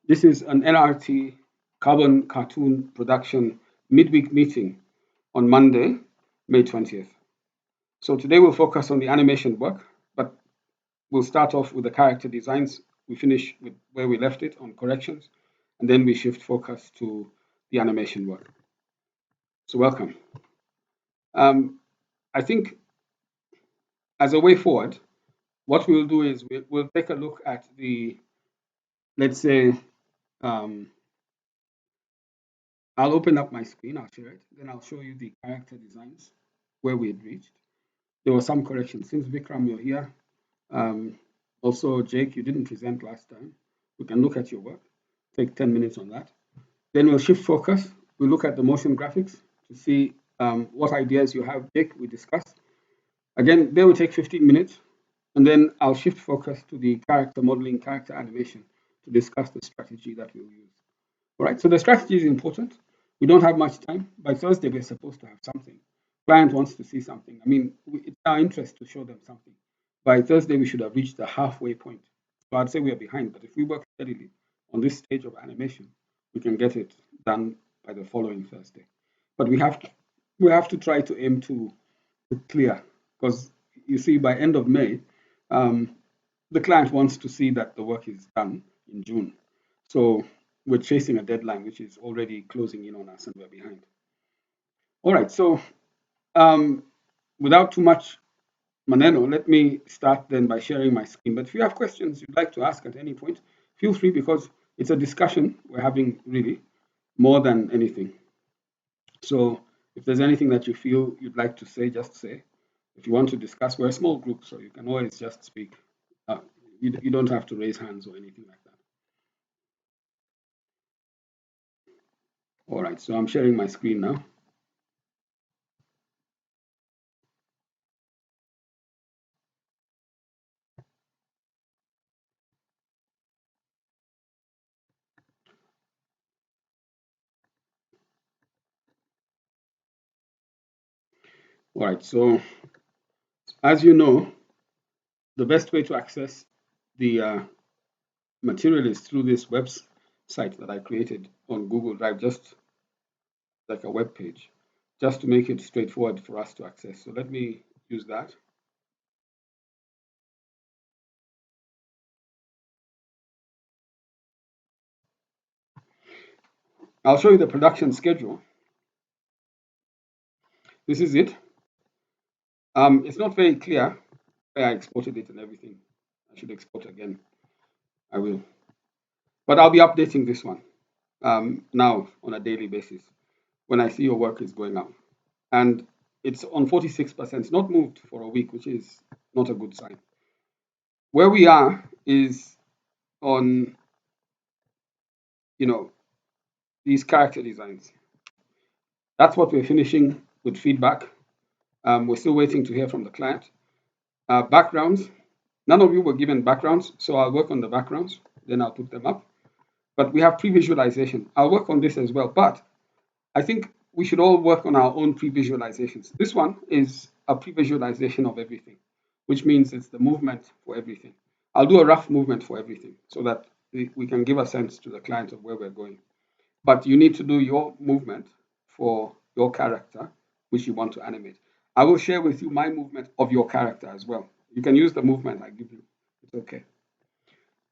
This is an NRT Carbon Cartoon Production midweek meeting on Monday, May 20th. So today we'll focus on the animation work, but we'll start off with the character designs. We finish with where we left it on corrections, and then we shift focus to the animation work. So welcome. I think as a way forward, what we'll do is we'll take a look at the, let's say, um, I'll open up my screen, I'll share it, then I'll show you the character designs where we had reached. There were some corrections. Since Vikram, you're here. Also, Jake, you didn't present last time. We can look at your work, take 10 minutes on that. Then we'll shift focus. We'll look at the motion graphics to see what ideas you have, Jake, we discussed. Again, they will take 15 minutes. And then I'll shift focus to the character modeling, character animation to discuss the strategy that we'll use. All right, so the strategy is important. We don't have much time. By Thursday, we're supposed to have something. Client wants to see something. I mean, it's our interest to show them something. By Thursday, we should have reached the halfway point. So I'd say we are behind, but if we work steadily on this stage of animation, we can get it done by the following Thursday. But we have to try to aim to clear, because you see, by end of May, the client wants to see that the work is done in June. So we're chasing a deadline which is already closing in on us and we're behind. All right, so without too much maneno, let me start then by sharing my screen. But if you have questions you'd like to ask at any point, feel free, because it's a discussion we're having really more than anything. So if there's anything that you feel you'd like to say, just say. If you want to discuss, we're a small group, so you can always just speak. You don't have to raise hands or anything like that. All right, so I'm sharing my screen now. All right, so as you know, the best way to access the material is through this website that I created on Google Drive, just like a web page, just to make it straightforward for us to access. So let me use that. I'll show you the production schedule. This is it. It's not very clear where I exported it and everything. I should export again. I will. But I'll be updating this one now on a daily basis when I see your work is going up. And it's on 46%. It's not moved for a week, which is not a good sign. Where we are is on, these character designs. That's what we're finishing with feedback. We're still waiting to hear from the client. Backgrounds. None of you were given backgrounds, so I'll work on the backgrounds, then I'll put them up. But we have pre-visualization. I'll work on this as well, but I think we should all work on our own pre-visualizations. This one is a pre-visualization of everything, which means it's the movement for everything. I'll do a rough movement for everything so that we can give a sense to the client of where we're going. But you need to do your movement for your character, which you want to animate. I will share with you my movement of your character as well. You can use the movement I give you. It's okay.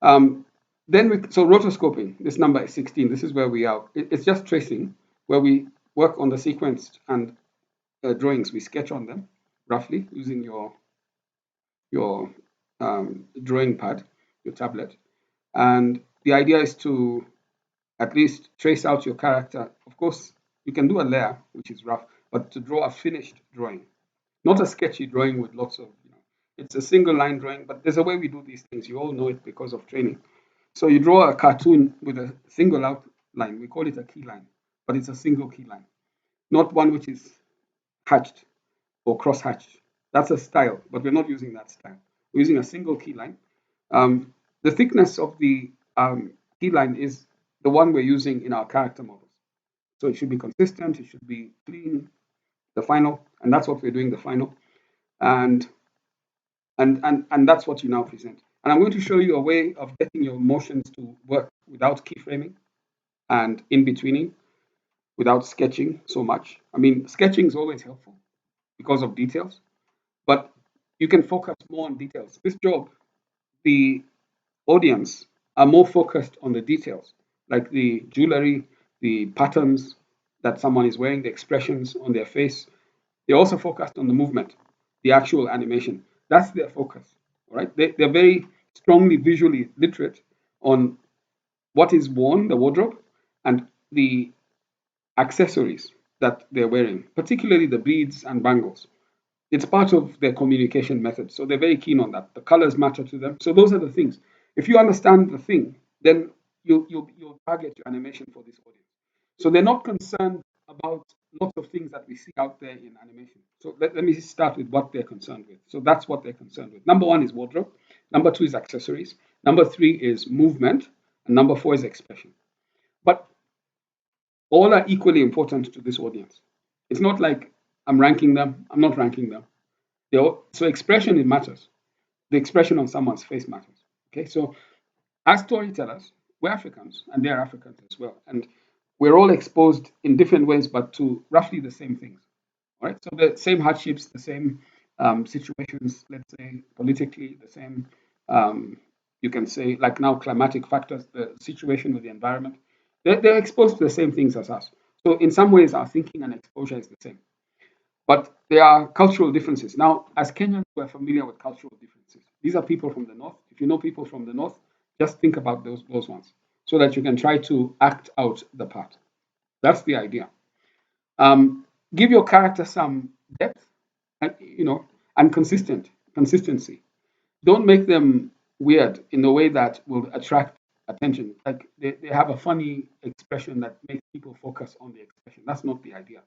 So rotoscoping, this number is 16. This is where we are. It's just tracing, where we work on the sequence and drawings. We sketch on them roughly using your drawing pad, your tablet. And the idea is to at least trace out your character. Of course, you can do a layer, which is rough, but to draw a finished drawing, not a sketchy drawing with lots of, it's a single line drawing, but there's a way we do these things. You all know it because of training. So you draw a cartoon with a single outline. We call it a key line, but it's a single key line, not one which is hatched or cross-hatched. That's a style, but we're not using that style. We're using a single key line. The thickness of the key line is the one we're using in our character models. So it should be consistent, it should be clean, the final, and that's what we're doing, the final. And that's what you now present. And I'm going to show you a way of getting your motions to work without keyframing and in-betweening, without sketching so much. I mean, sketching is always helpful because of details, but you can focus more on details. This job, the audience are more focused on the details, like the jewelry, the patterns that someone is wearing, the expressions on their face. They're also focused on the movement, the actual animation. That's their focus. All right. They're very strongly visually literate on what is worn, the wardrobe, and the accessories that they're wearing, particularly the beads and bangles. It's part of their communication method. So they're very keen on that. The colors matter to them. So those are the things. If you understand the thing, then you'll target your animation for this audience. So they're not concerned about lots of things that we see out there in animation. So let me start with what they're concerned with. So that's what they're concerned with. Number one is wardrobe. Number two is accessories. Number three is movement. And number four is expression. But all are equally important to this audience. It's not like I'm ranking them. I'm not ranking them. So expression, it matters. The expression on someone's face matters. Okay, so as storytellers, we're Africans and they're Africans as well. And we're all exposed in different ways, but to roughly the same things. All right, so the same hardships, the same situations, let's say politically, the same, you can say, like now climatic factors, the situation with the environment, they're exposed to the same things as us. So in some ways, our thinking and exposure is the same. But there are cultural differences. Now, as Kenyans, we're familiar with cultural differences. These are people from the north. If you know people from the north, just think about those ones so that you can try to act out the part. That's the idea. Give your character some depth and and consistency. Don't make them weird in a way that will attract attention. Like they have a funny expression that makes people focus on the expression. That's not the idea.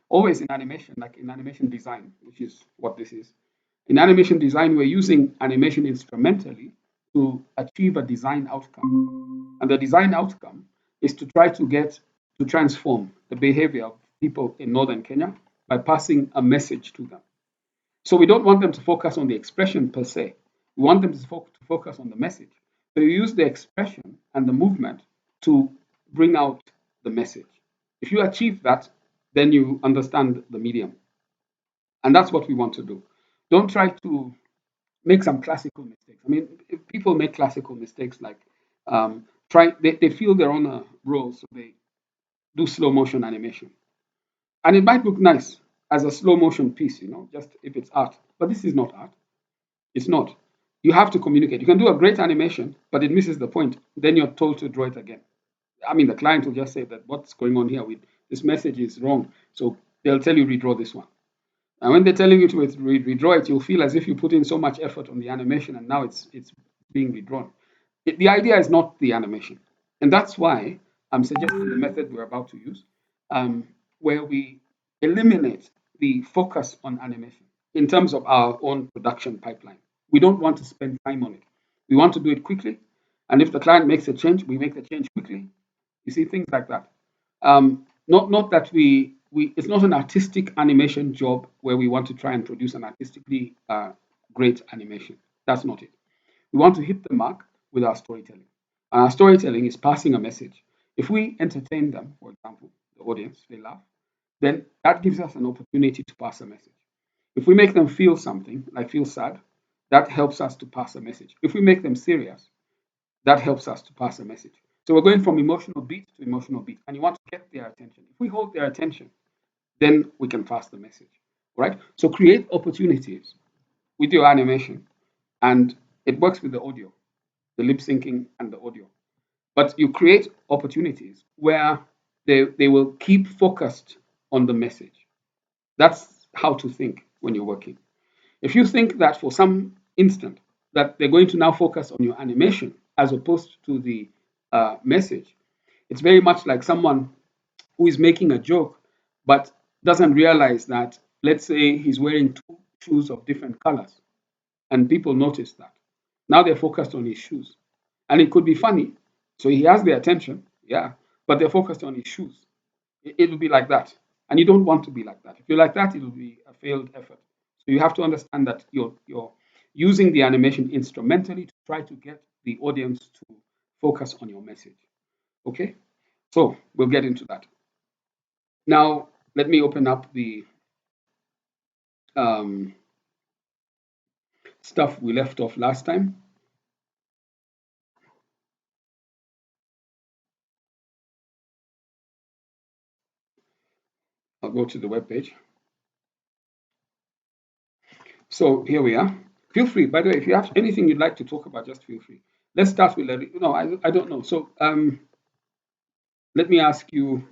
Always in animation, like in animation design, which is what this is. In animation design, we're using animation instrumentally to achieve a design outcome. And the design outcome is to try to transform the behavior of people in northern Kenya by passing a message to them. So we don't want them to focus on the expression per se. We want them to focus on the message. So you use the expression and the movement to bring out the message. If you achieve that, then you understand the medium. And that's what we want to do. Don't try to make some classical mistakes. I mean, if people make classical mistakes like they feel they're on a roll, so they do slow motion animation. And it might look nice as a slow motion piece, just if it's art. But this is not art. It's not. You have to communicate. You can do a great animation, but it misses the point. Then you're told to draw it again. I mean, the client will just say that what's going on here with this message is wrong. So they'll tell you redraw this one. And when they're telling you to redraw it, you'll feel as if you put in so much effort on the animation and now it's being redrawn. The idea is not the animation. And that's why I'm suggesting the method we're about to use, where we eliminate the focus on animation in terms of our own production pipeline. We don't want to spend time on it. We want to do it quickly. And if the client makes a change, we make the change quickly. You see, things like that. Not that it's not an artistic animation job where we want to try and produce an artistically great animation. That's not it. We want to hit the mark with our storytelling. And our storytelling is passing a message. If we entertain them, for example, the audience, they laugh, then that gives us an opportunity to pass a message. If we make them feel something, like feel sad, that helps us to pass a message. If we make them serious, that helps us to pass a message. So we're going from emotional beat to emotional beat, and you want to get their attention. If we hold their attention, then we can pass the message, right? So create opportunities with your animation, and it works with the audio, the lip syncing and the audio. But you create opportunities where they will keep focused on the message. That's how to think when you're working. If you think that for some instant that they're going to now focus on your animation as opposed to the message, it's very much like someone who is making a joke but doesn't realize that, let's say he's wearing two shoes of different colors and people notice that. Now they're focused on his shoes. And it could be funny. So he has their attention, yeah, but they're focused on his shoes. It will be like that. And you don't want to be like that. If you're like that, it will be a failed effort. So you have to understand that you're using the animation instrumentally to try to get the audience to focus on your message. Okay, so we'll get into that. Now, let me open up the um, stuff we left off last time. I'll go to the web page. So here we are. Feel free. By the way, if you have anything you'd like to talk about, just feel free. Let's start with no, I don't know. So let me ask you,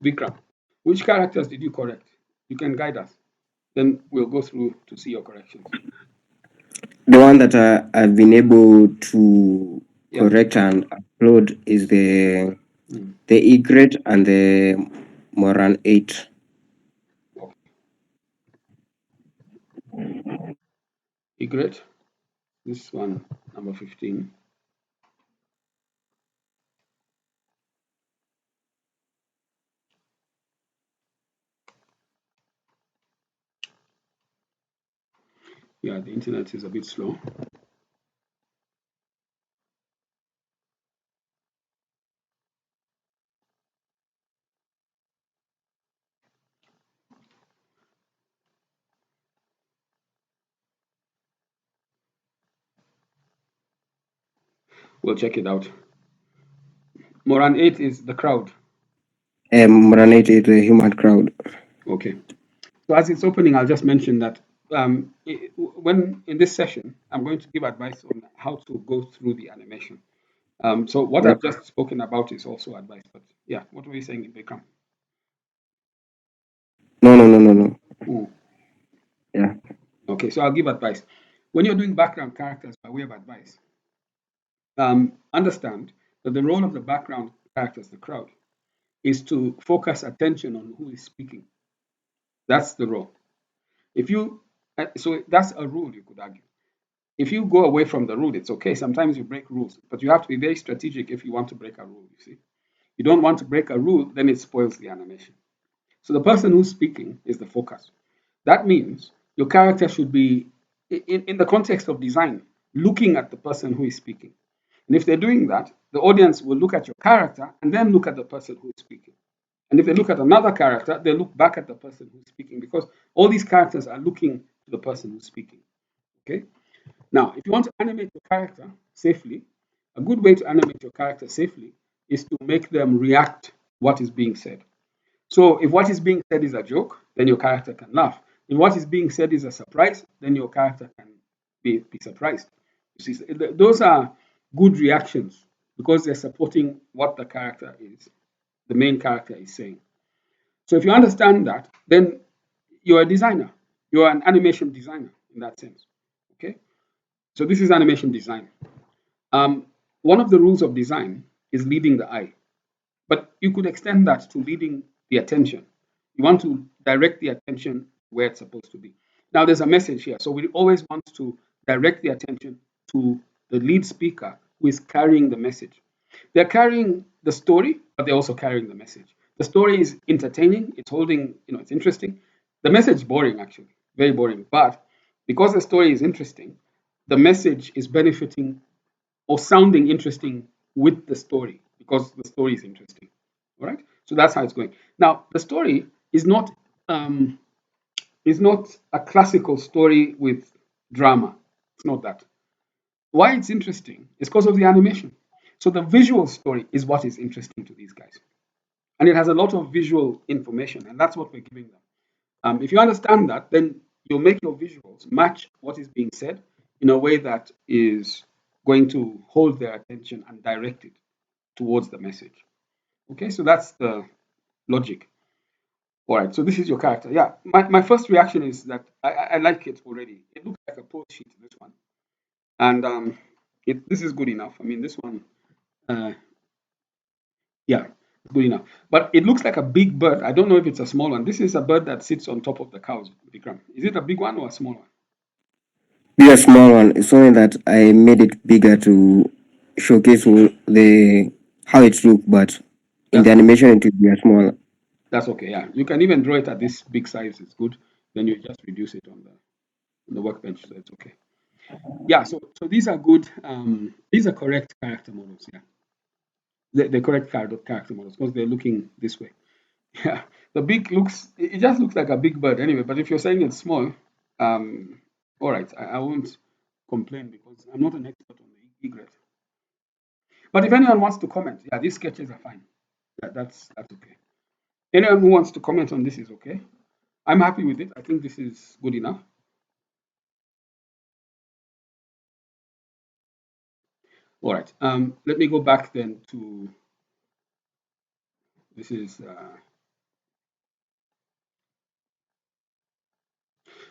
Vikram, which characters did you correct? You can guide us. Then we'll go through to see your corrections. The one that I've been able to Yeah. correct and upload is the Mm. egret and the Moran 8. Okay. Egret. This one, number 15. Yeah, the internet is a bit slow. We'll check it out. Moran 8 is the crowd. Moran 8 is the human crowd. Okay. So as it's opening, I'll just mention that when in this session, I'm going to give advice on how to go through the animation. So what I've just spoken about is also advice. But yeah, what were you saying, Vikram? No. Mm. Yeah. Okay, so I'll give advice. When you're doing background characters by way of advice, understand that the role of the background characters, the crowd, is to focus attention on who is speaking. That's the role. If you, so that's a rule you could argue. If you go away from the rule, it's okay. Sometimes you break rules, but you have to be very strategic if you want to break a rule. You see, you don't want to break a rule, then it spoils the animation. So the person who's speaking is the focus. That means your character should be, in the context of design, looking at the person who is speaking. And if they're doing that, the audience will look at your character and then look at the person who is speaking. And if they look at another character, they look back at the person who's speaking because all these characters are looking to the person who's speaking. Okay? Now, if you want to animate your character safely, a good way to animate your character safely is to make them react what is being said. So if what is being said is a joke, then your character can laugh. If what is being said is a surprise, then your character can be surprised. You see, those are good reactions because they're supporting what the character is, the main character is saying. So if you understand that, then you're a designer. You're an animation designer in that sense. Okay. So this is animation design. One of the rules of design is leading the eye, but you could extend that to leading the attention. You want to direct the attention where it's supposed to be. Now, there's a message here. So we always want to direct the attention to the lead speaker who is carrying the message. They're carrying the story, but they're also carrying the message. The story is entertaining, it's holding, it's interesting. The message is boring, actually, very boring. But because the story is interesting, the message is benefiting or sounding interesting with the story because the story is interesting. All right. So that's how it's going. Now, the story um, is not a classical story with drama. It's not that. Why it's interesting is because of the animation. So the visual story is what is interesting to these guys, and it has a lot of visual information, and that's what we're giving them. If you understand that, then you'll make your visuals match what is being said in a way that is going to hold their attention and direct it towards the message. Okay, so that's the logic. All right, so this is your character. Yeah, my first reaction is that I like it already. It looks like a post sheet, this one. And this is good enough. I mean, this one, uh, yeah, good enough. But it looks like a big bird. I don't know if it's a small one. This is a bird that sits on top of the cows, Vikram. Is it a big one or a small one? Be a small one. It's only that I made it bigger to showcase the how it looks, but in That's the okay. animation it will be a smaller. That's okay. Yeah, you can even draw it at this big size. It's good. Then you just reduce it on the workbench, so it's okay. Yeah, so these are good. These are correct character models. Yeah, the correct character models because they're looking this way. Yeah, the big looks. It just looks like a big bird anyway. But if you're saying it's small, um, all right, I won't complain because I'm not an expert on the egret. But if anyone wants to comment, yeah, these sketches are fine. That's okay. Anyone who wants to comment on this is okay. I'm happy with it. I think this is good enough. All right. Let me go back then to this is.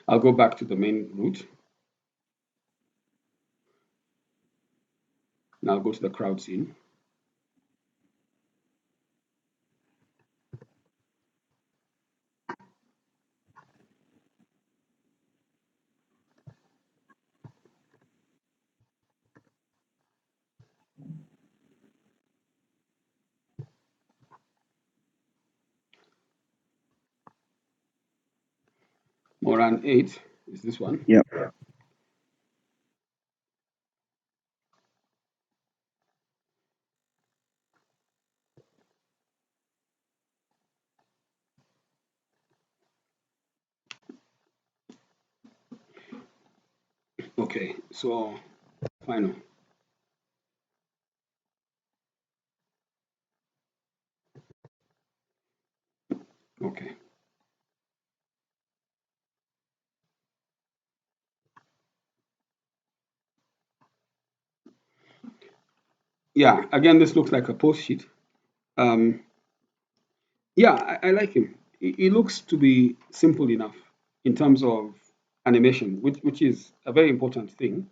I'll go back to the main route. And I'll go to the crowd scene. Moran 8 is this one. Yeah. Okay, so final. Okay. Yeah, again, this looks like a post sheet. Um, yeah, I like him. He looks to be simple enough in terms of animation, which is a very important thing.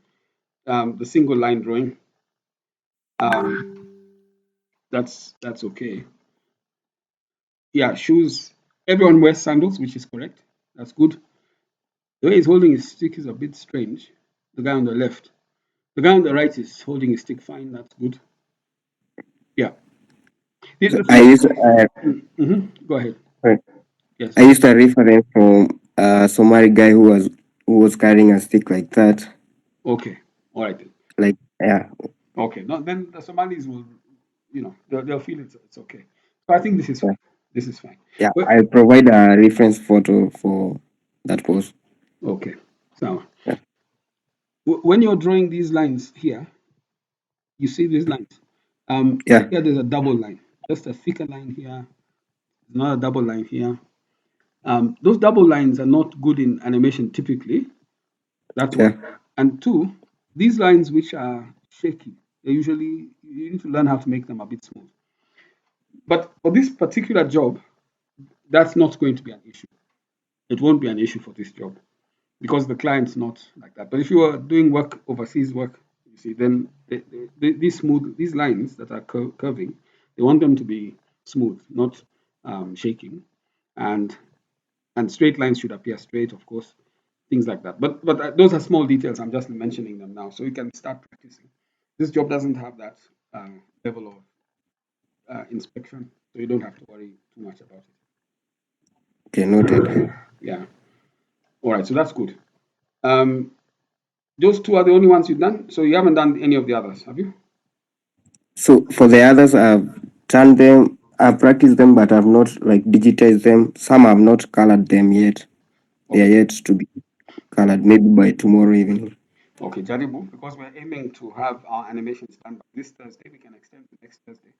The single line drawing, um, that's okay. Yeah, shoes. Everyone wears sandals, which is correct. That's good. The way he's holding his stick is a bit strange. The guy on the left. The guy on the right is holding his stick fine. That's good. Yeah. So The I thing. used Go ahead. uh, Yes. I used a reference from a Somali guy who was carrying a stick like that. Okay. All right. Then. Like yeah, Okay. No, then the Somalis will, they'll feel it's okay. So I think this is yeah, fine. This is fine. yeah. But I'll provide a reference photo for that post. okay. So Yeah. when you're drawing these lines here, you see these lines. Yeah. Here there's a double line, just a thicker line here. Another double line here. Those double lines are not good in animation typically. That's Yeah. one. And two, these lines which are shaky, they usually you need to learn how to make them a bit smooth. But for this particular job, that's not going to be an issue. It won't be an issue for this job because the client's not like that. But if you are doing work overseas work, you see, then these lines that are curving, they want them to be smooth, not shaking, and straight lines should appear straight, of course, things like that. But those are small details. I'm just mentioning them now, so you can start practicing. This job doesn't have that level of inspection, so you don't have to worry too much about it. Okay, noted. Yeah. All right. So that's good. Um, those two are the only ones you've done. So you haven't done any of the others, have you? So for the others, I've done them. I've practiced them, but I've not like digitized them. Some I've not colored them yet. They are Okay. yet to be colored. Maybe by tomorrow evening. Okay, Jaribu, because we're aiming to have our animations done by this Thursday, we can extend to next Thursday.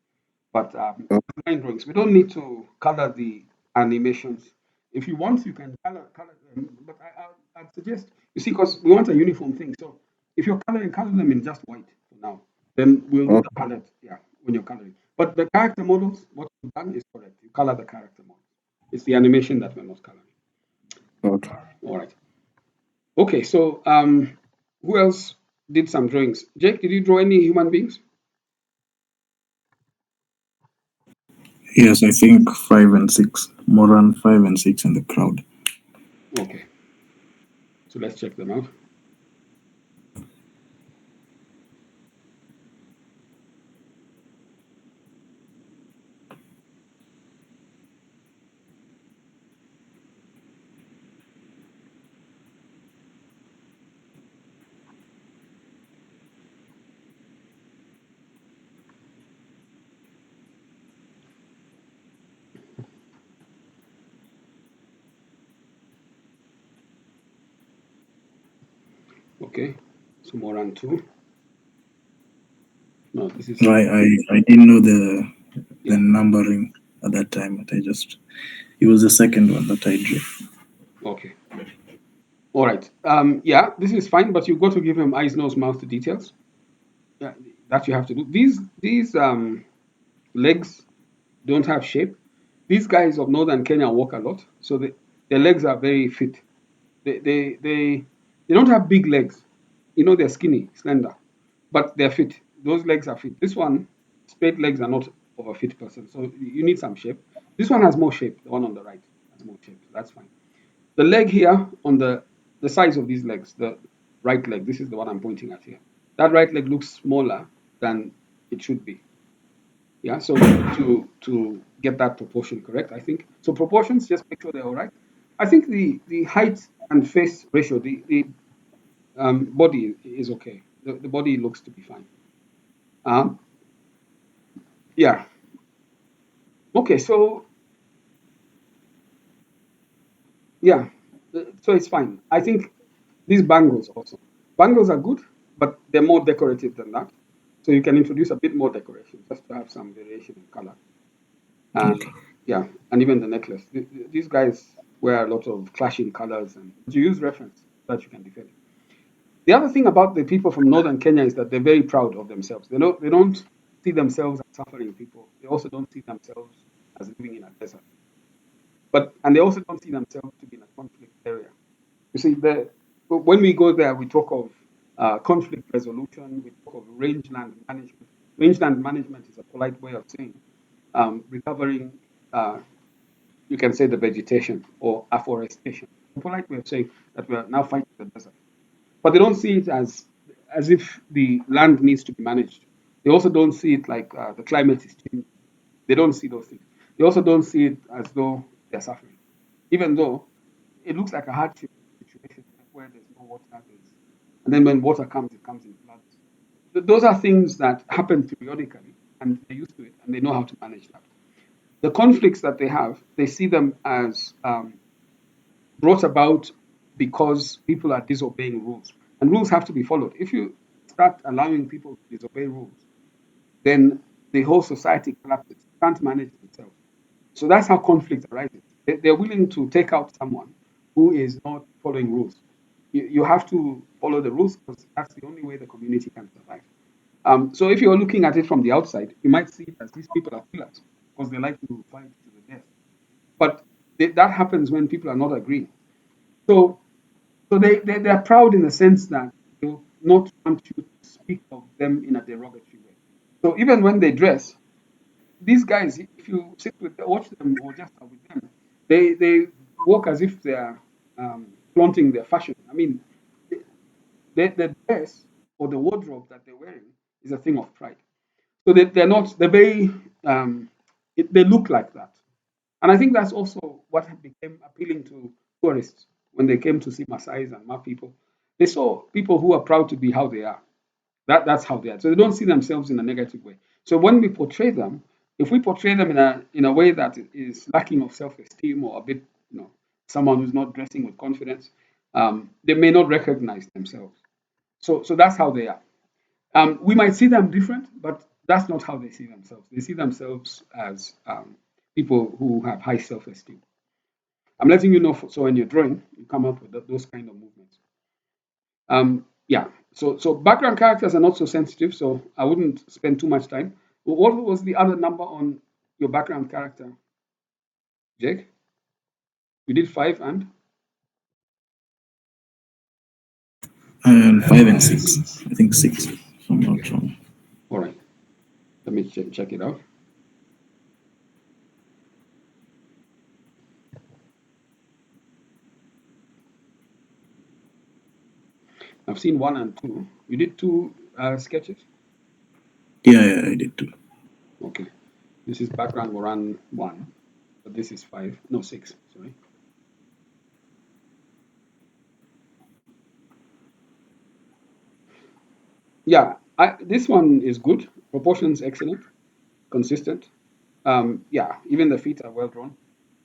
But Oh, line drawings, we don't need to color the animations. If you want, you can color them. But I'd suggest, you see, because we want a uniform thing. So if you're coloring, color them in just white for now. Then we'll do the okay. colored, yeah, when you're coloring. But the character models, what you've done is correct. You color the character models. It's the animation that we're not coloring. Okay. All right. Okay, so who else did some drawings? Jake, did you draw any human beings? Yes, I think 5 and 6. Moran 5 and 6 in the crowd. Okay, so let's check them out. Okay, so Moran 2. No, this is No, I didn't know the yeah. numbering at that time, but it was the second one that I drew. Okay. All right. Yeah, this is fine, but you've got to give him eyes, nose, mouth details. Yeah, that you have to do. These legs don't have shape. These guys of northern Kenya walk a lot, so their legs are very fit. They don't have big legs. You know, they're skinny, slender, but they're fit. Those legs are fit. This one, straight legs are not of a fit person, so you need some shape. This one has more shape. The one on the right has more shape, so that's fine. The leg here on the size of these legs, the right leg, this is the one I'm pointing at here. That right leg looks smaller than it should be. Yeah, so we need to get that proportion correct, I think. So proportions, just make sure they're all right. I think the height and face ratio, the body is okay. The body looks to be fine. Um, yeah. Okay, so yeah, so it's fine. I think these bangles also. Bangles are good, but they're more decorative than that. So you can introduce a bit more decoration just to have some variation in color. And Okay. yeah, and even the necklace. These guys wear a lot of clashing colors, and you use reference that you can defend. The other thing about the people from northern Kenya is that they're very proud of themselves. They don't see themselves as suffering people. They also don't see themselves as living in a desert. And they also don't see themselves to be in a conflict area. You see, when we go there, we talk of conflict resolution, we talk of rangeland management. Rangeland management is a polite way of saying recovering, you can say, the vegetation or afforestation. A polite way of saying that we are now fighting the desert. But they don't see it as if the land needs to be managed. They also don't see it like the climate is changing. They don't see those things. They also don't see it as though they're suffering, even though it looks like a hardship situation where there's no water, and then when water comes, it comes in floods. Those are things that happen periodically, and they're used to it, and they know how to manage that. The conflicts that they have, they see them as brought about because people are disobeying rules, and rules have to be followed. If you start allowing people to disobey rules, then the whole society collapses. It can't manage itself. So that's how conflict arises. They're willing to take out someone who is not following rules. You have to follow the rules because that's the only way the community can survive. So if you're looking at it from the outside, you might see it as these people are killers because they like to fight to the death. But that happens when people are not agreeing. So they are proud in the sense that they will not want you to speak of them in a derogatory way. So even when they dress, these guys, if you watch them or just are with them, they walk as if they are flaunting their fashion. I mean, the dress or the wardrobe that they're wearing is a thing of pride. So they're not, they're very, they look like that. And I think that's also what became appealing to tourists when they came to see Maasais and Ma people. They saw people who are proud to be how they are. That's how they are. So they don't see themselves in a negative way. So when we portray them, if we portray them in a way that is lacking of self-esteem or a bit, someone who's not dressing with confidence, they may not recognize themselves. So that's how they are. We might see them different, but that's not how they see themselves. They see themselves as people who have high self-esteem. I'm letting you know, so when you're drawing, you come up with those kind of movements. Yeah. So background characters are not so sensitive, so I wouldn't spend too much time. What was the other number on your background character, Jake? You did 5 and And 5 and 6. I think 6, if I'm not okay. wrong. All right. Let me check it out. I've seen 1 and 2. You did 2 sketches. Yeah, I did too. Okay. This is background Moran 1, but this is 5. No, 6. Sorry. Yeah, this one is good. Proportions excellent, consistent. Yeah, even the feet are well drawn.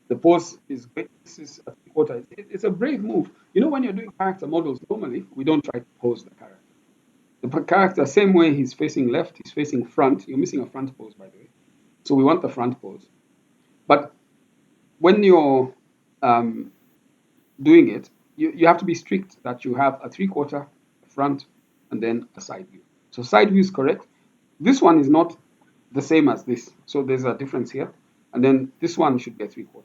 The pose is great. This is a 3/4. It's a brave move. You know, when you're doing character models, normally we don't try to pose the character. The character, same way he's facing left, he's facing front. You're missing a front pose, by the way. So we want the front pose. But when you're doing it, you have to be strict that you have a 3/4, a front, and then a side view. So side view is correct. This one is not the same as this. So there's a difference here. And then this one should be a 3/4.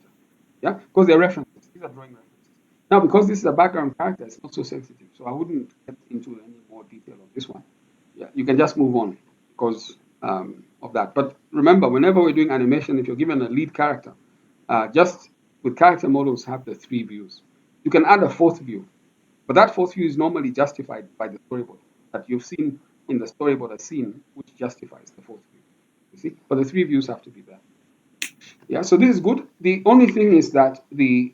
Yeah, because they're references. These are drawing references. Now, because this is a background character, it's not so sensitive. So I wouldn't get into any more detail on this one. Yeah, you can just move on because of that. But remember, whenever we're doing animation, if you're given a lead character, just with character models have the 3 views. You can add a 4th view, but that 4th view is normally justified by the storyboard that you've seen in the storyboard a scene which justifies the 4th view. You see, but the 3 views have to be there. Yeah, so this is good. The only thing is that the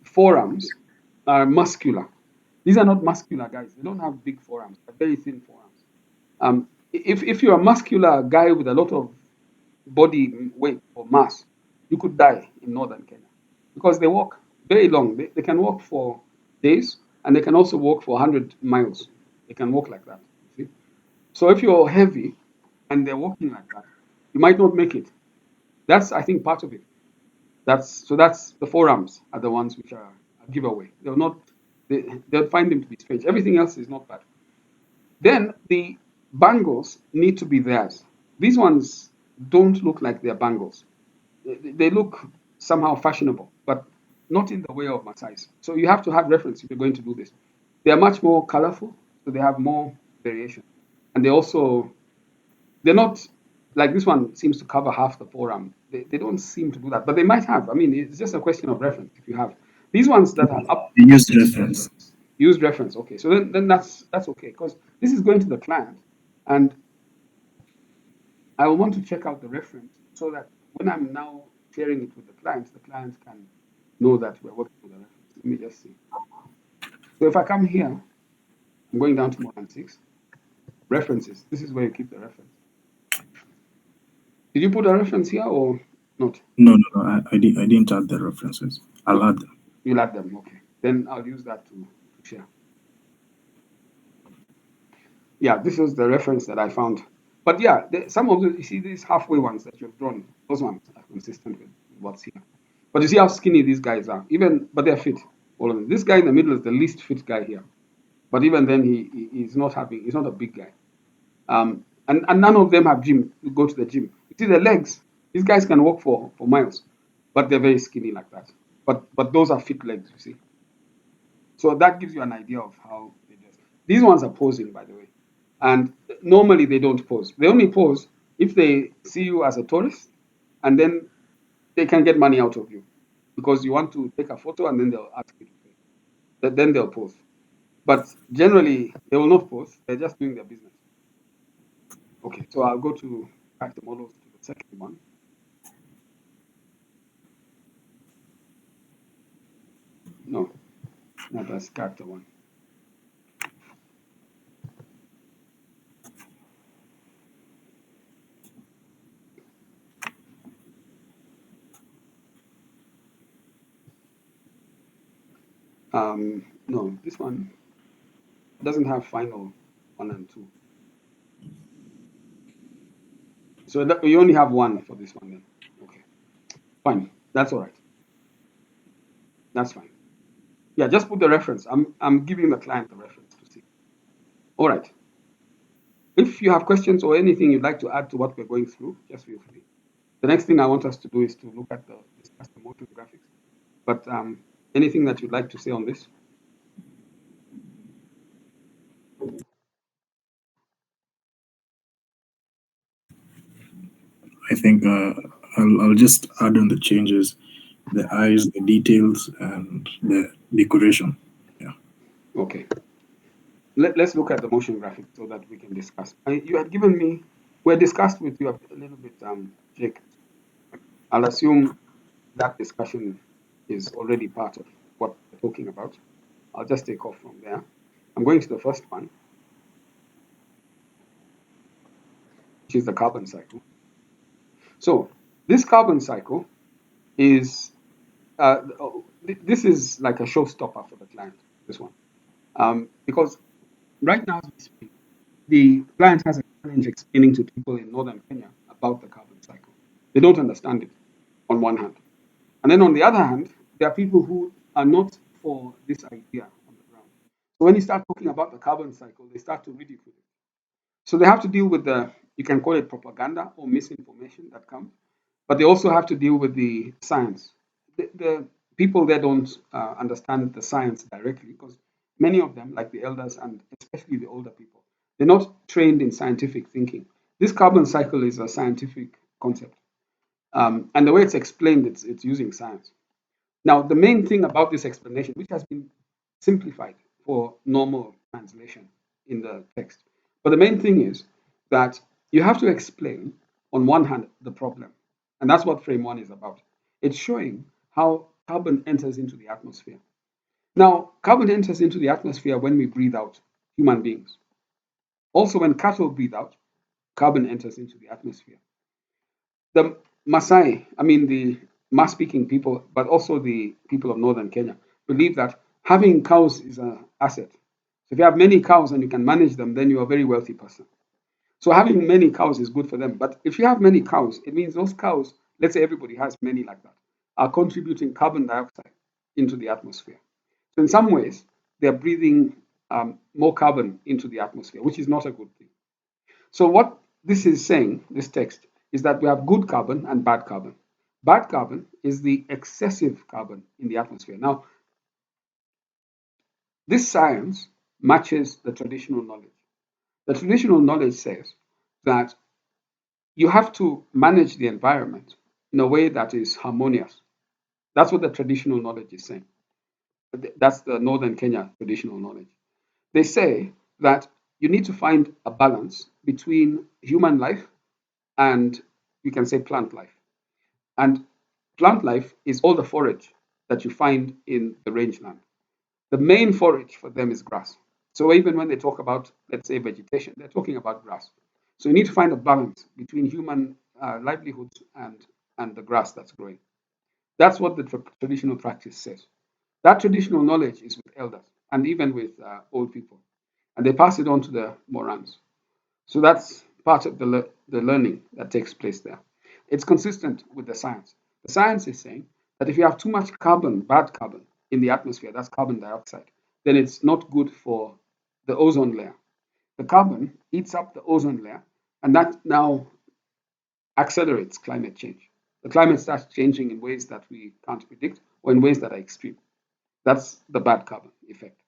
forearms are muscular. These are not muscular guys. They don't have big forearms. They're very thin forearms. If you're a muscular guy with a lot of body weight or mass, you could die in northern Kenya because they walk very long. They can walk for days and they can also walk for 100 miles. They can walk like that. See? So if you're heavy and they're walking like that, you might not make it. That's, I think, part of it. That's the forearms are the ones which are a giveaway. They'll not, they'll find them to be strange. Everything else is not bad. Then the bangles need to be theirs. These ones don't look like they're bangles. They look somehow fashionable, but not in the way of Masai's. So you have to have reference if you're going to do this. They are much more colorful, so they have more variation. And they're not like this one seems to cover half the forearm. They don't seem to do that, but they might have. I mean, it's just a question of reference if you have. These ones that are up Used reference. used reference. Okay, so then that's okay because this is going to the client, and I will want to check out the reference so that when I'm now sharing it with the client can know that we're working with the reference. Let me just see. So if I come here, I'm going down to more than 6 references. This is where you keep the reference. Did you put a reference here or not? No, I didn't add the references. I'll add them. You'll add them, okay. Then I'll use that to share. Yeah, this was the reference that I found. But yeah, some of the, you see these halfway ones that you've drawn, those ones are consistent with what's here. But you see how skinny these guys are, but they're fit, all of them. This guy in the middle is the least fit guy here. But even then, he's not a big guy. And none of them have go to the gym. You see the legs, these guys can walk for miles, but they're very skinny like that. But those are fit legs, you see. So that gives you an idea of how they dress. These ones are posing, by the way. And normally they don't pose. They only pose if they see you as a tourist, and then they can get money out of you because you want to take a photo and then they'll ask you to pay. Then they'll pose. But generally, they will not pose. They're just doing their business. Okay, so I'll go to back the models to the second one. No, not as character one. No, this one doesn't have final 1 and 2. So you only have 1 for this one then. Okay, fine. That's all right. That's fine. Yeah, just put the reference. I'm giving the client the reference to see. All right. If you have questions or anything you'd like to add to what we're going through, just feel free. The next thing I want us to do is to look at discuss the motion graphics. But anything that you'd like to say on this? I think I'll just add on the changes, the eyes, the details, and the decoration. Yeah. Okay. Let's look at the motion graphic so that we can discuss. You had given me, we discussed with you a little bit, Jake. I'll assume that discussion is already part of what we're talking about. I'll just take off from there. I'm going to the first one, which is the carbon cycle. So this carbon cycle is this is like a showstopper for the client, this one. Because right now, as we speak, the client has a challenge explaining to people in northern Kenya about the carbon cycle. They don't understand it on one hand. And then on the other hand, there are people who are not for this idea on the ground. So when you start talking about the carbon cycle, they start to ridicule it. So they have to deal with the, you can call it propaganda or misinformation that comes, but they also have to deal with the science. The people there don't understand the science directly because many of them, like the elders and especially the older people, they're not trained in scientific thinking. This carbon cycle is a scientific concept. And the way it's explained, it's using science. Now, the main thing about this explanation, which has been simplified for normal translation in the text, but the main thing is that you have to explain, on one hand, the problem. And that's what frame one is about. It's showing how carbon enters into the atmosphere. Now, carbon enters into the atmosphere when we breathe out, human beings. Also, when cattle breathe out, carbon enters into the atmosphere. The Maasai, I mean the Mas speaking people, but also the people of northern Kenya, believe that having cows is an asset. So if you have many cows and you can manage them, then you're a very wealthy person. So having many cows is good for them. But if you have many cows, it means those cows, let's say everybody has many like that, are contributing carbon dioxide into the atmosphere. So in some ways, they're breathing more carbon into the atmosphere, which is not a good thing. So what this is saying, this text, is that we have good carbon and bad carbon. Bad carbon is the excessive carbon in the atmosphere. Now, this science matches the traditional knowledge. The traditional knowledge says that you have to manage the environment in a way that is harmonious. That's what the traditional knowledge is saying. That's the Northern Kenya traditional knowledge. They say that you need to find a balance between human life and you can say plant life. And plant life is all the forage that you find in the rangeland. The main forage for them is grass. So even when they talk about, let's say, vegetation, they're talking about grass. So you need to find a balance between human livelihoods and the grass that's growing. That's what the traditional practice says. That traditional knowledge is with elders and even with old people. And they pass it on to the Morans. So that's part of the learning that takes place there. It's consistent with the science. The science is saying that if you have too much carbon, bad carbon, in the atmosphere, that's carbon dioxide, then it's not good for the ozone layer. The carbon eats up the ozone layer, and that now accelerates climate change. The climate starts changing in ways that we can't predict or in ways that are extreme. That's the bad carbon effect.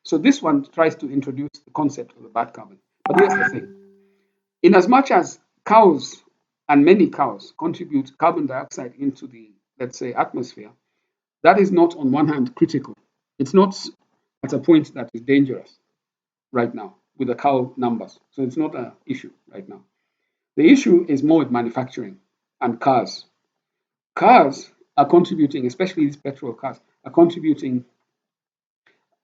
So this one tries to introduce the concept of the bad carbon. But here's the thing. In as much as cows and many cows contribute carbon dioxide into the, let's say, atmosphere, that is not on one hand critical. It's not at a point that is dangerous right now with the cow numbers. So it's not an issue right now. The issue is more with manufacturing and cars. Cars are contributing, especially these petrol cars, are contributing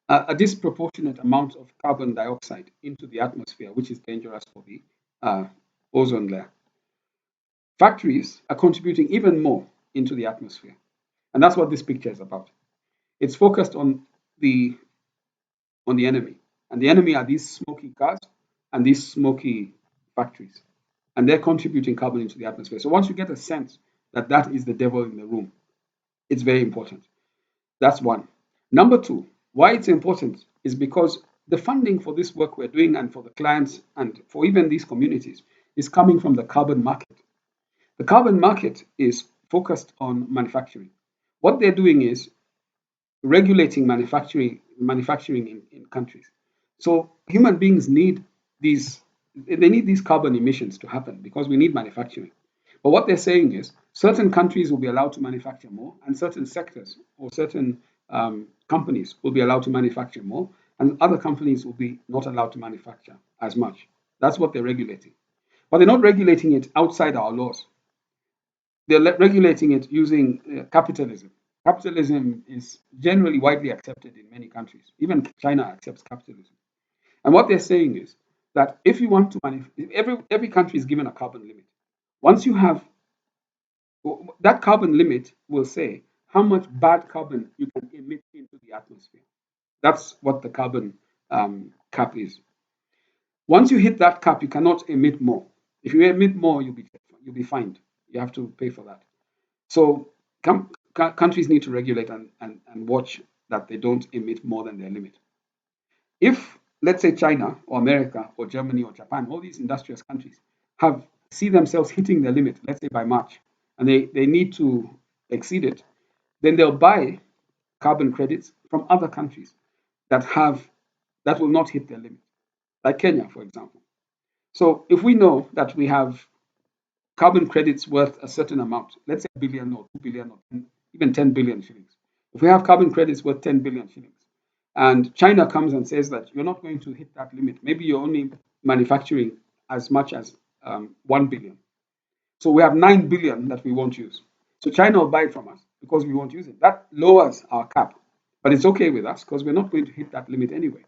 a disproportionate amount of carbon dioxide into the atmosphere, which is dangerous for the ozone layer. Factories are contributing even more into the atmosphere. And that's what this picture is about. It's focused on the enemy. And the enemy are these smoky cars and these smoky factories. And they're contributing carbon into the atmosphere. So once you get a sense that that is the devil in the room, it's very important. That's one. Number two, why it's important is because the funding for this work we're doing and for the clients and for even these communities is coming from the carbon market. The carbon market is focused on manufacturing. What they're doing is regulating manufacturing in countries. So human beings need these carbon emissions to happen because we need manufacturing. But what they're saying is certain countries will be allowed to manufacture more, and certain sectors or certain companies will be allowed to manufacture more, and other companies will be not allowed to manufacture as much. That's what they're regulating. But they're not regulating it outside our laws. They're regulating it using capitalism. Capitalism is generally widely accepted in many countries. Even China accepts capitalism. And what they're saying is that if you want to every country is given a carbon limit. Once you have that carbon limit will say how much bad carbon you can emit into the atmosphere. That's what the carbon cap is. Once you hit that cap, you cannot emit more. If you emit more, you'll be fined. You have to pay for that. So countries need to regulate and watch that they don't emit more than their limit. If, let's say, China or America or Germany or Japan, all these industrious countries see themselves hitting their limit, let's say by March, and they need to exceed it, then they'll buy carbon credits from other countries that will not hit their limit, like Kenya, for example. So if we know that we have carbon credits worth a certain amount, let's say a billion or 2 billion or even 10 billion shillings. If we have carbon credits worth 10 billion shillings, and China comes and says that you're not going to hit that limit, maybe you're only manufacturing as much as 1 billion. So we have 9 billion that we won't use. So China will buy it from us because we won't use it. That lowers our cap, but it's okay with us because we're not going to hit that limit anyway.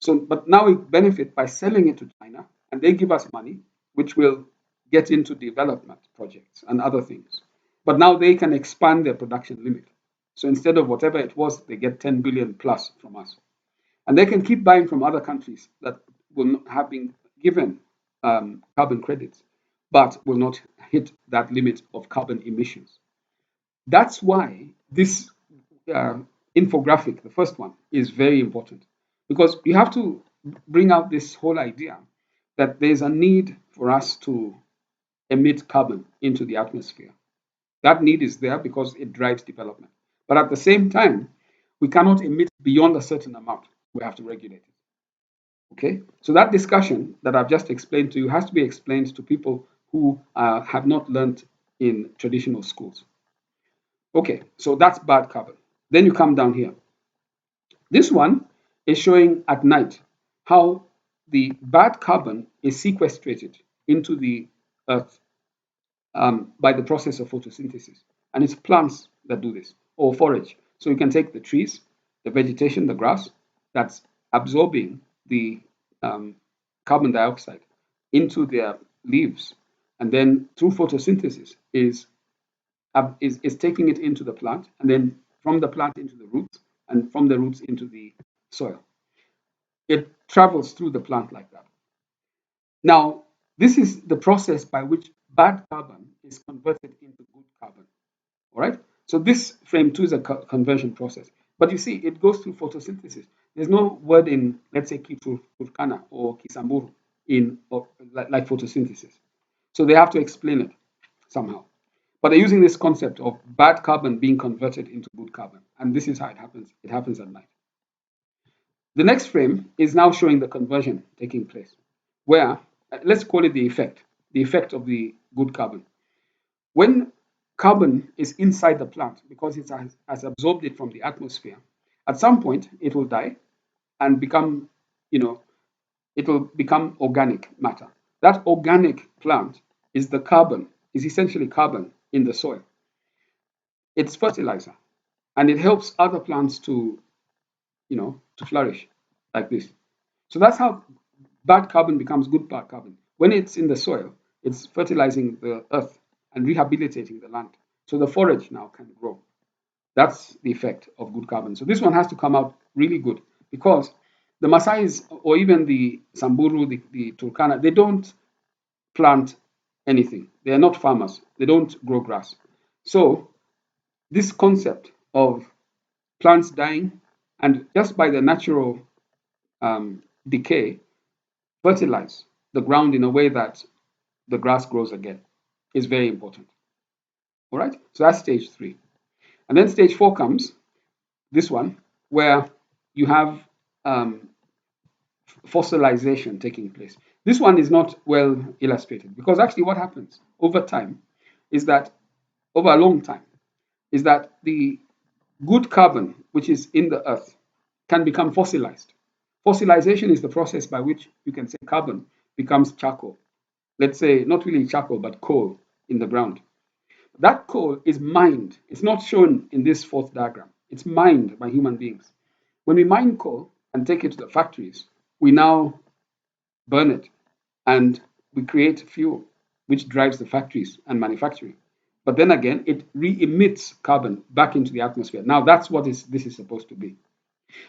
So, but now we benefit by selling it to China, and they give us money, which will get into development projects and other things. But now they can expand their production limit. So instead of whatever it was, they get 10 billion plus from us. And they can keep buying from other countries that will not have been given carbon credits, but will not hit that limit of carbon emissions. That's why this infographic, the first one, is very important, because you have to bring out this whole idea that there's a need for us to emit carbon into the atmosphere. That need is there because it drives development. But at the same time, we cannot emit beyond a certain amount. We have to regulate it. Okay? So that discussion that I've just explained to you has to be explained to people who have not learned in traditional schools. Okay, so that's bad carbon. Then you come down here. This one is showing at night how the bad carbon is sequestrated into the earth by the process of photosynthesis. And it's plants that do this, or forage. So you can take the trees, the vegetation, the grass, that's absorbing the carbon dioxide into their leaves, and then through photosynthesis is taking it into the plant, and then from the plant into the roots, and from the roots into the soil. It travels through the plant like that. Now, this is the process by which bad carbon is converted into good carbon. All right. So this frame 2 is a conversion process. But you see, it goes through photosynthesis. There's no word in, let's say, Turkana or Kisamburu like photosynthesis. So they have to explain it somehow. But they're using this concept of bad carbon being converted into good carbon. And this is how it happens. It happens at night. The next frame is now showing the conversion taking place, where, let's call it the effect of the good carbon. When carbon is inside the plant, because it has absorbed it from the atmosphere, at some point it will die and become, it will become organic matter. That organic plant is essentially carbon in the soil. It's fertilizer, and it helps other plants to flourish like this. So that's how bad carbon becomes good bad carbon. When it's in the soil, it's fertilizing the earth and rehabilitating the land. So the forage now can grow. That's the effect of good carbon. So this one has to come out really good, because the Maasais or even the Samburu, the Turkana, they don't plant anything. They are not farmers. They don't grow grass. So this concept of plants dying and just by the natural decay fertilize the ground in a way that the grass grows again is very important. All right, so that's stage 3. And then stage 4 comes, this one, where you have fossilization taking place. This one is not well illustrated, because actually what happens over time is that, over a long time, is that the good carbon, which is in the earth, can become fossilized. Fossilization is the process by which you can say carbon becomes charcoal. Let's say not really charcoal, but coal in the ground. That coal is mined. It's not shown in this 4th diagram. It's mined by human beings. When we mine coal and take it to the factories, we now burn it and we create fuel, which drives the factories and manufacturing. but then again, it re-emits carbon back into the atmosphere. Now that's what this is supposed to be.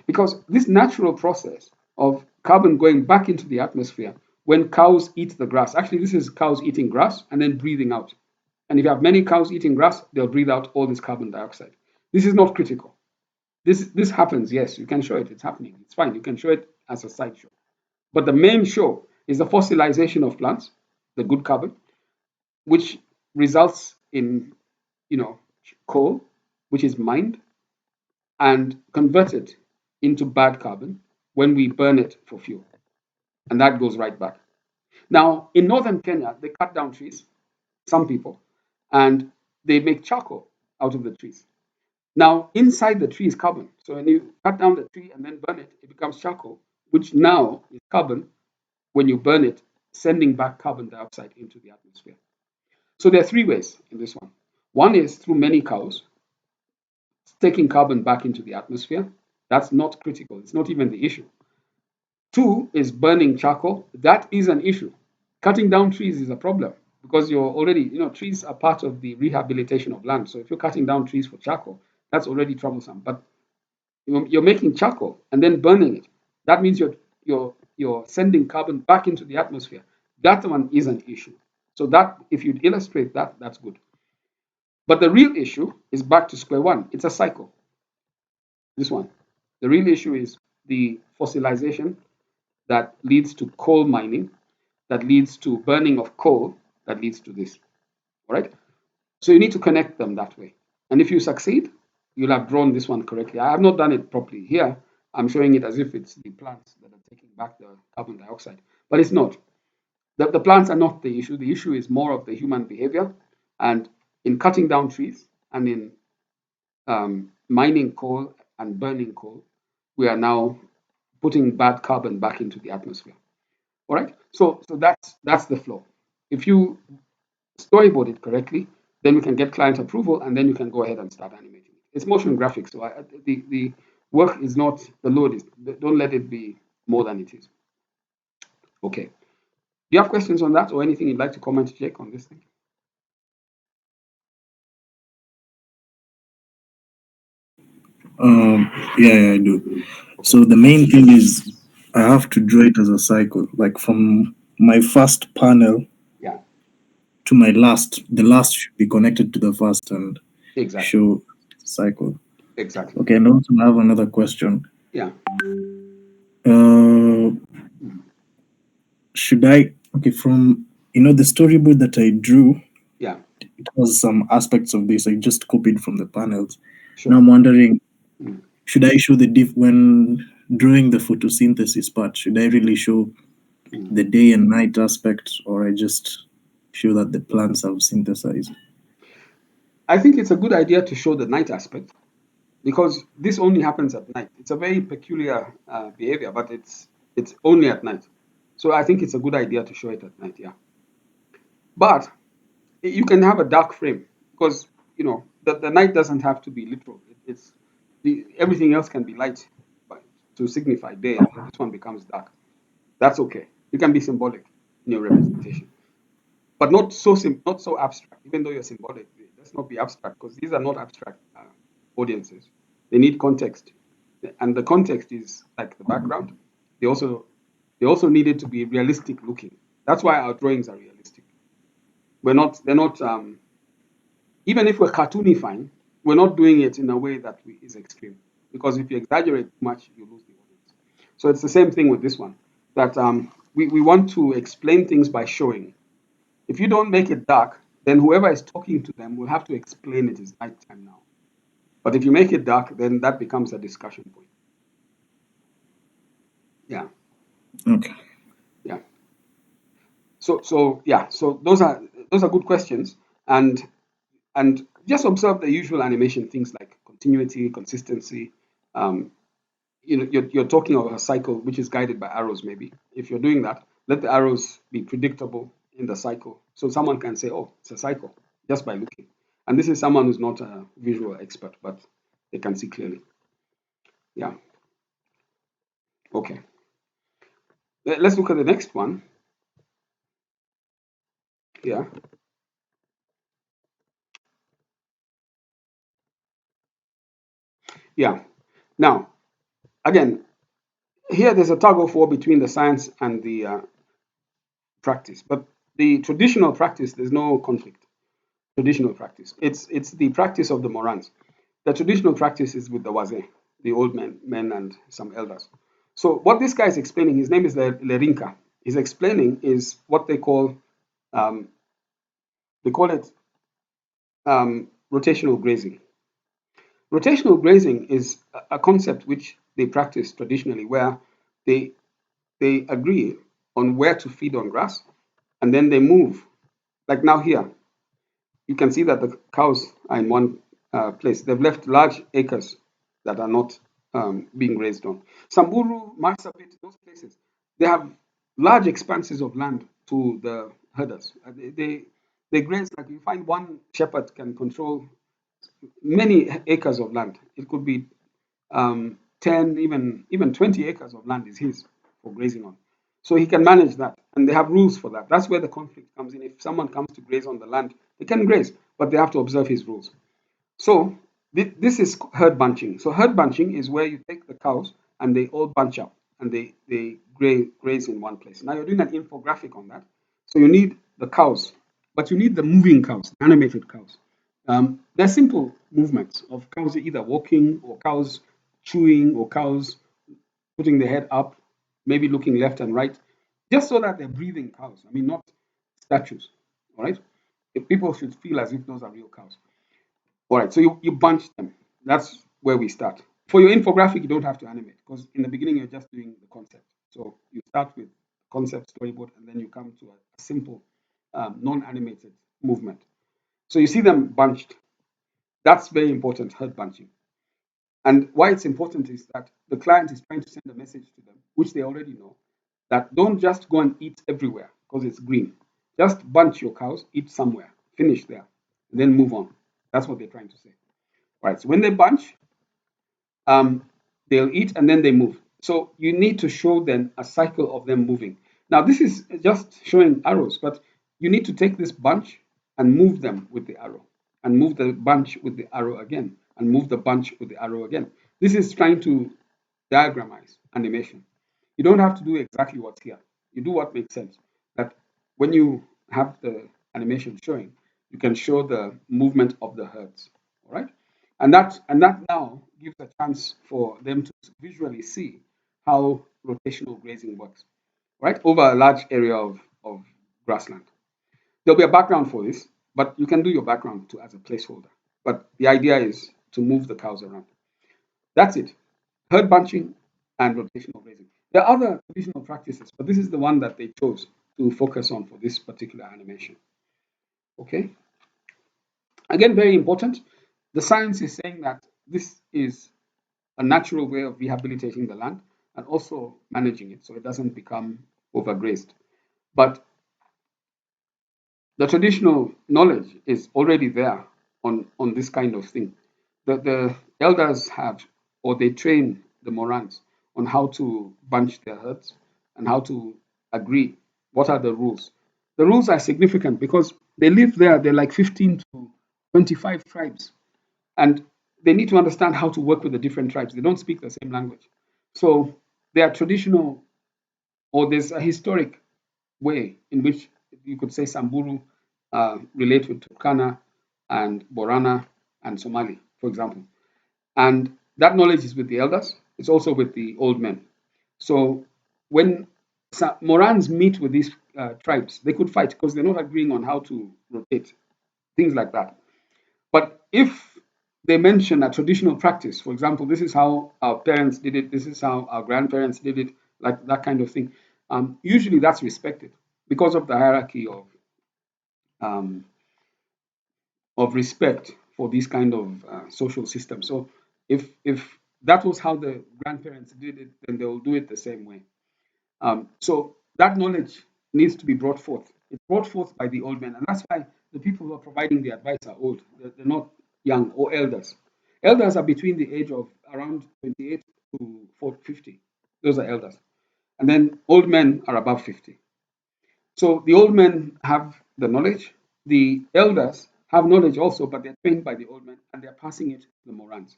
Because this natural process of carbon going back into the atmosphere when cows eat the grass, actually this is cows eating grass and then breathing out. And if you have many cows eating grass, they'll breathe out all this carbon dioxide. This is not critical. This happens, yes, you can show it, it's happening, it's fine, you can show it as a sideshow. But the main show is the fossilization of plants, the good carbon, which results in, coal, which is mined and converted into bad carbon when we burn it for fuel. And that goes right back. Now, in northern Kenya, they cut down trees, some people, and they make charcoal out of the trees. Now, inside the tree is carbon. So when you cut down the tree and then burn it, it becomes charcoal, which now is carbon when you burn it, sending back carbon dioxide into the atmosphere. So there are three ways in this one. One is through many cows, taking carbon back into the atmosphere. That's not critical. It's not even the issue. Two is burning charcoal. That is an issue. Cutting down trees is a problem because you're already, trees are part of the rehabilitation of land. So if you're cutting down trees for charcoal, that's already troublesome. But you're making charcoal and then burning it. That means you're sending carbon back into the atmosphere. That one is an issue. So that, if you'd illustrate that, that's good. But the real issue is back to square one. It's a cycle. This one. The real issue is the fossilization that leads to coal mining, that leads to burning of coal, that leads to this. All right? So you need to connect them that way. And if you succeed, you'll have drawn this one correctly. I have not done it properly here. I'm showing it as if it's the plants that are taking back the carbon dioxide, but it's not. The plants are not the issue. The issue is more of the human behavior. And in cutting down trees and in mining coal and burning coal, we are now putting bad carbon back into the atmosphere. All right. So that's the flow. If you storyboard it correctly, then we can get client approval, and then you can go ahead and start animating. It's motion graphics, so the work is not the load is. Don't let it be more than it is. Okay. Do you have questions on that or anything you'd like to comment, Jake, on this thing? Yeah, I do. So the main thing is I have to draw it as a cycle, like from my first panel Yeah, to my last. The last should be connected to the first and exactly. show cycle. Exactly. Okay, and also I have another question. Yeah. Should I, okay, from, the storyboard that I drew, Yeah. it was some aspects of this I just copied from the panels. Sure. Now I'm wondering, Mm. should I show the when drawing the photosynthesis part, should I really show the day and night aspect, or I just show that the plants have synthesized? I think it's a good idea to show the night aspect because this only happens at night. It's a very peculiar behavior, but it's only at night. So I think it's a good idea to show it at night. Yeah. But you can have a dark frame because the night doesn't have to be literal. It's everything else can be light, but to signify day, and then this one becomes dark. That's okay. You can be symbolic in your representation, but not so abstract. Even though you're symbolic, let's not be abstract because these are not abstract audiences. They need context, and the context is like the background. They also needed to be realistic looking. That's why our drawings are realistic. They're not even if we're cartoonifying, we're not doing it in a way that is extreme. Because if you exaggerate too much, you lose the audience. So it's the same thing with this one. That we want to explain things by showing. If you don't make it dark, then whoever is talking to them will have to explain it is nighttime now. But if you make it dark, then that becomes a discussion point. Yeah. Okay. Yeah. So yeah. So those are good questions, and just observe the usual animation things like continuity, consistency. Um, you're talking of a cycle which is guided by arrows. Maybe if you're doing that, let the arrows be predictable in the cycle, so someone can say, "Oh, it's a cycle," just by looking. And this is someone who's not a visual expert, but they can see clearly. Yeah. Okay. Let's look at the next one. Yeah. Yeah. Now, again, here there's a tug of war between the science and the practice, but the traditional practice, there's no conflict. Traditional practice, it's the practice of the Morans. The traditional practice is with the Wazee, the old men and some elders. So what this guy is explaining, his name is Lerinka. He's explaining is what they call it rotational grazing. Rotational grazing is a concept which they practice traditionally, where they agree on where to feed on grass, and then they move. Like now here, you can see that the cows are in one place. They've left large acres that are not being grazed on. Samburu, Marsabit, those places, they have large expanses of land to the herders. They graze, like you find one shepherd can control many acres of land. It could be 10, even 20 acres of land is his for grazing on. So he can manage that, and they have rules for that. That's where the conflict comes in. If someone comes to graze on the land, they can graze, but they have to observe his rules. So this is herd bunching. So herd bunching is where you take the cows and they all bunch up and they graze in one place. Now you're doing an infographic on that. So you need the cows, but you need the moving cows, animated cows. They're simple movements of cows either walking or cows chewing or cows putting their head up, maybe looking left and right, just so that they're breathing cows. I mean, not statues. All right. If people should feel as if those are real cows. All right. So you bunch them. That's where we start. For your infographic, you don't have to animate because in the beginning you're just doing the concept. So you start with concept storyboard and then you come to a simple non-animated movement. So you see them bunched. That's very important, herd bunching. And why it's important is that the client is trying to send a message to them, which they already know, that don't just go and eat everywhere because it's green. Just bunch your cows, eat somewhere, finish there, and then move on. That's what they're trying to say. Right. So when they bunch, they'll eat and then they move. So you need to show them a cycle of them moving. Now, this is just showing arrows, but you need to take this bunch and move them with the arrow, and move the bunch with the arrow again, and move the bunch with the arrow again. This is trying to diagramize animation. You don't have to do exactly what's here. You do what makes sense. That when you have the animation showing, you can show the movement of the herds. All right, and that now gives a chance for them to visually see how rotational grazing works, right, over a large area of grassland. There'll be a background for this, but you can do your background as a placeholder. But the idea is to move the cows around. That's it. Herd bunching and rotational grazing. There are other traditional practices, but this is the one that they chose to focus on for this particular animation. Okay. Again, very important. The science is saying that this is a natural way of rehabilitating the land and also managing it so it doesn't become overgrazed. But the traditional knowledge is already there on this kind of thing. The elders have, or they train the Morans on how to bunch their herds and how to agree what are the rules. The rules are significant because they live there, they're like 15 to 25 tribes, and they need to understand how to work with the different tribes. They don't speak the same language. So there are traditional, or there's a historic way in which you could say Samburu relate with Turkana and Borana and Somali, for example. And that knowledge is with the elders, it's also with the old men. So when Morans meet with these tribes, they could fight because they're not agreeing on how to rotate, things like that. But if they mention a traditional practice, for example, this is how our parents did it, this is how our grandparents did it, like that kind of thing, usually that's respected because of the hierarchy um, of respect for these kind of social systems. So if that was how the grandparents did it, then they will do it the same way. So that knowledge needs to be brought forth. It's brought forth by the old men, and that's why the people who are providing the advice are old. They're not young or elders. Elders are between the age of around 28 to 50. Those are elders. And then old men are above 50. So the old men have the knowledge. The elders have knowledge also, but they're trained by the old men and they're passing it to the Morans.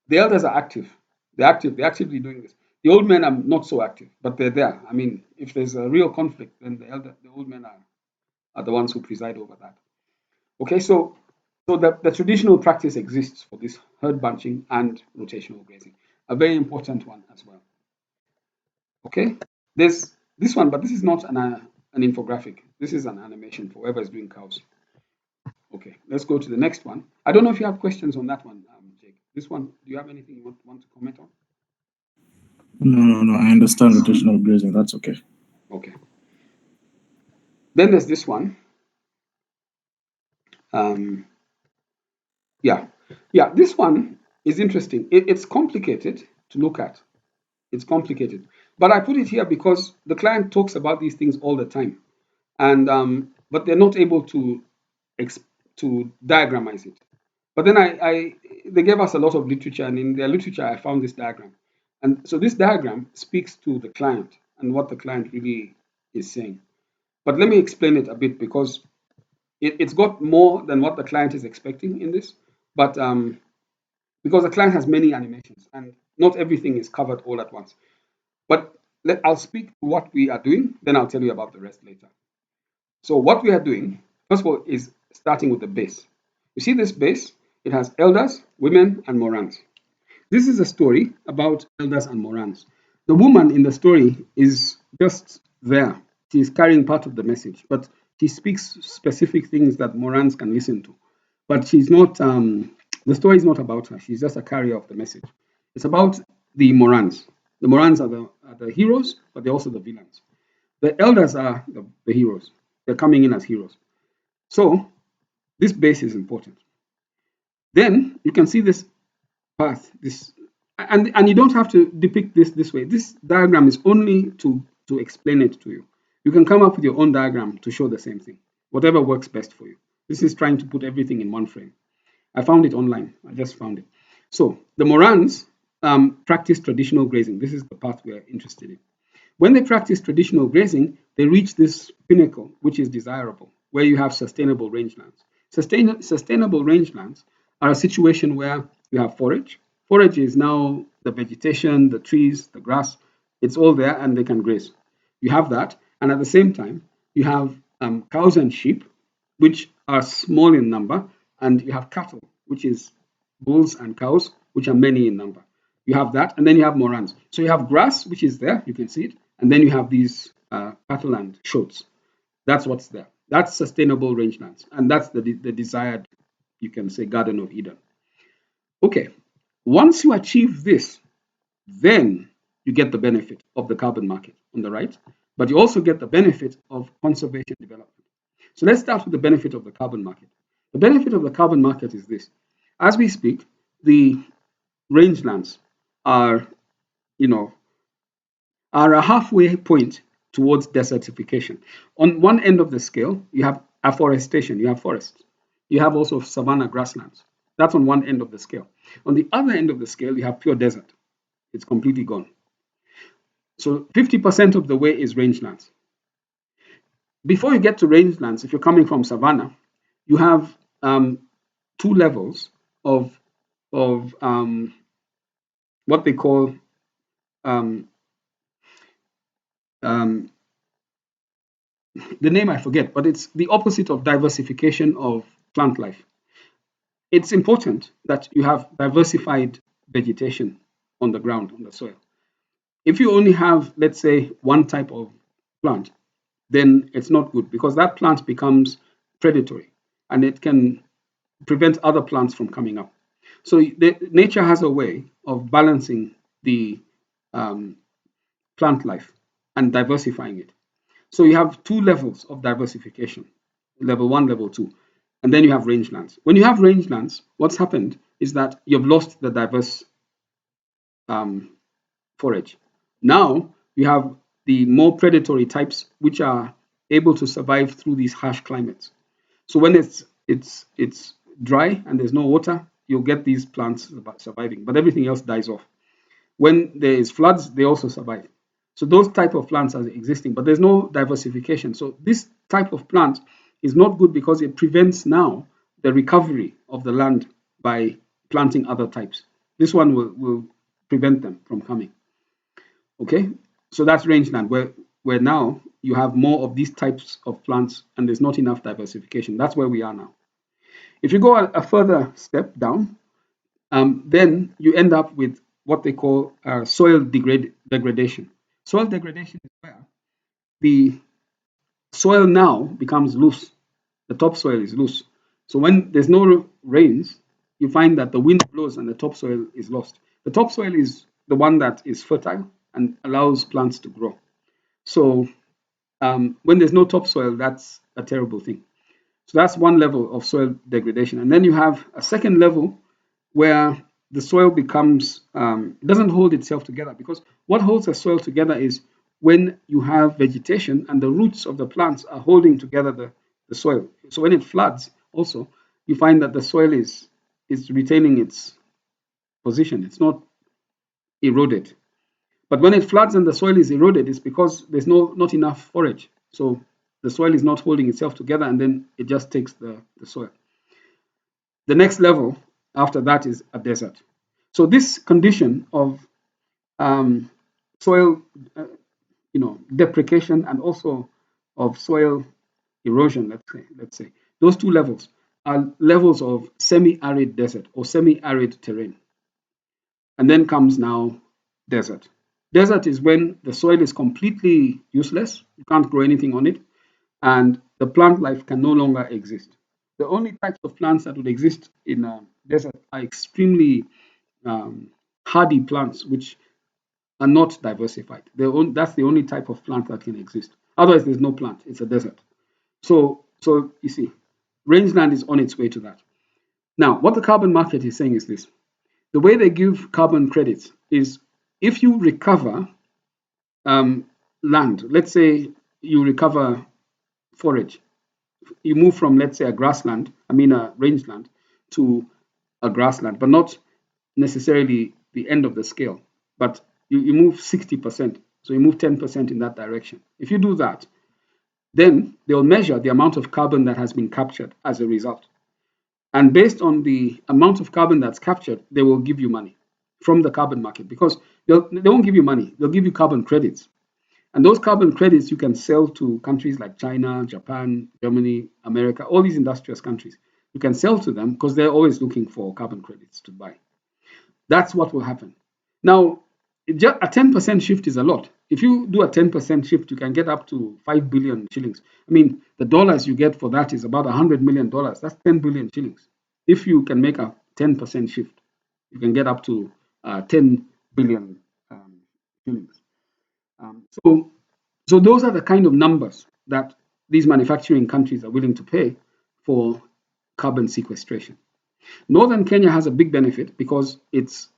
The elders are active. They're active. They're actively doing this. The old men are not so active, but they're there. I mean, if there's a real conflict, then the old men are the ones who preside over that. Okay, so the traditional practice exists for this herd bunching and rotational grazing, a very important one as well. Okay, there's this one, but this is not an infographic. This is an animation for whoever is doing cows. Okay, let's go to the next one. I don't know if you have questions on that one, Jake. This one, do you have anything you want to comment on? No. I understand rotational grazing. That's okay. Okay. Then there's this one. Yeah, this one is interesting. It's complicated to look at. It's complicated, but I put it here because the client talks about these things all the time, and but they're not able to diagramize it. But then they gave us a lot of literature, and in their literature, I found this diagram, and so this diagram speaks to the client and what the client really is saying. But let me explain it a bit because it's got more than what the client is expecting in this, but because the client has many animations and not everything is covered all at once. But I'll speak to what we are doing, then I'll tell you about the rest later. So what we are doing, first of all, is starting with the base. You see this base? It has elders, women, and morans. This is a story about elders and morans. The woman in the story is just there. She is carrying part of the message, but she speaks specific things that morans can listen to. But she's not, the story is not about her. She's just a carrier of the message. It's about the morans. The morans are the heroes, but they're also the villains. The elders are the heroes. They're coming in as heroes. So this base is important. Then you can see this path, and you don't have to depict this way. This diagram is only to explain it to you. You can come up with your own diagram to show the same thing, whatever works best for you. This is trying to put everything in one frame. I found it online. I just found it. So the morans practice traditional grazing. This is the path we are interested in. When they practice traditional grazing, they reach this pinnacle, which is desirable, where you have sustainable rangelands. Sustainable rangelands are a situation where you have forage. Forage is now the vegetation, the trees, the grass. It's all there and they can graze. You have that. And at the same time, you have cows and sheep, which are small in number. And you have cattle, which is bulls and cows, which are many in number. You have that. And then you have morans. So you have grass, which is there. You can see it. And then you have these cattle and shoats. That's what's there. That's sustainable rangelands. And that's the desired, you can say, Garden of Eden. Okay, once you achieve this, then you get the benefit of the carbon market on the right, but you also get the benefit of conservation development. So let's start with the benefit of the carbon market. The benefit of the carbon market is this. As we speak, the rangelands are a halfway point towards desertification. On one end of the scale, you have afforestation, you have forests. You have also savanna grasslands. That's on one end of the scale. On the other end of the scale, you have pure desert. It's completely gone. So 50% of the way is rangelands. Before you get to rangelands, if you're coming from savanna, you have two levels of what they call the name I forget, but it's the opposite of diversification of plant life. It's important that you have diversified vegetation on the ground, on the soil. If you only have, let's say, one type of plant, then it's not good because that plant becomes predatory and it can prevent other plants from coming up. So nature has a way of balancing the plant life and diversifying it. So you have two levels of diversification, level 1, level 2, and then you have rangelands. When you have rangelands, what's happened is that you've lost the diverse forage. Now you have the more predatory types which are able to survive through these harsh climates. So when it's dry and there's no water, you'll get these plants surviving, but everything else dies off. When there is floods, they also survive. So those type of plants are existing, but there's no diversification. So this type of plant is not good because it prevents now the recovery of the land by planting other types. This one will prevent them from coming. Okay, so that's rangeland where now you have more of these types of plants and there's not enough diversification. That's where we are now. If you go a further step down, then you end up with what they call soil degradation. Soil degradation is where the soil now becomes loose. The topsoil is loose. So when there's no rains, you find that the wind blows and the topsoil is lost. The topsoil is the one that is fertile and allows plants to grow. So when there's no topsoil, that's a terrible thing. So that's one level of soil degradation. And then you have a second level where the soil becomes, it doesn't hold itself together, because what holds a soil together is when you have vegetation and the roots of the plants are holding together the soil. So when it floods also, you find that the soil is retaining its position. It's not eroded. But when it floods and the soil is eroded, it's because there's not enough forage. So the soil is not holding itself together, and then it just takes the soil. The next level after that is a desert. So this condition of soil, deprecation and also of soil erosion, let's say, those two levels are levels of semi-arid desert or semi-arid terrain. And then comes now desert. Desert is when the soil is completely useless, you can't grow anything on it, and the plant life can no longer exist. The only types of plants that would exist in a desert are extremely hardy plants, which are not diversified. That's the only type of plant that can exist. Otherwise, there's no plant. It's a desert. So you see, rangeland is on its way to that. Now, what the carbon market is saying is this. The way they give carbon credits is if you recover land, let's say you recover forage, you move from, let's say, a rangeland to a grassland, but not necessarily the end of the scale, but you move 60%, so you move 10% in that direction. If you do that, then they'll measure the amount of carbon that has been captured as a result. And based on the amount of carbon that's captured, they will give you money from the carbon market, because they won't give you money, they'll give you carbon credits. And those carbon credits you can sell to countries like China, Japan, Germany, America, all these industrious countries. You can sell to them because they're always looking for carbon credits to buy. That's what will happen. Now, a 10% shift is a lot. If you do a 10% shift, you can get up to 5 billion shillings. I mean, the dollars you get for that is about $100 million. That's 10 billion shillings. If you can make a 10% shift, you can get up to 10 billion shillings. So those are the kind of numbers that these manufacturing countries are willing to pay for carbon sequestration. Northern Kenya has a big benefit because it's,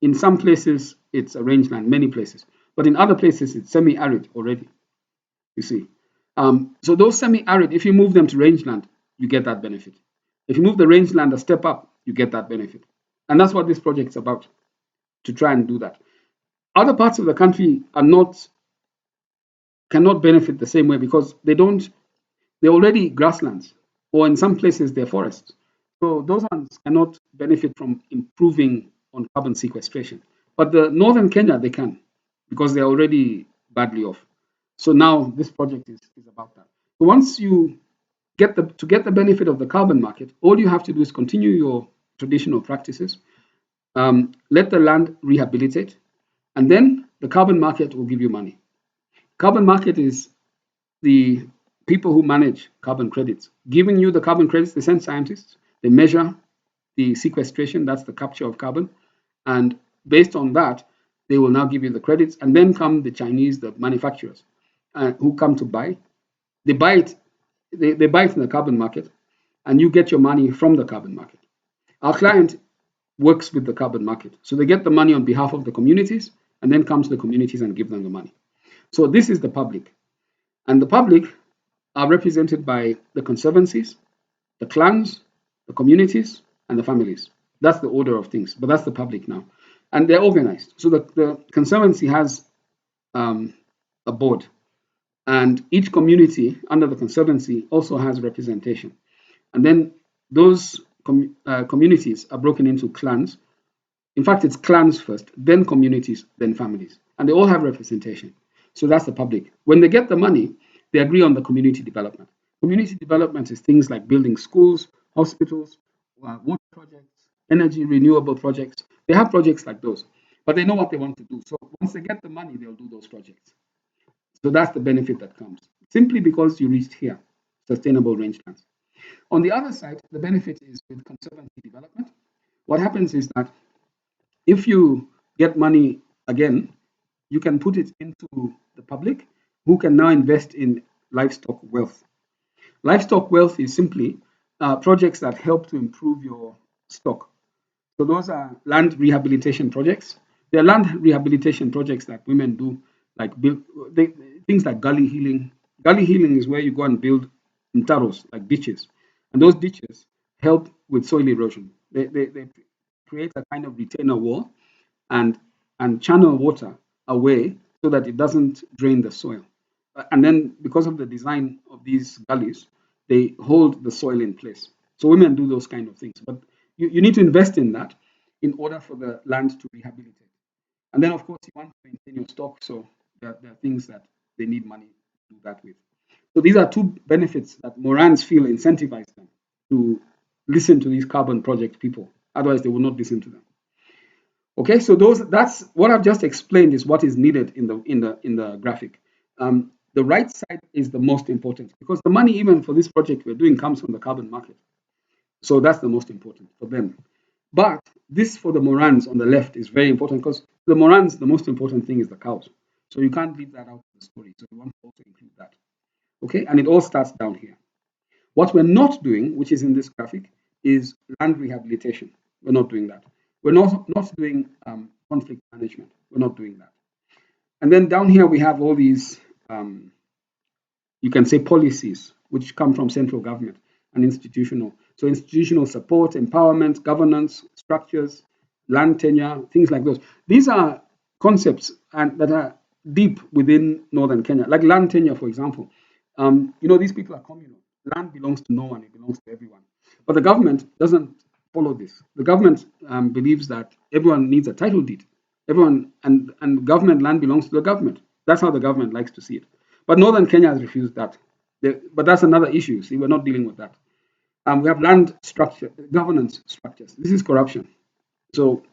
in some places, it's a rangeland, many places, but in other places, it's semi-arid already, you see. So those semi-arid, if you move them to rangeland, you get that benefit. If you move the rangeland a step up, you get that benefit. And that's what this project is about, to try and do that. Other parts of the country cannot benefit the same way because they're already grasslands, or in some places they're forests. So those ones cannot benefit from improving on carbon sequestration. But the northern Kenya, they can, because they're already badly off. So now this project is about that. So once you get the benefit of the carbon market, all you have to do is continue your traditional practices, let the land rehabilitate, and then the carbon market will give you money. Carbon market is the people who manage carbon credits, giving you the carbon credits. They send scientists, they measure the sequestration, that's the capture of carbon, and based on that, they will now give you the credits. And then come the Chinese, the manufacturers, who come to buy. They buy it, they buy it in the carbon market, and you get your money from the carbon market. Our client works with the carbon market, so they get the money on behalf of the communities, and then come to the communities and give them the money. So this is the public. And the public are represented by the conservancies, the clans, the communities, and the families. That's the order of things, but that's the public now. And they're organized. So the conservancy has a board, and each community under the conservancy also has representation. And then those communities are broken into clans, In fact, it's clans first, then communities, then families. And they all have representation. So that's the public. When they get the money, they agree on the community development. Community development is things like building schools, hospitals, water projects, energy renewable projects. They have projects like those, but they know what they want to do. So once they get the money, they'll do those projects. So that's the benefit that comes simply because you reached here, sustainable rangelands. On the other side, the benefit is with conservancy development. What happens is that if you get money again, you can put it into the public who can now invest in livestock wealth. Livestock wealth is simply projects that help to improve your stock. So those are land rehabilitation projects. There are land rehabilitation projects that women do, like things like gully healing. Gully healing is where you go and build mtaros, like ditches. And those ditches help with soil erosion. They create a kind of retainer wall and channel water away so that it doesn't drain the soil. And then because of the design of these gullies, they hold the soil in place. So women do those kind of things. But you need to invest in that in order for the land to rehabilitate. And then, of course, you want to maintain your stock. So there are things that they need money to do that with. So these are two benefits that Morans feel incentivize them to listen to these carbon project people. Otherwise, they will not listen to them. Okay, so that's what I've just explained is what is needed in the graphic. The right side is the most important because the money even for this project we're doing comes from the carbon market. So that's the most important for them. But this for the Morans on the left is very important because the Morans, the most important thing is the cows. So you can't leave that out of the story. So we want to also include that. Okay, and it all starts down here. What we're not doing, which is in this graphic, is land rehabilitation. We're not doing that. We're not doing conflict management. We're not doing that. And then down here we have all these, you can say policies, which come from central government and institutional. So institutional support, empowerment, governance, structures, land tenure, things like those. These are concepts that are deep within northern Kenya, like land tenure, for example. These people are communal. Land belongs to no one, it belongs to everyone. But the government doesn't follow this. The government believes that everyone needs a title deed. Everyone and government land belongs to the government. That's how the government likes to see it. But northern Kenya has refused that. But that's another issue. See, we're not dealing with that. We have land structure, governance structures. This is corruption. So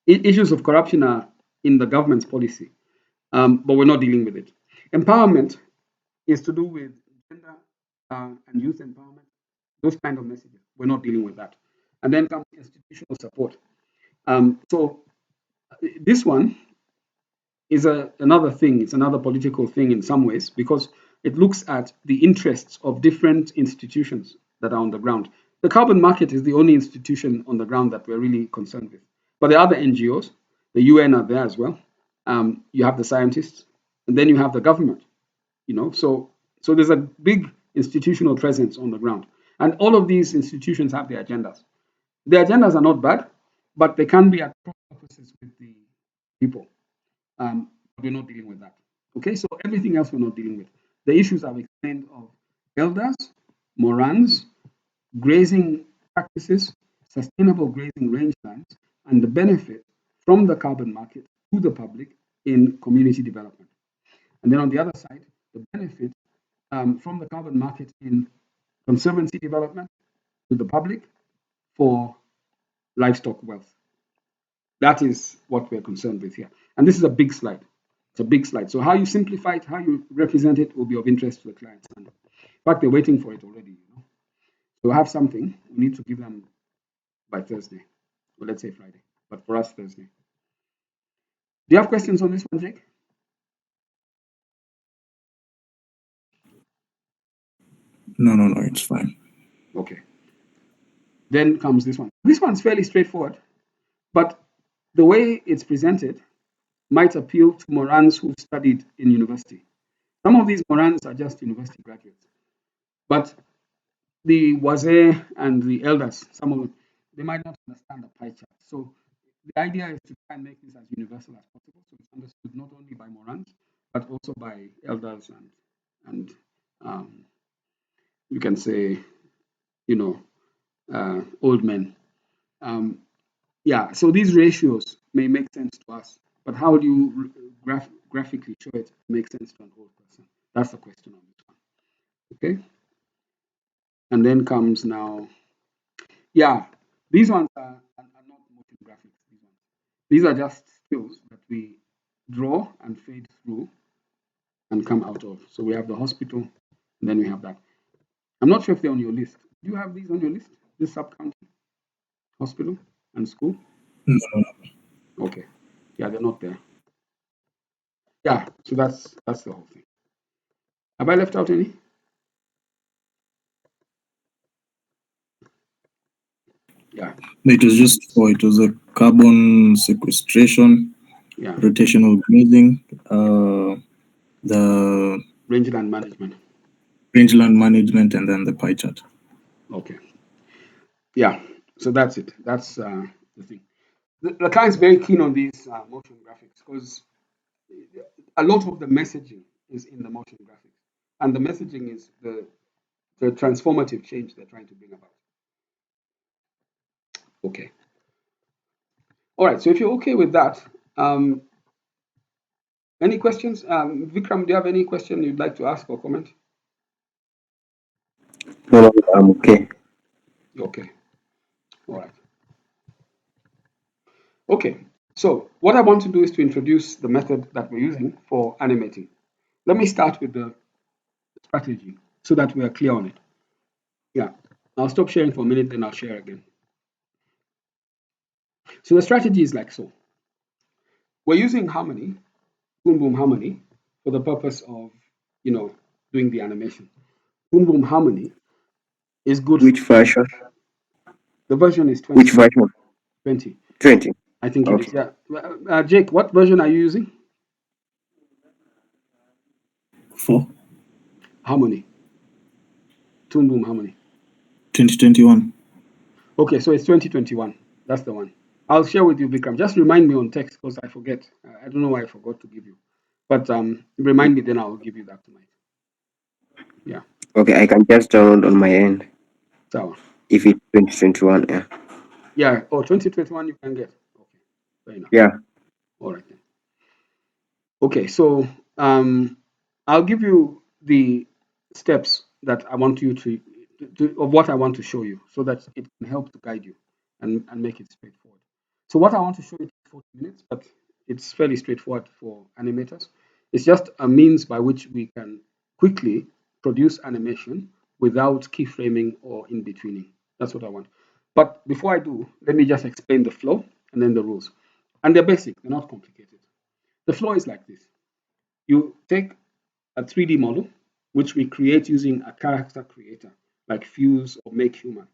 issues of corruption are in the government's policy, but we're not dealing with it. Empowerment is to do with gender and youth empowerment, those kind of messages. We're not dealing with that. And then comes institutional support. So this one is another thing. It's another political thing in some ways because it looks at the interests of different institutions that are on the ground. The carbon market is the only institution on the ground that we're really concerned with. But the other NGOs, the UN are there as well. You have the scientists, and then you have the government. So there's a big institutional presence on the ground. And all of these institutions have their agendas. The agendas are not bad, but they can be at cross purposes with the people. We're not dealing with that. Okay, so everything else we're not dealing with. The issues I've explained of elders, Morans, grazing practices, sustainable grazing rangelands, and the benefit from the carbon market to the public in community development. And then on the other side, the benefit from the carbon market in conservancy development to the public for livestock wealth. That is what we're concerned with here. And this is a big slide. It's a big slide. So how you simplify it, how you represent it will be of interest to the clients. And in fact, they're waiting for it already. So have something. We need to give them by Thursday, or let's say Friday, but for us, Thursday. Do you have questions on this one, Jake? No, it's fine. Okay. Then comes this one. This one's fairly straightforward, but the way it's presented might appeal to Morans who studied in university. Some of these Morans are just university graduates, but the Wazee and the elders, some of them, they might not understand the pie chart. So the idea is to try and make this as universal as possible, so it's understood not only by Morans, but also by elders and you can say, old men. Yeah, so these ratios may make sense to us, but how do you graphically show it makes sense to an old person? That's the question on this one. Okay, and then comes now, yeah, these ones are not motion graphics. These are just skills that we draw and fade through and come out of. So we have the hospital, and then we have that. I'm not sure if they're on your list. Do you have these on your list? This sub-county, hospital, and school? No, Okay. Yeah, they're not there. Yeah, so that's the whole thing. Have I left out any? Yeah, it was just it was a carbon sequestration, yeah. rotational grazing, the Rangeland management. rangeland management, and then the pie chart. Okay. Yeah. So that's it. That's the thing. The client's very keen on these motion graphics because a lot of the messaging is in the motion graphics, and the messaging is the transformative change they're trying to bring about. Okay. All right. So if you're okay with that, any questions? Vikram, do you have any question you'd like to ask or comment? No, I'm okay. Okay. All right. Okay. So what I want to do is to introduce the method that we're using for animating. Let me start with the strategy so that we are clear on it. Yeah. I'll stop sharing for a minute, then I'll share again. So the strategy is like so. We're using Harmony, Boom Boom Harmony, for the purpose of, doing the animation. Boom Boom Harmony is good. Which version? The version is Which 20. version? 20. 20. I think it is. Okay. Yeah. Jake, what version are you using? 4, Harmony. Toon Boom Harmony. 2021. Okay, so it's 2021. That's the one. I'll share with you, Vikram. Just remind me on text because I forget. I don't know why I forgot to give you. But remind me, then I'll give you that tonight. Yeah. Okay, I can just download on my end So, if it's 2021. Yeah. yeah. Oh, 2021 you can get. Okay. Fair enough. Yeah. All right then. Okay, so I'll give you the steps that I want you of what I want to show you so that it can help to guide you and make it straightforward. So what I want to show you takes 40 minutes, but it's fairly straightforward for animators. It's just a means by which we can quickly produce animation without keyframing or in-betweening. That's what I want. But before I do, let me just explain the flow and then the rules. And they're basic, they're not complicated. The flow is like this. You take a 3D model, which we create using a character creator, like Fuse or Make Human,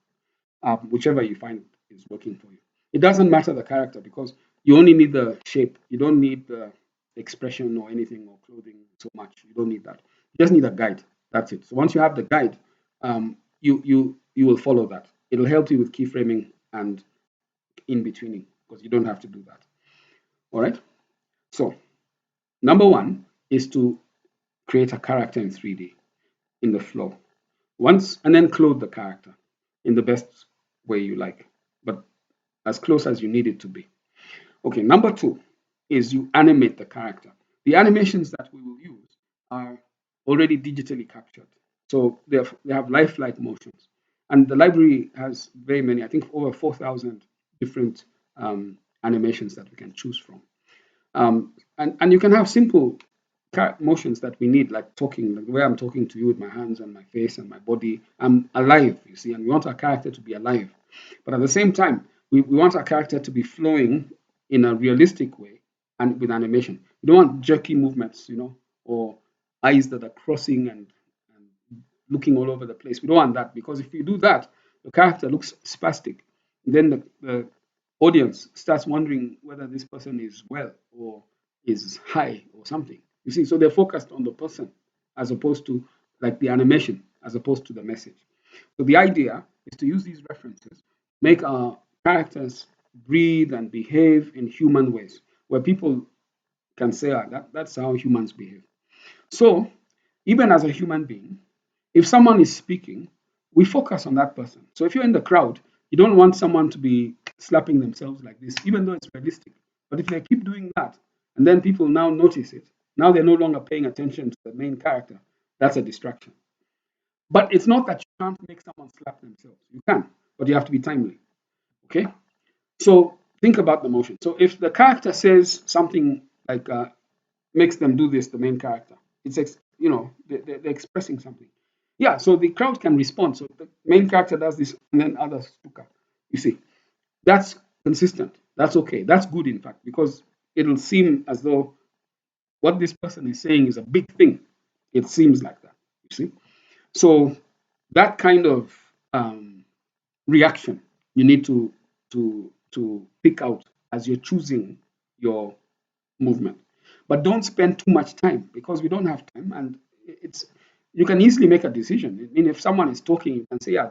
whichever you find is working for you. It doesn't matter the character because you only need the shape. You don't need the expression or anything or clothing so much. You don't need that. You just need a guide. That's it. So once you have the guide, you will follow that. It'll help you with keyframing and in betweening because you don't have to do that. All right. So number one is to create a character in 3D in the flow. Once, and then clothe the character in the best way you like, but as close as you need it to be. Okay, number two is you animate the character. The animations that we will use are already digitally captured. So they have lifelike motions. And the library has very many, I think over 4,000 different animations that we can choose from. And you can have simple motions that we need, like talking, like the way I'm talking to you with my hands and my face and my body. I'm alive, you see, and we want our character to be alive. But at the same time, we want our character to be flowing in a realistic way and with animation. We don't want jerky movements, or eyes that are crossing and looking all over the place. We don't want that because if you do that, the character looks spastic. Then the audience starts wondering whether this person is well or is high or something. You see, so they're focused on the person as opposed to like the animation, as opposed to the message. So the idea is to use these references, make our characters breathe and behave in human ways, where people can say, that's how humans behave. So even as a human being, if someone is speaking, we focus on that person. So if you're in the crowd, you don't want someone to be slapping themselves like this, even though it's realistic. But if they keep doing that, and then people now notice it, now they're no longer paying attention to the main character, that's a distraction. But it's not that you can't make someone slap themselves. You can, but you have to be timely. Okay? So think about the motion. So if the character says something like makes them do this, the main character, it's they're expressing something. Yeah, so the crowd can respond. So the main character does this, and then others look up. You see, that's consistent. That's okay. That's good, in fact, because it'll seem as though what this person is saying is a big thing. It seems like that. You see, so that kind of reaction you need to pick out as you're choosing your movement. But don't spend too much time because we don't have time, and it's you can easily make a decision. I mean, if someone is talking, you can say, yeah,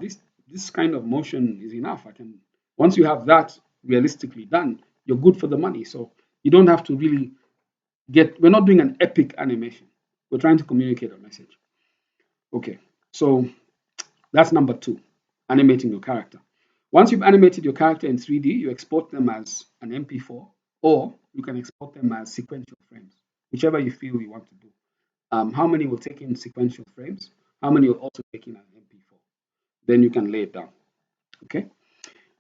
this kind of motion is enough. I can once you have that realistically done, you're good for the money. So you don't have to really we're not doing an epic animation. We're trying to communicate a message. Okay, so that's number 2, animating your character. Once you've animated your character in 3D, you export them as an MP4, or you can export them as sequential frames, whichever you feel you want to do. How many will take in sequential frames? How many will also take in an MP4? Then you can lay it down. Okay.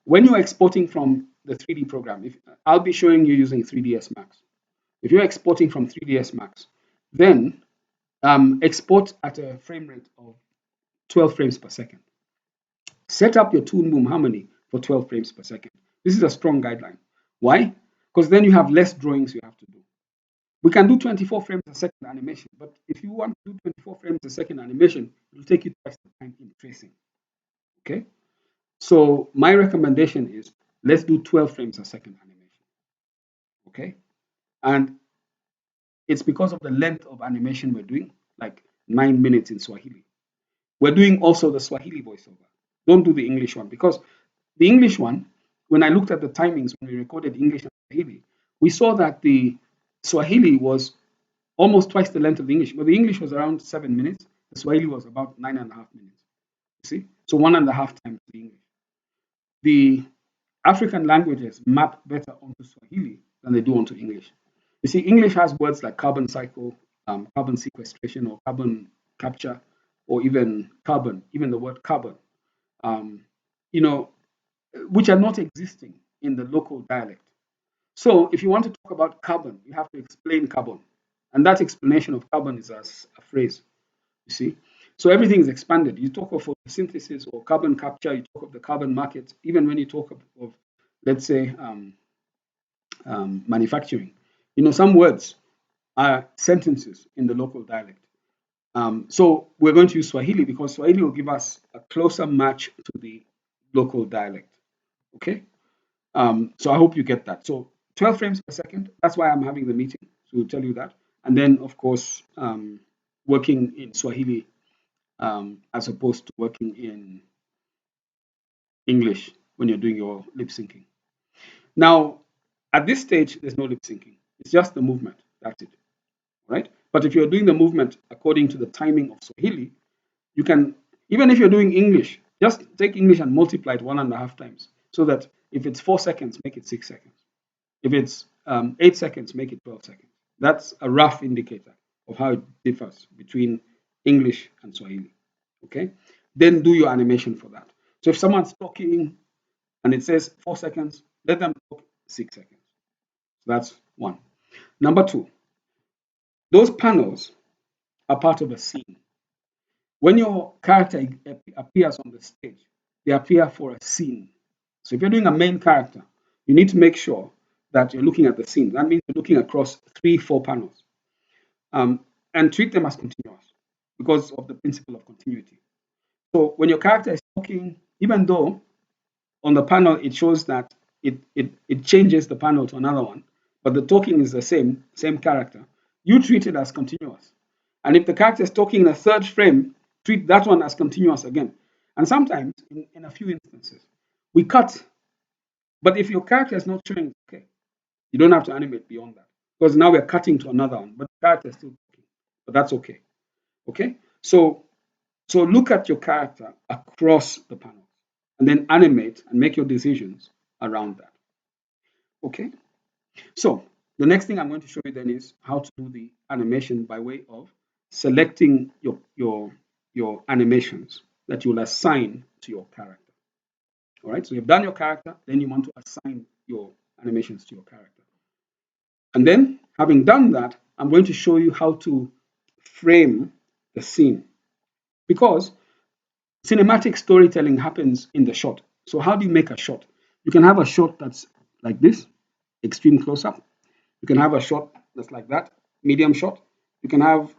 When you're exporting from the 3D program, I'll be showing you using 3ds Max. If you're exporting from 3ds Max, then export at a frame rate of 12 frames per second. Set up your Toon Boom Harmony for 12 frames per second. This is a strong guideline. Why? Because then you have less drawings you have to do. We can do 24 frames a second animation, but if you want to do 24 frames a second animation, it will take you twice the time in tracing. Okay? So my recommendation is let's do 12 frames a second animation. Okay? And it's because of the length of animation we're doing, like 9 minutes in Swahili. We're doing also the Swahili voiceover. Don't do the English one because the English one, when I looked at the timings when we recorded English and Swahili, we saw that the Swahili was almost twice the length of the English. But the English was around 7 minutes. The Swahili was about 9.5 minutes. You see? So 1.5 times the English. The African languages map better onto Swahili than they do onto English. You see, English has words like carbon cycle, carbon sequestration, or carbon capture, or even carbon, even the word carbon, which are not existing in the local dialect. So if you want to talk about carbon, you have to explain carbon. And that explanation of carbon is as a phrase, you see. So everything is expanded. You talk of photosynthesis or carbon capture, you talk of the carbon market, even when you talk of let's say, manufacturing. Some words are sentences in the local dialect. So we're going to use Swahili because Swahili will give us a closer match to the local dialect. Okay? So I hope you get that. So 12 frames per second, that's why I'm having the meeting to tell you that. And then, of course, working in Swahili as opposed to working in English when you're doing your lip syncing. Now, at this stage, there's no lip syncing. It's just the movement. That's it. Right? But if you're doing the movement according to the timing of Swahili, you can, even if you're doing English, just take English and multiply it 1.5 times. So that if it's 4 seconds, make it 6 seconds. If it's 8 seconds, make it 12 seconds. That's a rough indicator of how it differs between English and Swahili. Okay? Then do your animation for that. So if someone's talking and it says 4 seconds, let them talk 6 seconds. That's one. Number 2, those panels are part of a scene. When your character appears on the stage, they appear for a scene. So if you're doing a main character, you need to make sure that you're looking at the scene. That means you're looking across 3-4 panels, and treat them as continuous because of the principle of continuity. So when your character is talking, even though on the panel it shows that it changes the panel to another one, but the talking is the same character, you treat it as continuous. And if the character is talking in a third frame, treat that one as continuous again. And sometimes, in a few instances, we cut. But if your character is not showing, okay, you don't have to animate beyond that. Because now we're cutting to another one, but the character is still talking. But that's okay. Okay? So look at your character across the panel and then animate and make your decisions around that. Okay, so the next thing I'm going to show you then is how to do the animation by way of selecting your animations that you will assign to your character. All right, so you've done your character, then you want to assign your animations to your character. And then, having done that, I'm going to show you how to frame the scene, because cinematic storytelling happens in the shot. So how do you make a shot? You can have a shot that's like this, extreme close-up. You can have a shot that's like that, medium shot. You can have,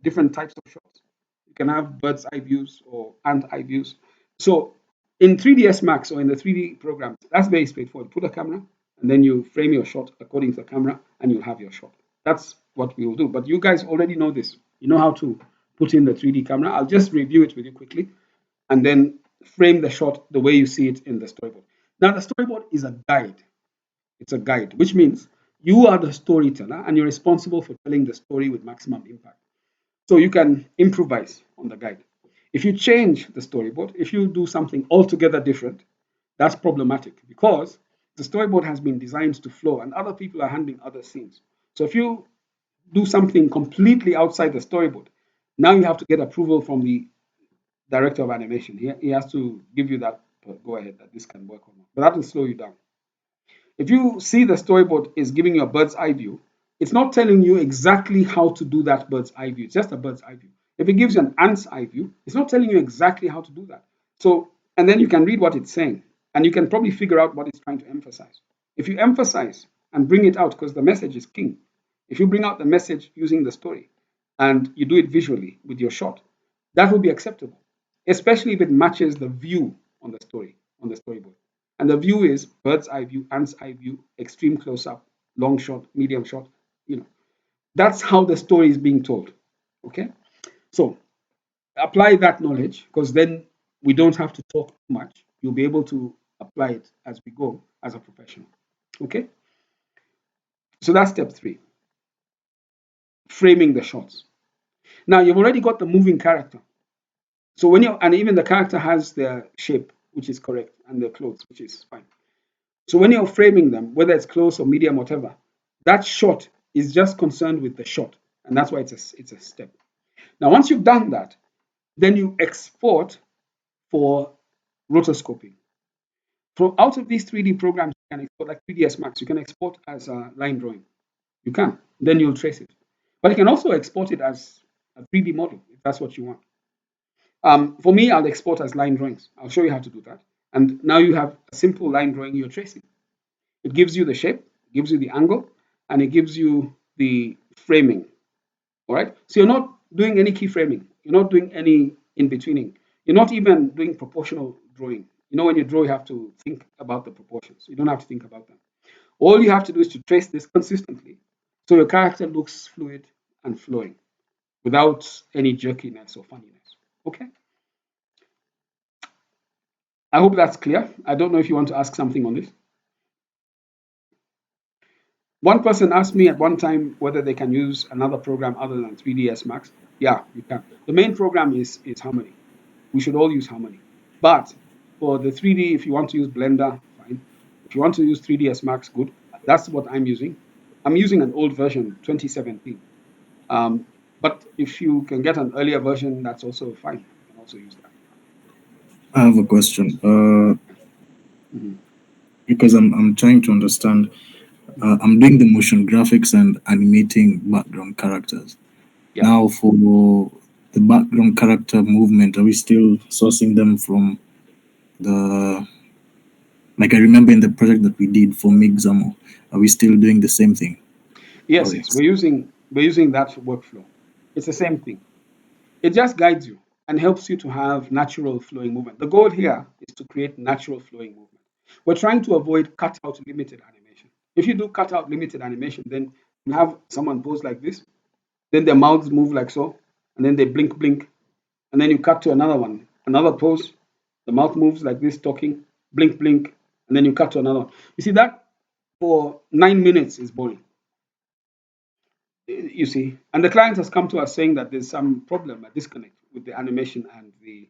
different types of shots. You can have bird's eye views or ant eye views. So in 3ds Max or in the 3D program, that's very straightforward. Put a camera and then you frame your shot according to the camera and you'll have your shot. That's what we will do. But you guys already know this. You know how to put in the 3D camera. I'll just review it with you quickly and then frame the shot the way you see it in the storyboard. Now, the storyboard is a guide. It's a guide, which means you are the storyteller and you're responsible for telling the story with maximum impact. So you can improvise on the guide. If you change the storyboard, if you do something altogether different, that's problematic because the storyboard has been designed to flow and other people are handling other scenes. So if you do something completely outside the storyboard, now you have to get approval from the director of animation. He has to give you that go ahead that this can work or not. But that will slow you down. If you see the storyboard is giving you a bird's eye view, it's not telling you exactly how to do that bird's eye view. It's just a bird's eye view. If it gives you an ant's eye view, it's not telling you exactly how to do that. So, and then you can read what it's saying, and you can probably figure out what it's trying to emphasize. If you emphasize and bring it out, because the message is king, if you bring out the message using the story and you do it visually with your shot, that will be acceptable, especially if it matches the view on the story, on the storyboard. And the view is bird's eye view, ant's eye view, extreme close up, long shot, medium shot. That's how the story is being told. Okay, so apply that knowledge because then we don't have to talk too much. You'll be able to apply it as we go as a professional. Okay, so that's step 3, framing the shots. Now you've already got the moving character. So when you and even the character has their shape, which is correct, and their clothes, which is fine. So when you're framing them, whether it's close or medium, whatever, that shot is just concerned with the shot, and that's why it's a step. Now, once you've done that, then you export for rotoscoping. So out of these 3D programs, you can export like 3ds Max. You can export as a line drawing. You can. Then you'll trace it. But you can also export it as a 3D model if that's what you want. For me, I'll export as line drawings. I'll show you how to do that. And now you have a simple line drawing you're tracing. It gives you the shape, gives you the angle, and it gives you the framing. All right. So you're not doing any keyframing. You're not doing any in-betweening. You're not even doing proportional drawing. When you draw, you have to think about the proportions. You don't have to think about them. All you have to do is to trace this consistently so your character looks fluid and flowing without any jerkiness or funniness. Okay. I hope that's clear. I don't know if you want to ask something on this. One person asked me at one time whether they can use another program other than 3ds Max. Yeah, you can. The main program is Harmony. We should all use Harmony. But for the 3D, if you want to use Blender, fine. If you want to use 3ds Max, good. That's what I'm using. I'm using an old version, 2017. But if you can get an earlier version, that's also fine. You can also use that. I have a question. Because I'm trying to understand. I'm doing the motion graphics and animating background characters. Yeah. Now, for the background character movement, are we still sourcing them from the? Like I remember in the project that we did for Mixamo, are we still doing the same thing? Yes, we're using that workflow. It's the same thing. It just guides you and helps you to have natural flowing movement. The goal here is to create natural flowing movement. We're trying to avoid cutout limited animation. If you do cutout limited animation, then you have someone pose like this, then their mouths move like so, and then they blink, and then you cut to another one, another pose, the mouth moves like this, talking, blink, and then you cut to another one. You see that for 9 minutes is boring. You see, and the client has come to us saying that there's some problem, a disconnect with the animation and the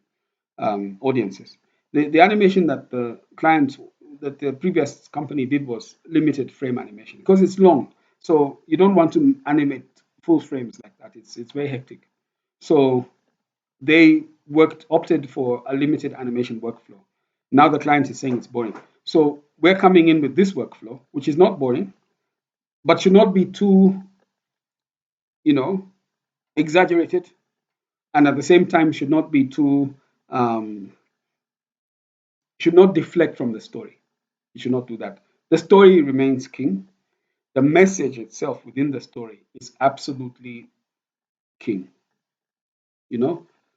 audiences. The animation that the client that the previous company did was limited frame animation because it's long. So you don't want to animate full frames like that. It's very hectic. So they opted for a limited animation workflow. Now the client is saying it's boring. So we're coming in with this workflow, which is not boring, but should not be too, exaggerated, and at the same time should not be too, should not deflect from the story. You should not do that. The story remains king. The message itself within the story is absolutely king.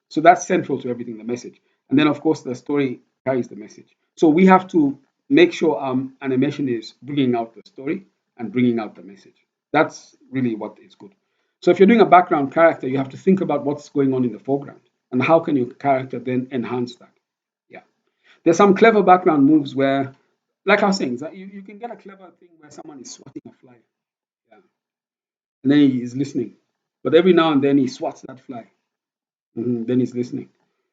So that's central to everything, the message. And then of course the story carries the message. So we have to make sure animation is bringing out the story and bringing out the message. That's really what is good. So if you're doing a background character, you have to think about what's going on in the foreground and how can your character then enhance that. Yeah, there's some clever background moves where, like I was saying, you can get a clever thing where someone is swatting a fly. Yeah, and then he is listening, but every now and then he swats that fly. Then he's listening.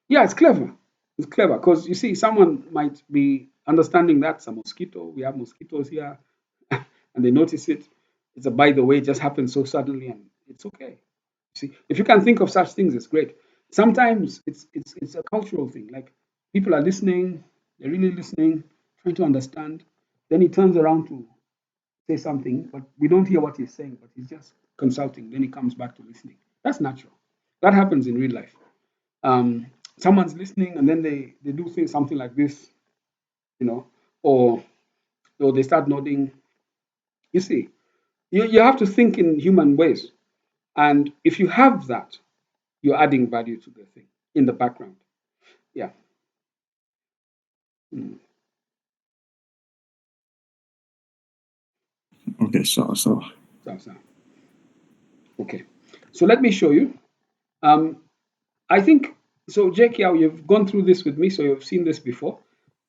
Yeah, it's clever. It's clever because you see, someone might be understanding that's a mosquito. We have mosquitoes here, and they notice it. It's a by the way, it just happens so suddenly, and it's okay. See, if you can think of such things, it's great. Sometimes it's a cultural thing. Like people are listening, they're really listening, trying to understand. Then he turns around to say something, but we don't hear what he's saying, but he's just consulting. Then he comes back to listening. That's natural. That happens in real life. Um, Someone's listening and then they do things something like this, you know, or they start nodding. You see, you have to think in human ways. And if you have that, you're adding value to the thing in the background. Yeah. Mm. Okay, so So. Okay. So let me show you. I think so, Jake. Yeah, you've gone through this with me, so you've seen this before.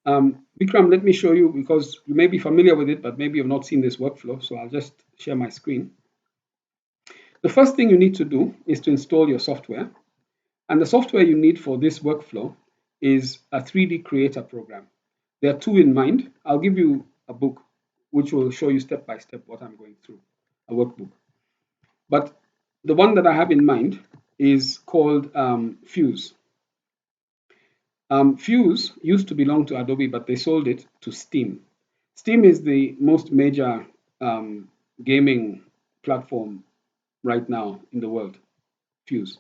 Vikram, let me show you because you may be familiar with it, but maybe you've not seen this workflow. So I'll just share my screen. The first thing you need to do is to install your software. And the software you need for this workflow is a 3D Creator program. There are two in mind. I'll give you a book which will show you step by step what I'm going through, a workbook. But the one that I have in mind is called Fuse. Fuse used to belong to Adobe, but they sold it to Steam. Steam is the most major gaming platform right now in the world. Fuse.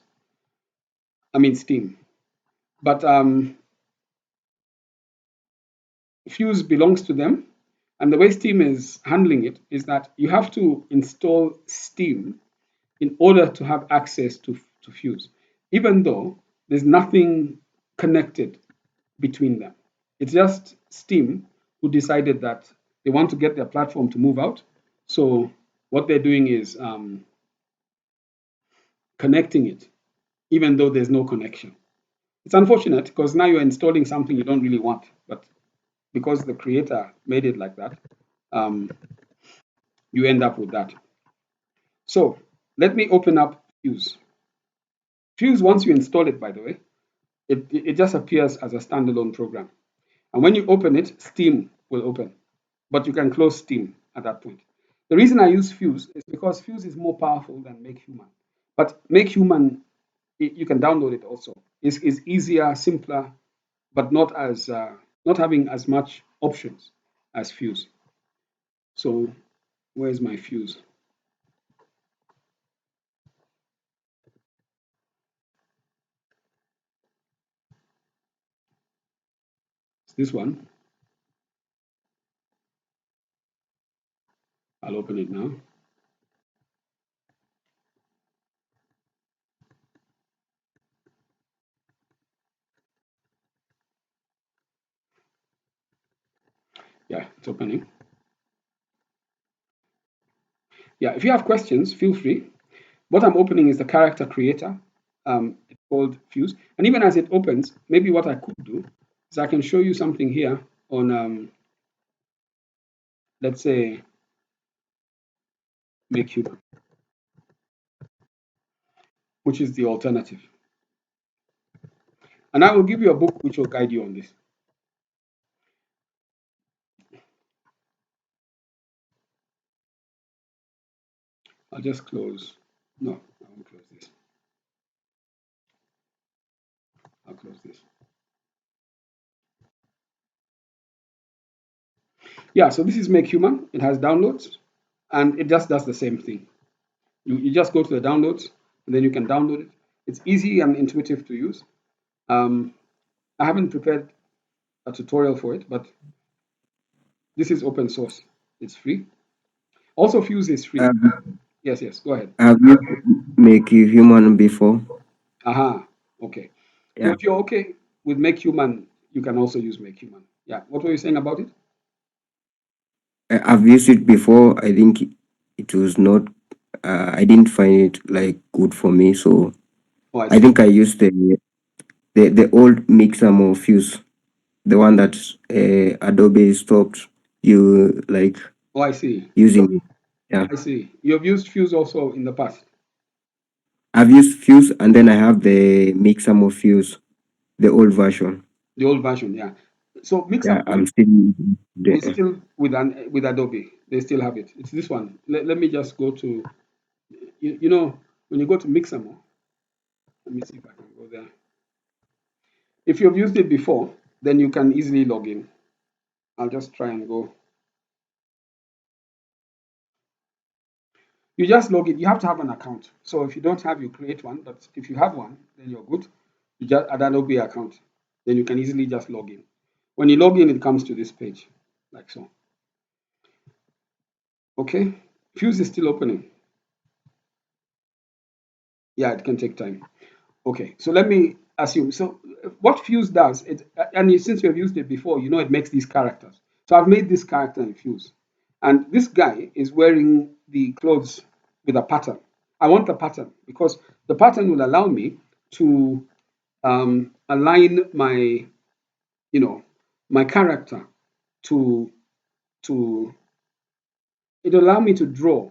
I mean Steam. But Fuse belongs to them. And the way Steam is handling it is that you have to install Steam in order to have access to Fuse, even though there's nothing connected between them. It's just Steam who decided that they want to get their platform to move out. So what they're doing is connecting it, even though there's no connection. It's unfortunate because now you're installing something you don't really want, but because the creator made it like that, um, you end up with that. So let me open up Fuse. Fuse, once you install it, by the way, it just appears as a standalone program. And when you open it, Steam will open, but you can close Steam at that point. The reason I use Fuse is because Fuse is more powerful than Make Human. But Make Human, you can download it also. Is easier, simpler, but not having as much options as Fuse. So where's my Fuse? It's this one. I'll open it now. Yeah, it's opening. Yeah, if you have questions, feel free. What I'm opening is the character creator. It's called Fuse. And even as it opens, maybe what I could do is I can show you something here on, let's say, Make Human, which is the alternative. And I will give you a book which will guide you on this. I'll just close. No, I won't close this. I'll close this. Yeah, so this is Make Human. It has downloads, and it just does the same thing. You just go to the downloads, and then you can download it. It's easy and intuitive to use. Um, I haven't prepared a tutorial for it, but this is open source. It's free. Also, Fuse is free. Have, Yes, yes, go ahead. have you make you human before? Aha, okay. So Yeah, if you're okay with Make Human, you can also use Make Human. Yeah, what were you saying about it? I've used it before. I think it was not. I didn't find it like good for me, so Oh, I I see. think I used the old Mixamo Fuse, the one that Adobe stopped you like Oh, I see. So using. Yeah, I see. You've used Fuse also in the past, I've used Fuse, and then I have the Mixamo Fuse, the old version. the old version, yeah. So Yeah, Mixamo I'm still using is the. still with Adobe. They still have it. It's this one. Let me just go to you know when you go to Mixamo. Let me see if I can go there. If you've used it before, then you can easily log in. I'll just try and go. You just log in. You have to have an account. So if you don't have, you create one. But if you have one, then you're good. You just add an Adobe account. Then you can easily just log in. When you log in, it comes to this page, like so. Okay. Fuse is still opening. Yeah, it can take time. Okay, so let me assume. So what Fuse does, since you have used it before, you know it makes these characters. So I've made this character in Fuse, and this guy is wearing the clothes with a pattern. I want the pattern because the pattern will allow me to align my, you know, my character to to it will allow me to draw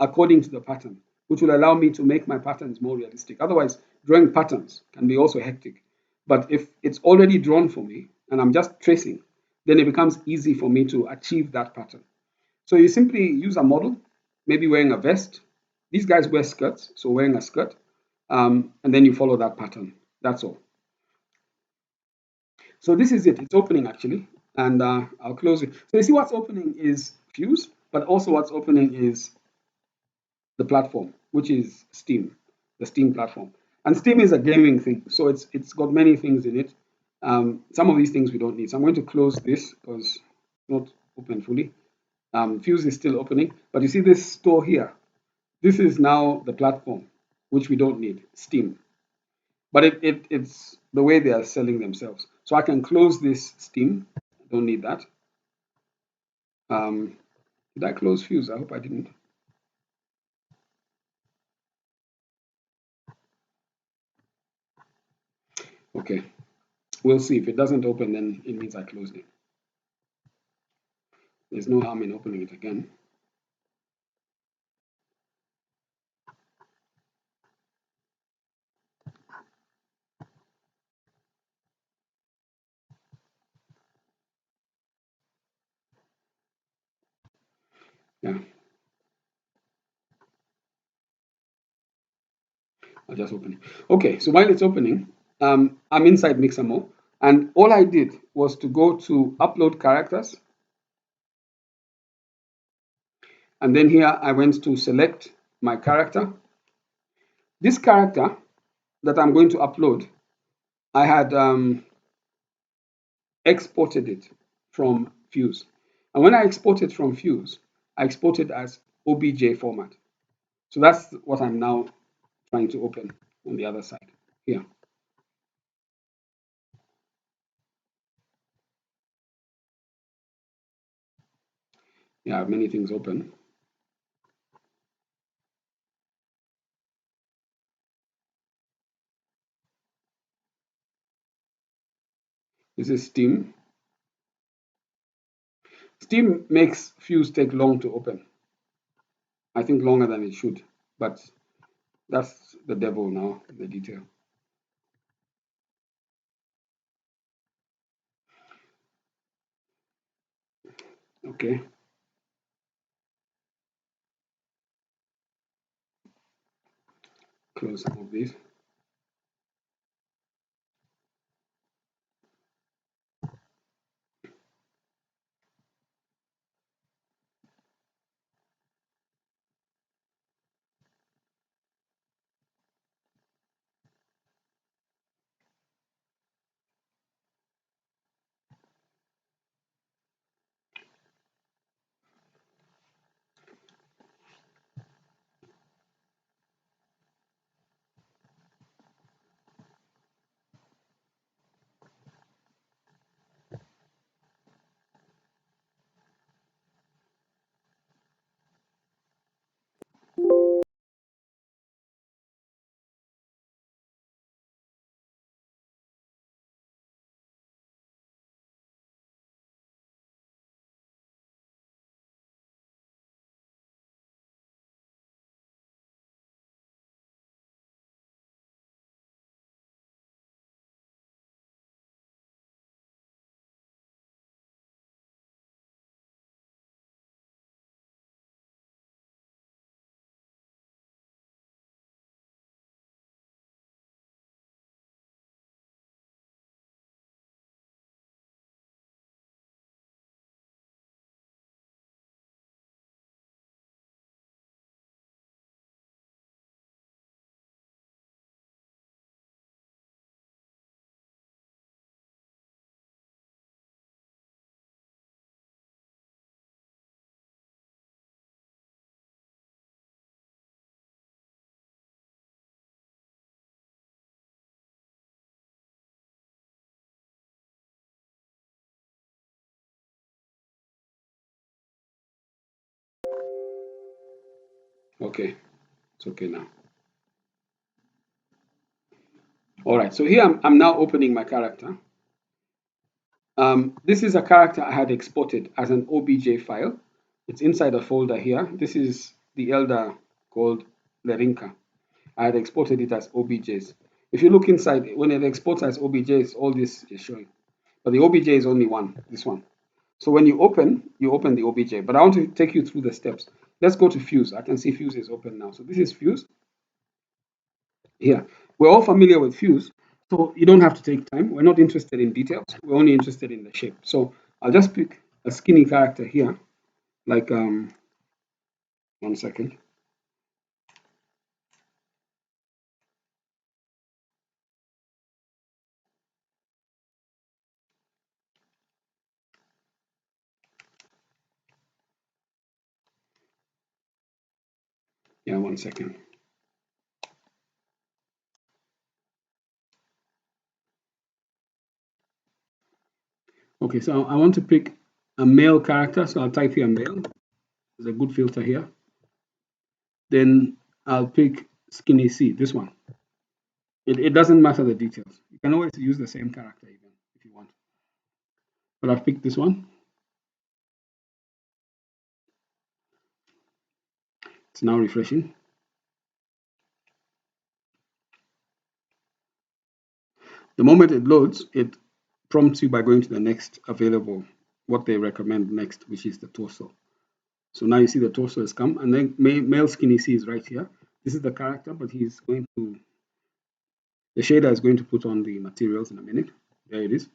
according to the pattern, which will allow me to make my patterns more realistic. Otherwise, drawing patterns can be also hectic. But if it's already drawn for me and I'm just tracing, then it becomes easy for me to achieve that pattern. So you simply use a model, maybe wearing a vest. These guys wear skirts, so wearing a skirt, and then you follow that pattern. That's all. So this is it. It's opening actually, and I'll close it. So you see what's opening is Fuse, but also what's opening is the platform, which is Steam, the Steam platform. And Steam is a gaming thing, so it's got many things in it. Some of these things we don't need. So I'm going to close this because it's not open fully. Fuse is still opening, but you see this store here. This is now the platform, which we don't need, Steam. But it's the way they are selling themselves. So I can close this Steam. I don't need that. Um, did I close Fuse? I hope I didn't. Okay, we'll see. If it doesn't open, then it means I closed it. There's no harm in opening it again. Yeah, I'll just open it. Okay, so while it's opening, I'm inside Mixamo, and all I did was to go to upload characters, and then here I went to select my character. This character that I'm going to upload, I had exported it from Fuse. And when I exported from Fuse, I exported as OBJ format. So that's what I'm now trying to open on the other side here. Yeah, I have many things open. This is Steam. Steam makes Fuse take long to open. I think longer than it should, but that's the devil now, the detail. Okay. close some of these. Okay, it's okay now. All right, so here I'm now opening my character. This is a character I had exported as an OBJ file. It's inside a folder here. This is the elder called Lerinka. I had exported it as OBJs. If you look inside, when it exports as OBJs, all this is showing. But the OBJ is only one, this one. So when you open the OBJ. But I want to take you through the steps. Let's go to Fuse. I can see Fuse is open now. So this is Fuse. Here. We're all familiar with Fuse. So you don't have to take time. We're not interested in details. We're only interested in the shape. So I'll just pick a skinny character here. Like 1 second. Yeah, 1 second. Okay, so I want to pick a male character, so I'll type here male. There's a good filter here. Then I'll pick Skinny C, this one. It doesn't matter the details. You can always use the same character even if you want. But I've picked this one. It's now refreshing. The moment it loads, it prompts you by going to the next available, what they recommend next, which is the torso. So now you see the torso has come, and then male Skinny C is right here. This is the character, but he's going to, the shader is going to put on the materials in a minute. There it is.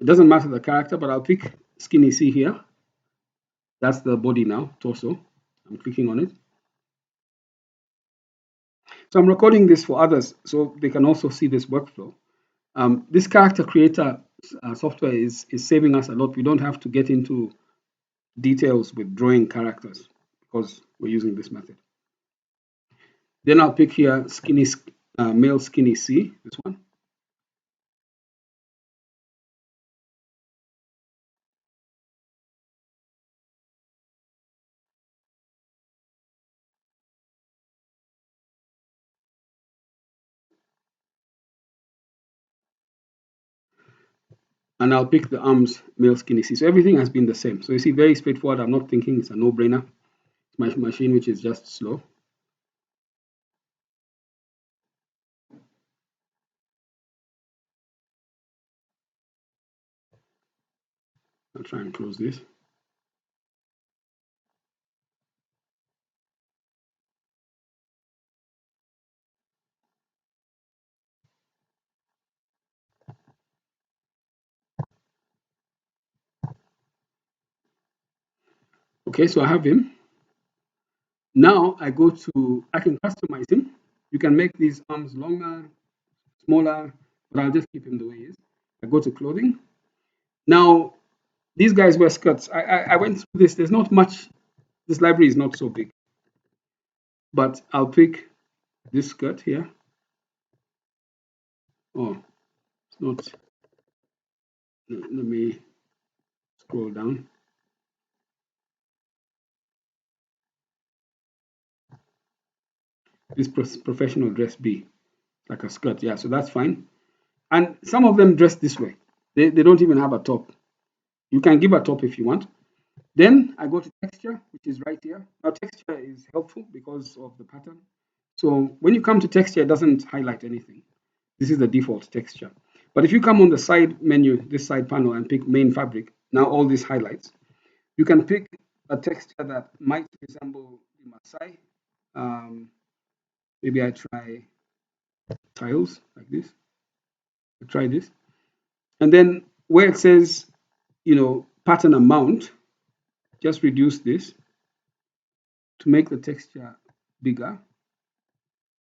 It doesn't matter the character, but I'll pick Skinny C here. That's the body now, torso. I'm clicking on it. So I'm recording this for others so they can also see this workflow. This character creator software is saving us a lot. We don't have to get into details with drawing characters because we're using this method. Then I'll pick here male Skinny C, this one. And I'll pick the arms male Skinny C. So everything has been the same. So you see, very straightforward. I'm not thinking it's a no-brainer. It's my machine, which is just slow. I'll try and close this. Okay, so I have him. Now I can customize him. You can make these arms longer, smaller, but I'll just keep him the way he is. I go to clothing. Now, these guys wear skirts. I went through this. There's not much. This library is not so big, but I'll pick this skirt here. Oh, it's not. Let me scroll down. This professional dress B, like a skirt. Yeah, so that's fine. And some of them dress this way. They don't even have a top. You can give a top if you want. Then I go to texture, which is right here. Now texture is helpful because of the pattern. So when you come to texture, it doesn't highlight anything. This is the default texture. But if you come on the side menu, this side panel, and pick main fabric, now all these highlights, you can pick a texture that might resemble the Maasai. Maybe I try tiles like this. I try this. And then where it says, pattern amount, just reduce this to make the texture bigger,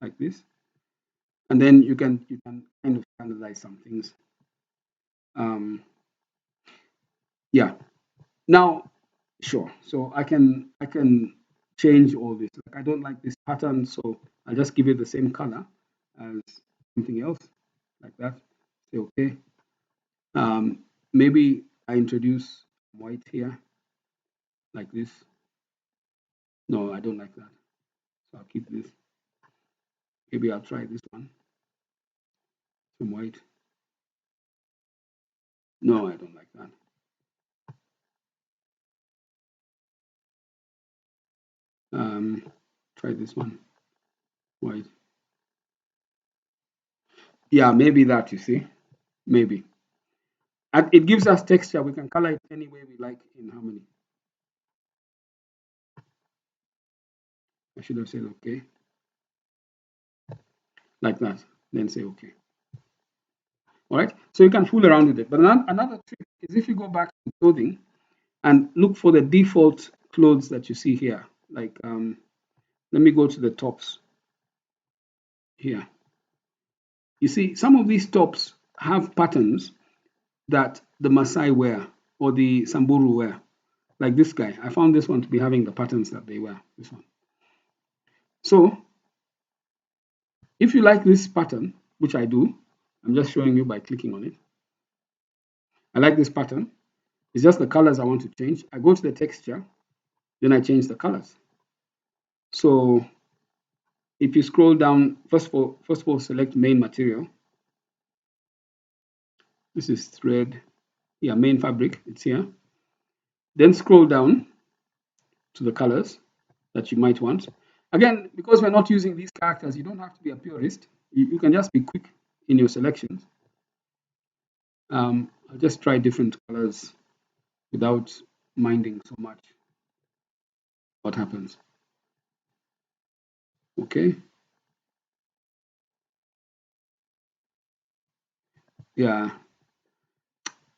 like this. And then you can kind of standardize some things. Yeah. Now, sure. So I can change all this. Like I don't like this pattern, so I'll just give it the same color as something else, like that. Say okay. Maybe I introduce white here, like this. No, I don't like that. So I'll keep this. Maybe I'll try this one. Some white. No, I don't like that. Try this one. White. Yeah, maybe that, you see. Maybe. And it gives us texture. We can color it any way we like in Harmony. I should have said okay. Like that. Then say okay. All right. So you can fool around with it. But another trick is if you go back to clothing and look for the default clothes that you see here. Like, let me go to the tops here. You see, some of these tops have patterns that the Maasai wear or the Samburu wear. Like this guy. I found this one to be having the patterns that they wear. This one. So if you like this pattern, which I do, I'm just showing you by clicking on it. I like this pattern. It's just the colors I want to change. I go to the texture, then I change the colors. So if you scroll down, first of all, select main material. This is thread. Yeah, main fabric. It's here. Then scroll down to the colors that you might want. Again, because we're not using these characters, you don't have to be a purist. You can just be quick in your selections. I'll just try different colors without minding so much what happens. Okay. Yeah.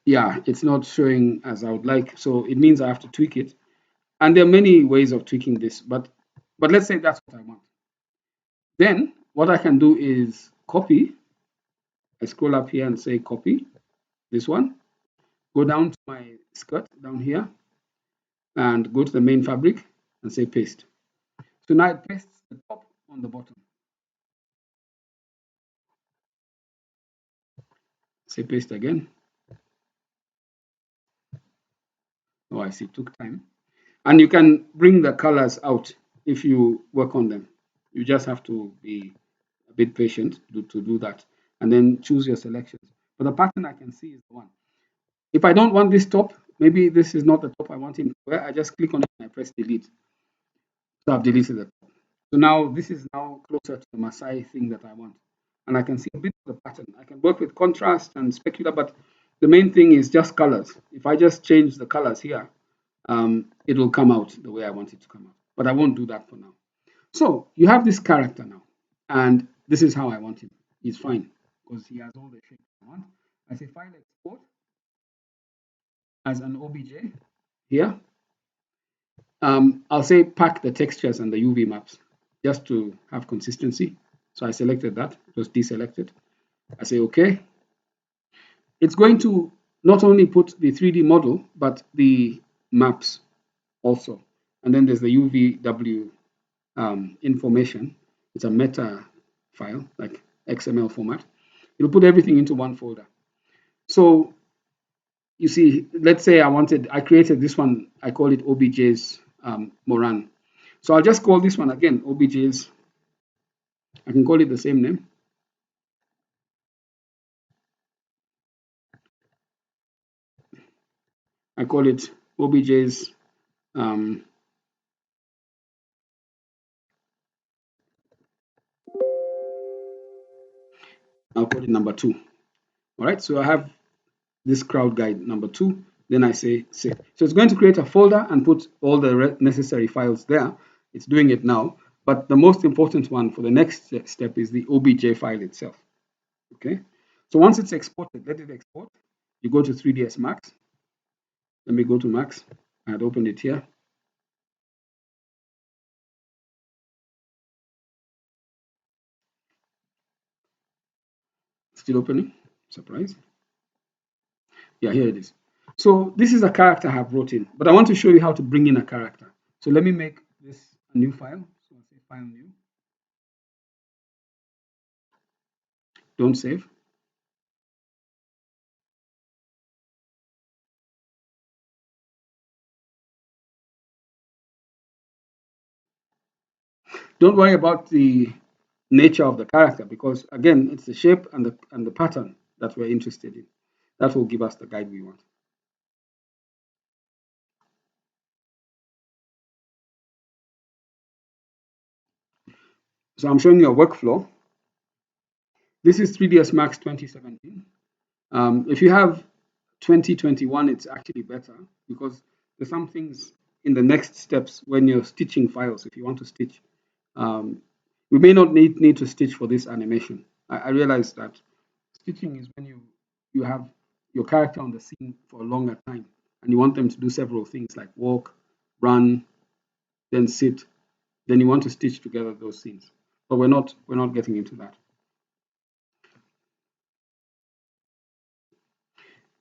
Yeah, it's not showing as I would like. So it means I have to tweak it. And there are many ways of tweaking this, but let's say that's what I want. Then what I can do is copy. I scroll up here and say copy this one. Go down to my skirt down here and go to the main fabric and say paste. So now it pastes the top on the bottom. Say paste again. Oh, I see, it took time. And you can bring the colors out if you work on them. You just have to be a bit patient to do that. And then choose your selections. But the pattern I can see is the one. If I don't want this top, maybe this is not the top I want him to wear. I just click on it and I press delete. So I've deleted it. So now this is now closer to the Maasai thing that I want. And I can see a bit of the pattern. I can work with contrast and specular, but the main thing is just colors. If I just change the colors here, it will come out the way I want it to come out. But I won't do that for now. So you have this character now, and this is how I want him. He's fine because he has all the shapes I want. I say file export as an OBJ here. I'll say pack the textures and the UV maps just to have consistency. So I selected that, it was deselected. I say okay. It's going to not only put the 3D model, but the maps also. And then there's the UVW information. It's a meta file, like XML format. It'll put everything into one folder. So you see, let's say I created this one, I call it OBJ's Moran. So I'll just call this one again, OBJ's, I can call it the same name. I call it OBJ's I'll call it number 2. All right, so I have this crowd guide number 2. Then I say save. So it's going to create a folder and put all the necessary files there. It's doing it now. But the most important one for the next step is the OBJ file itself. Okay, so once it's exported, let it export. You go to 3ds Max. Let me go to Max. I had opened it here. Still opening. Surprise. Yeah, here it is. So this is a character I have brought in, but I want to show you how to bring in a character. So let me make this a new file. So I'll say file new. Don't save. Don't worry about the nature of the character because again, it's the shape and the pattern that we're interested in. That will give us the guide we want. So I'm showing you a workflow. This is 3ds Max 2017. If you have 2021, it's actually better because there's some things in the next steps when you're stitching files. If you want to stitch, we may not need to stitch for this animation. I realize that stitching is when you have your character on the scene for a longer time and you want them to do several things like walk, run, then sit. Then you want to stitch together those scenes. But we're not getting into that.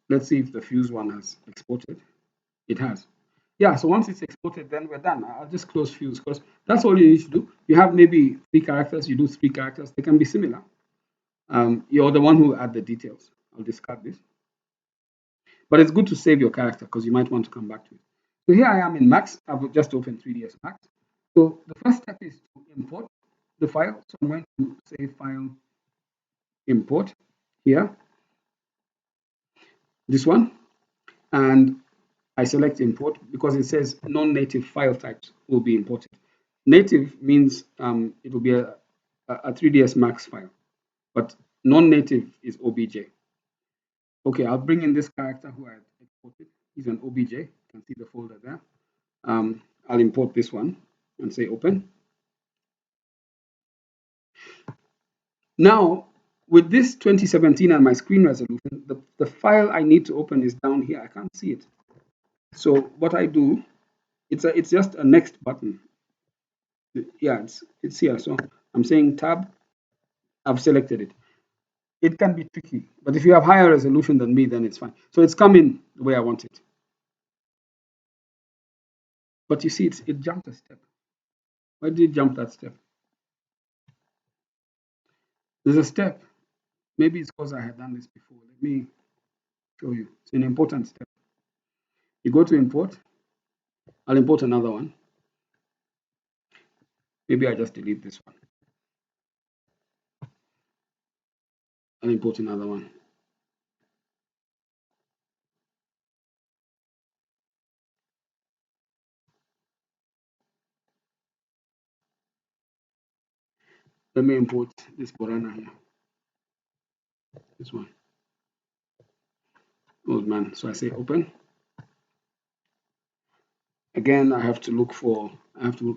Let's see if the Fuse one has exported. It has. Yeah, so once it's exported, then we're done. I'll just close Fuse because that's all you need to do. You have maybe 3 characters, you do 3 characters. They can be similar. You're the one who add the details. I'll discard this. But it's good to save your character because you might want to come back to it. So here I am in Max. I've just opened 3ds Max. So the first step is to import the file. So I'm going to say file import here, this one, and I select import because it says non-native file types will be imported. Native means it will be a 3ds Max file, but non-native is OBJ. Okay, I'll bring in this character who I exported. He's an OBJ. You can see the folder there. I'll import this one and say open. Now, with this 2017 and my screen resolution, the file I need to open is down here. I can't see it. So what I do, it's just a next button. Yeah, it's here. So I'm saying tab. I've selected it. It can be tricky, but if you have higher resolution than me, then it's fine. So it's coming the way I want it. But you see, it jumped a step. Why did it jump that step? There's a step. Maybe it's because I had done this before. Let me show you. It's an important step. You go to import. I'll import another one. Maybe I just delete this one. I'll import another one. Let me import this banana here. This one. Oh man. So I say open. Again, I have to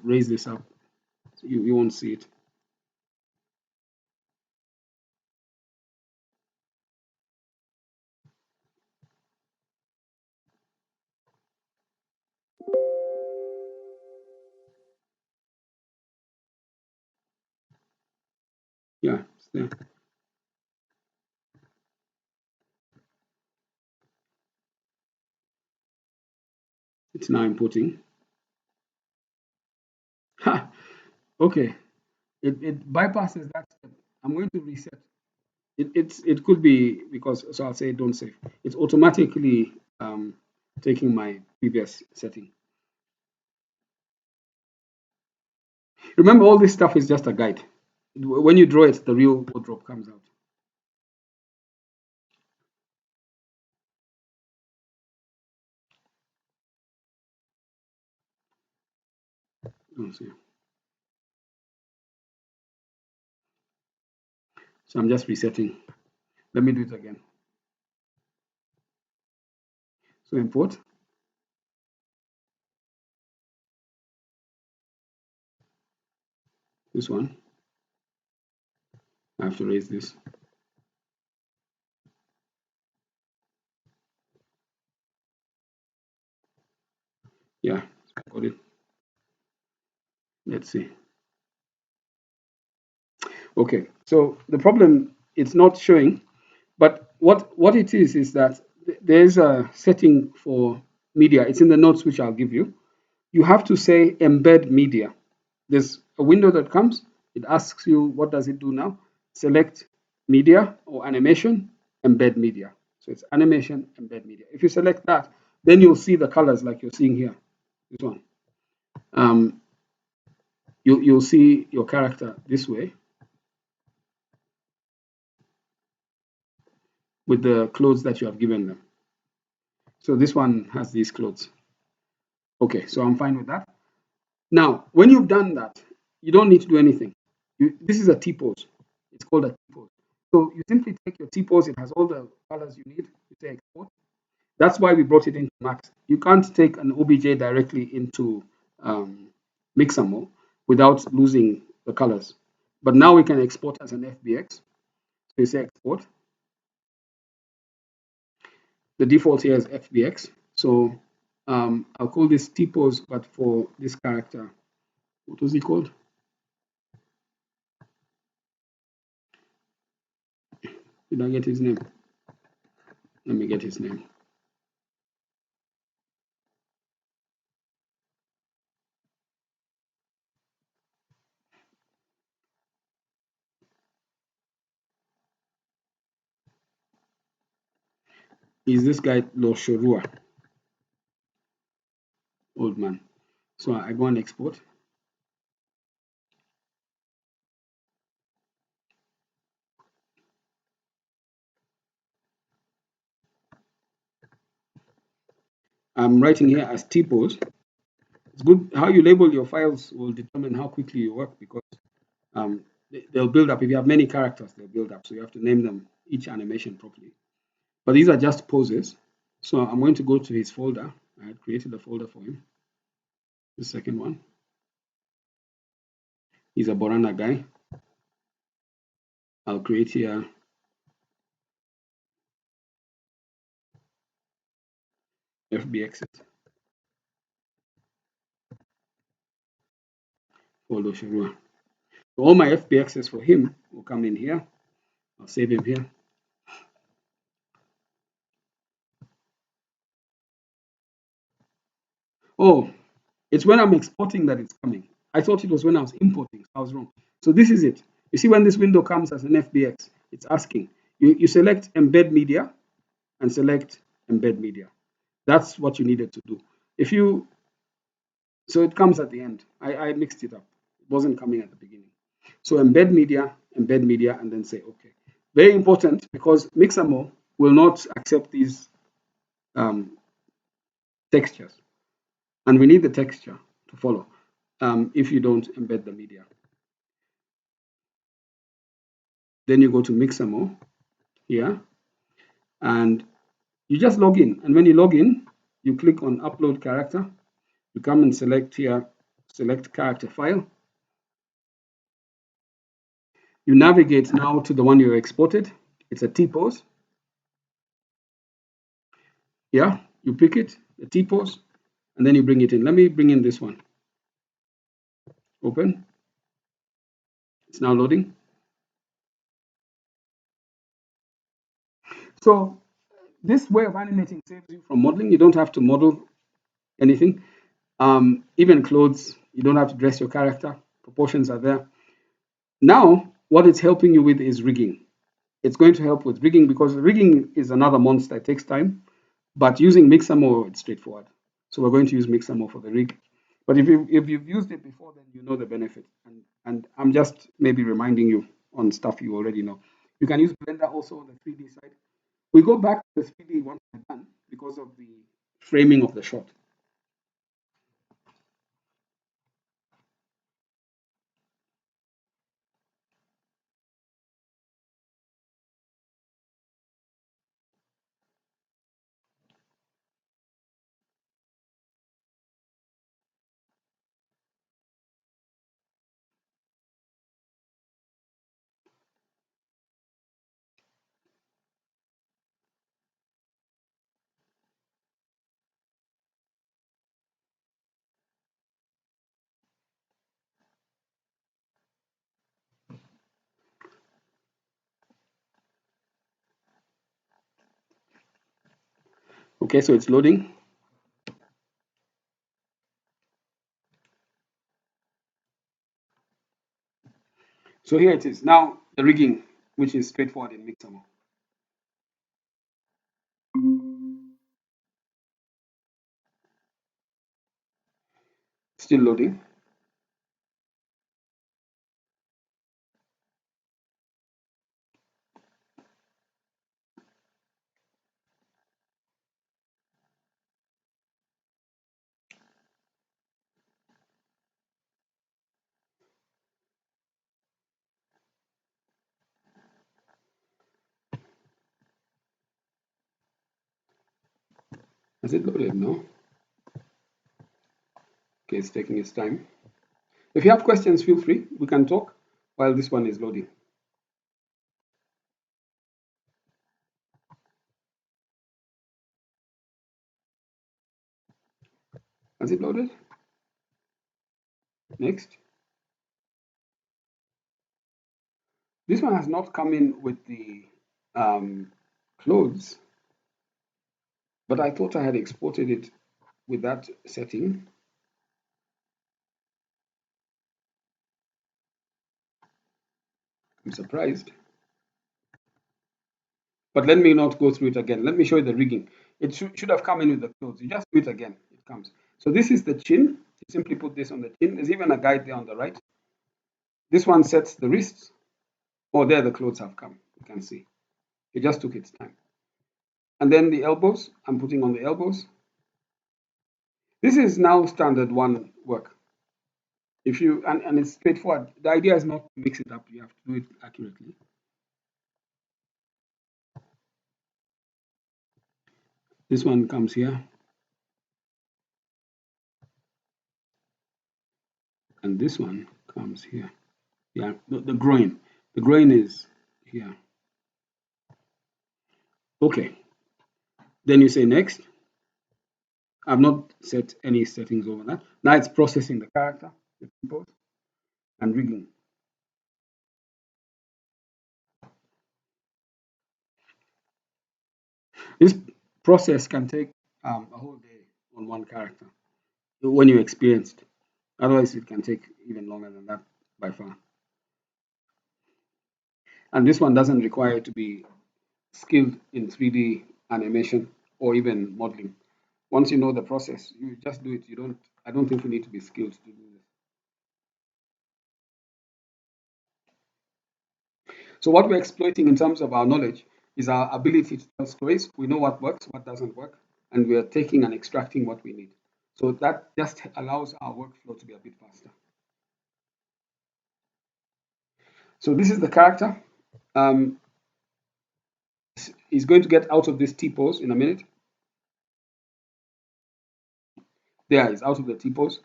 raise this up. So you won't see it. Yeah, it's there. It's now importing. Ha! Okay. It bypasses that step. I'm going to reset. It could be because, so I'll say don't save. It's automatically taking my previous setting. Remember, all this stuff is just a guide. When you draw it, the real wardrobe comes out. Oh, see. So I'm just resetting. Let me do it again. So import. This one. I have to raise this. Yeah, got it. Let's see. Okay, so the problem, it's not showing, but what it is that there's a setting for media. It's in the notes which I'll give you. You have to say embed media. There's a window that comes. It asks you what does it do now. Select media or animation, embed media. So it's animation, embed media. If you select that, then you'll see the colors like you're seeing here. This one. Um, you'll see your character this way with the clothes that you have given them. So this one has these clothes. Okay, so I'm fine with that. Now, when you've done that, you don't need to do anything. This is a T-pose. It's called a T-pose. So you simply take your T-pose. It has all the colors you need. You say export. That's why we brought it into Max. You can't take an OBJ directly into Mixamo without losing the colors. But now we can export as an FBX. So you say export. The default here is FBX. So I'll call this T-pose, but for this character, what was he called? Did I get his name? Let me get his name. Is this guy Loshorua? Old man. So I go and export. I'm writing here as T-pose. It's good how you label your files will determine how quickly you work because they'll build up. If you have many characters, they'll build up. So you have to name them each animation properly. But these are just poses. So I'm going to go to his folder. I had created a folder for him. The second one. He's a Borana guy. I'll create here FBX folder Shirua. So all my FBXs for him will come in here. I'll save him here. Oh, it's when I'm exporting that it's coming. I thought it was when I was importing. I was wrong. So this is it. You see when this window comes as an FBX, it's asking. You select embed media and select embed media. That's what you needed to do. If you, so it comes at the end. I mixed it up. It wasn't coming at the beginning. So embed media, and then say okay. Very important because Mixamo will not accept these textures. And we need the texture to follow if you don't embed the media. Then you go to Mixamo here and you just log in. And when you log in, you click on upload character. You come and select here, select character file. You navigate now to the one you exported. It's a T-pose. Yeah, you pick it, the T-pose, and then you bring it in. Let me bring in this one. Open. It's now loading. So this way of animating saves you from modeling. You don't have to model anything. Even clothes, you don't have to dress your character. Proportions are there. Now, what it's helping you with is rigging. It's going to help with rigging because rigging is another monster. It takes time. But using Mixamo, it's straightforward. So we're going to use Mixamo for the rig. But if you've used it before, then you know the benefit. And I'm just maybe reminding you on stuff you already know. You can use Blender also on the 3D side. We go back to the 3D once we're done because of the framing of the shot. Okay, so it's loading. So here it is. Now the rigging, which is straightforward in Mixamo. Still loading. Has it loaded? No. Okay, it's taking its time. If you have questions, feel free. We can talk while this one is loading. Has it loaded? Next. This one has not come in with the clothes, but I thought I had exported it with that setting. I'm surprised. But let me not go through it again. Let me show you the rigging. It should have come in with the clothes. You just do it again. It comes. So this is the chin. You simply put this on the chin. There's even a guide there on the right. This one sets the wrists. Oh, there the clothes have come. You can see. It just took its time. And then the elbows. I'm putting on the elbows. This is now standard one work. If you and it's straightforward. The idea is not to mix it up. You have to do it accurately. This one comes here. And this one comes here. Yeah, the groin. The groin is here. Okay. Then you say next. I've not set any settings over that. Now it's processing the character, the compose, and rigging. This process can take a whole day on one character when you're experienced. Otherwise, it can take even longer than that by far. And this one doesn't require you to be skilled in 3D animation or even modeling. Once you know the process, you just do it. I don't think you need to be skilled to do this. So what we're exploiting in terms of our knowledge is our ability to tell stories. We know what works, what doesn't work, and we are taking and extracting what we need. So that just allows our workflow to be a bit faster. So this is the character. He's going to get out of this T-pose in a minute. There, he's out of the T-pose.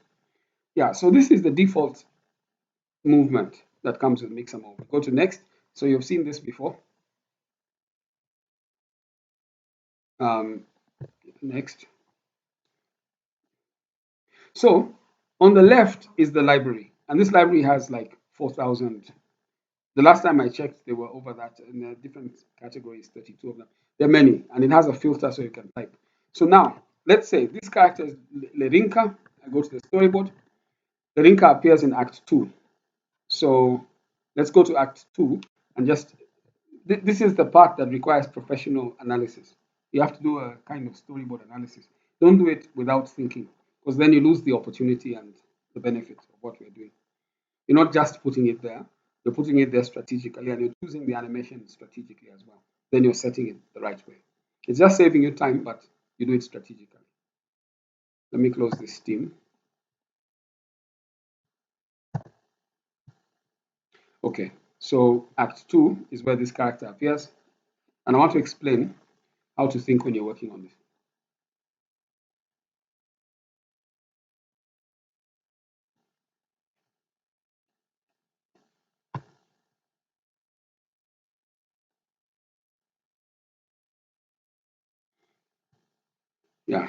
Yeah, so this is the default movement that comes with Mixamo. Go to next. So you've seen this before. Next. So on the left is the library, and this library has like 4,000. The last time I checked, they were over that in the different categories, 32 of them. There are many, and it has a filter so you can type. So now, let's say this character is Lerinka. I go to the storyboard. Lerinka appears in Act 2. So let's go to Act 2 and just, this is the part that requires professional analysis. You have to do a kind of storyboard analysis. Don't do it without thinking, because then you lose the opportunity and the benefit of what we're doing. You're not just putting it there, you're putting it there strategically, and you're choosing the animation strategically as well. Then you're setting it the right way. It's just saving you time, but you do it strategically. Let me close this Steam. Okay, so Act 2 is where this character appears, and I want to explain how to think when you're working on this. Yeah.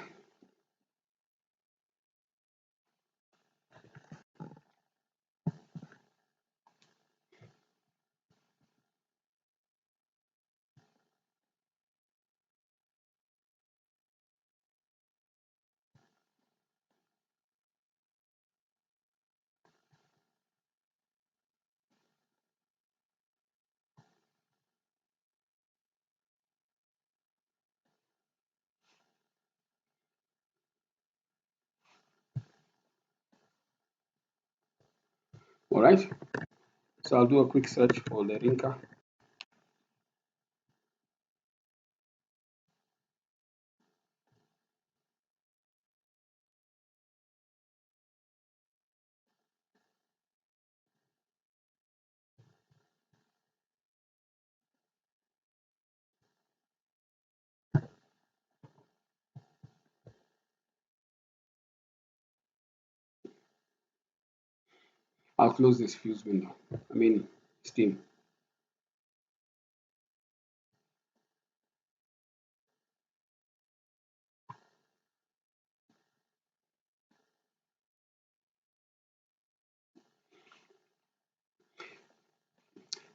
All right. So I'll do a quick search for Lerinka. I'll close this fuse window. I mean, Steam.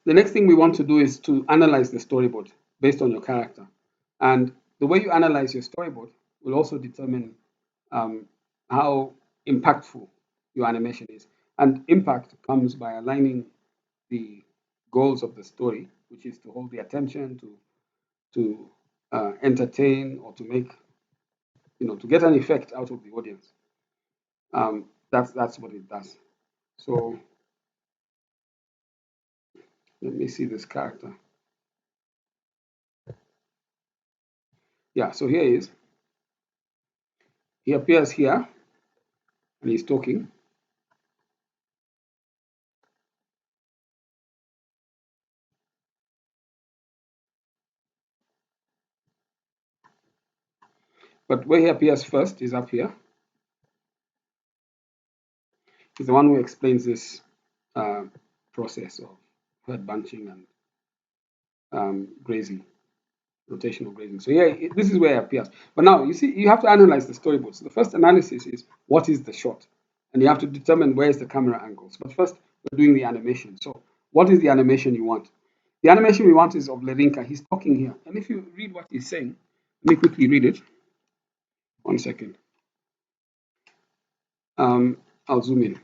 The next thing we want to do is to analyze the storyboard based on your character. And the way you analyze your storyboard will also determine how impactful your animation is. And impact comes by aligning the goals of the story, which is to hold the attention, to entertain, or to make, to get an effect out of the audience. That's what it does. So let me see this character. Yeah, so here he is. He appears here and he's talking. But where he appears first is up here. He's the one who explains this process of herd bunching and grazing, rotational grazing. So yeah, this is where it appears. But now you see, you have to analyze the storyboard. So the first analysis is what is the shot, and you have to determine where is the camera angles. But first, we're doing the animation. So what is the animation you want? The animation we want is of Lerinka. He's talking here, and if you read what he's saying, let me quickly read it. 1 second. I'll zoom in.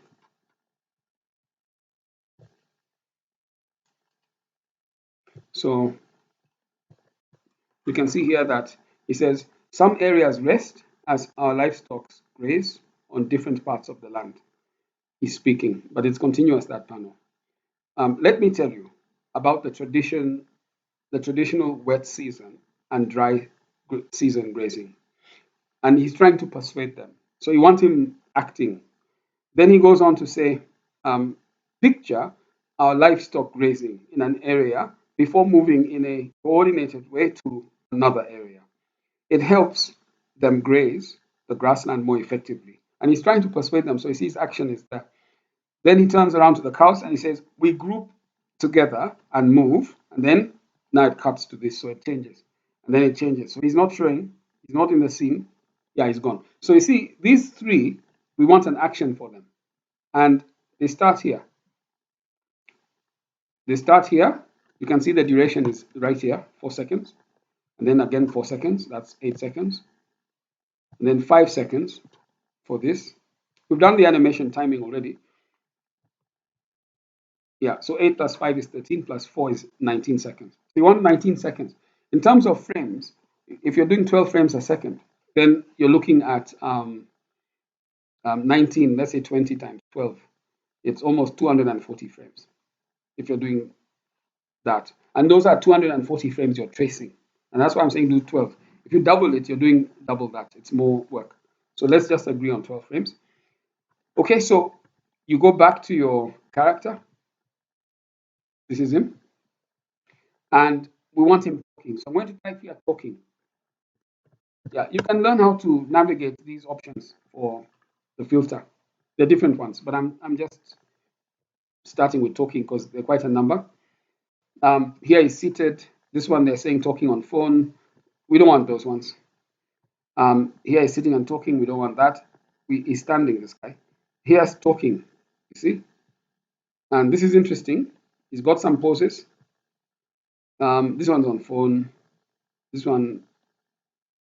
So you can see here that it says some areas rest as our livestock graze on different parts of the land. He's speaking, but it's continuous, that panel. Let me tell you about the traditional wet season and dry season grazing. And he's trying to persuade them. So you want him acting. Then he goes on to say, picture our livestock grazing in an area before moving in a coordinated way to another area. It helps them graze the grassland more effectively. And he's trying to persuade them. So he sees action is there. Then he turns around to the cows and he says, we group together and move. And then now it cuts to this. So it changes. And then it changes. So he's not showing, he's not in the scene. Yeah, he's gone. So you see, these three, we want an action for them. And they start here. They start here. You can see the duration is right here, 4 seconds. And then again 4 seconds, that's 8 seconds. And then 5 seconds for this. We've done the animation timing already. Yeah, so 8 plus 5 is 13 plus 4 is 19 seconds. So you want 19 seconds. In terms of frames, if you're doing 12 frames a second, then you're looking at 19, let's say 20 times 12. It's almost 240 frames if you're doing that. And those are 240 frames you're tracing. And that's why I'm saying do 12. If you double it, you're doing double that. It's more work. So let's just agree on 12 frames. Okay, so you go back to your character. This is him. And we want him talking. So I'm going to type here talking. Yeah, you can learn how to navigate these options for the filter. They're different ones, but I'm just starting with talking because they're quite a number. Here he's seated. This one they're saying talking on phone. We don't want those ones. Here he's sitting and talking. We don't want that. He's standing, this guy. Here's talking, you see? And this is interesting. He's got some poses. This one's on phone. This one,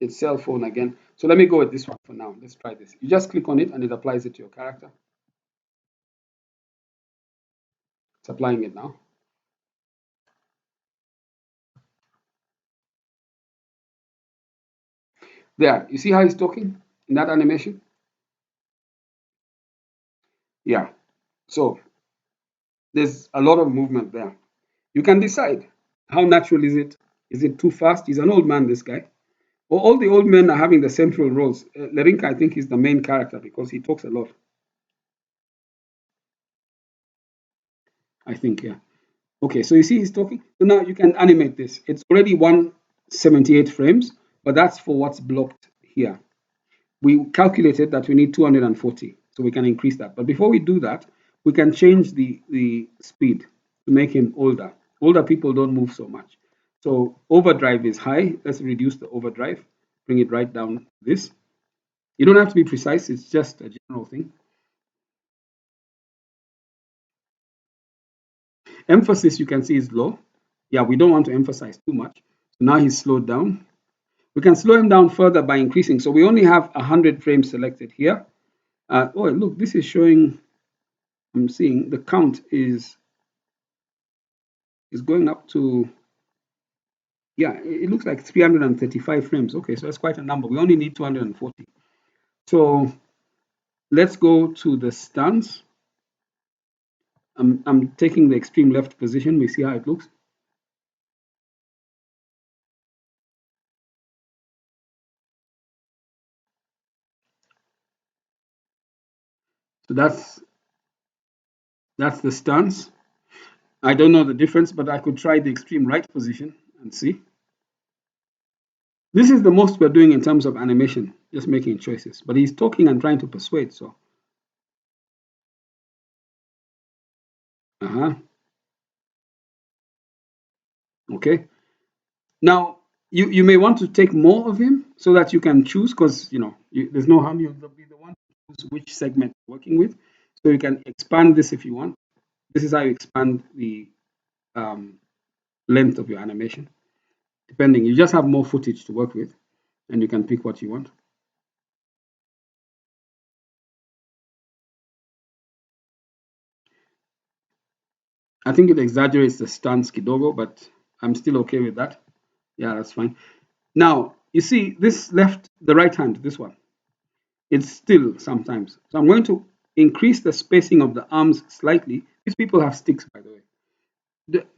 it's cell phone again. So let me go with this one for now. Let's try this. You just click on it and it applies it to your character. It's applying it now. There, you see how he's talking in that animation? Yeah. So there's a lot of movement there. You can decide how natural is it? Is it too fast? He's an old man, this guy. Well, all the old men are having the central roles. Lerinka, I think, is the main character because he talks a lot. I think, yeah. Okay, so you see he's talking. So now you can animate this. It's already 178 frames, but that's for what's blocked here. We calculated that we need 240, so we can increase that. But before we do that, we can change the speed to make him older. Older people don't move so much. So overdrive is high. Let's reduce the overdrive, bring it right down this. You don't have to be precise, it's just a general thing. Emphasis, you can see, is low. Yeah, we don't want to emphasize too much. So now he's slowed down. We can slow him down further by increasing. So we only have 100 frames selected here. Oh, look, this is showing, I'm seeing the count is going up to, yeah, it looks like 335 frames. Okay, so that's quite a number. We only need 240. So let's go to the stance. I'm taking the extreme left position. We see how it looks. So that's the stance. I don't know the difference, but I could try the extreme right position and see. This is the most we're doing in terms of animation, just making choices. But he's talking and trying to persuade, so. Okay. Now, you may want to take more of him so that you can choose, because there's no harm. You'll be the one to choose which segment you're working with. So you can expand this if you want. This is how you expand the length of your animation. Depending, you just have more footage to work with, and you can pick what you want. I think it exaggerates the stance kidogo, but I'm still okay with that. Yeah, that's fine. Now, you see this left, the right hand, this one, it's still sometimes. So I'm going to increase the spacing of the arms slightly. These people have sticks, by the way.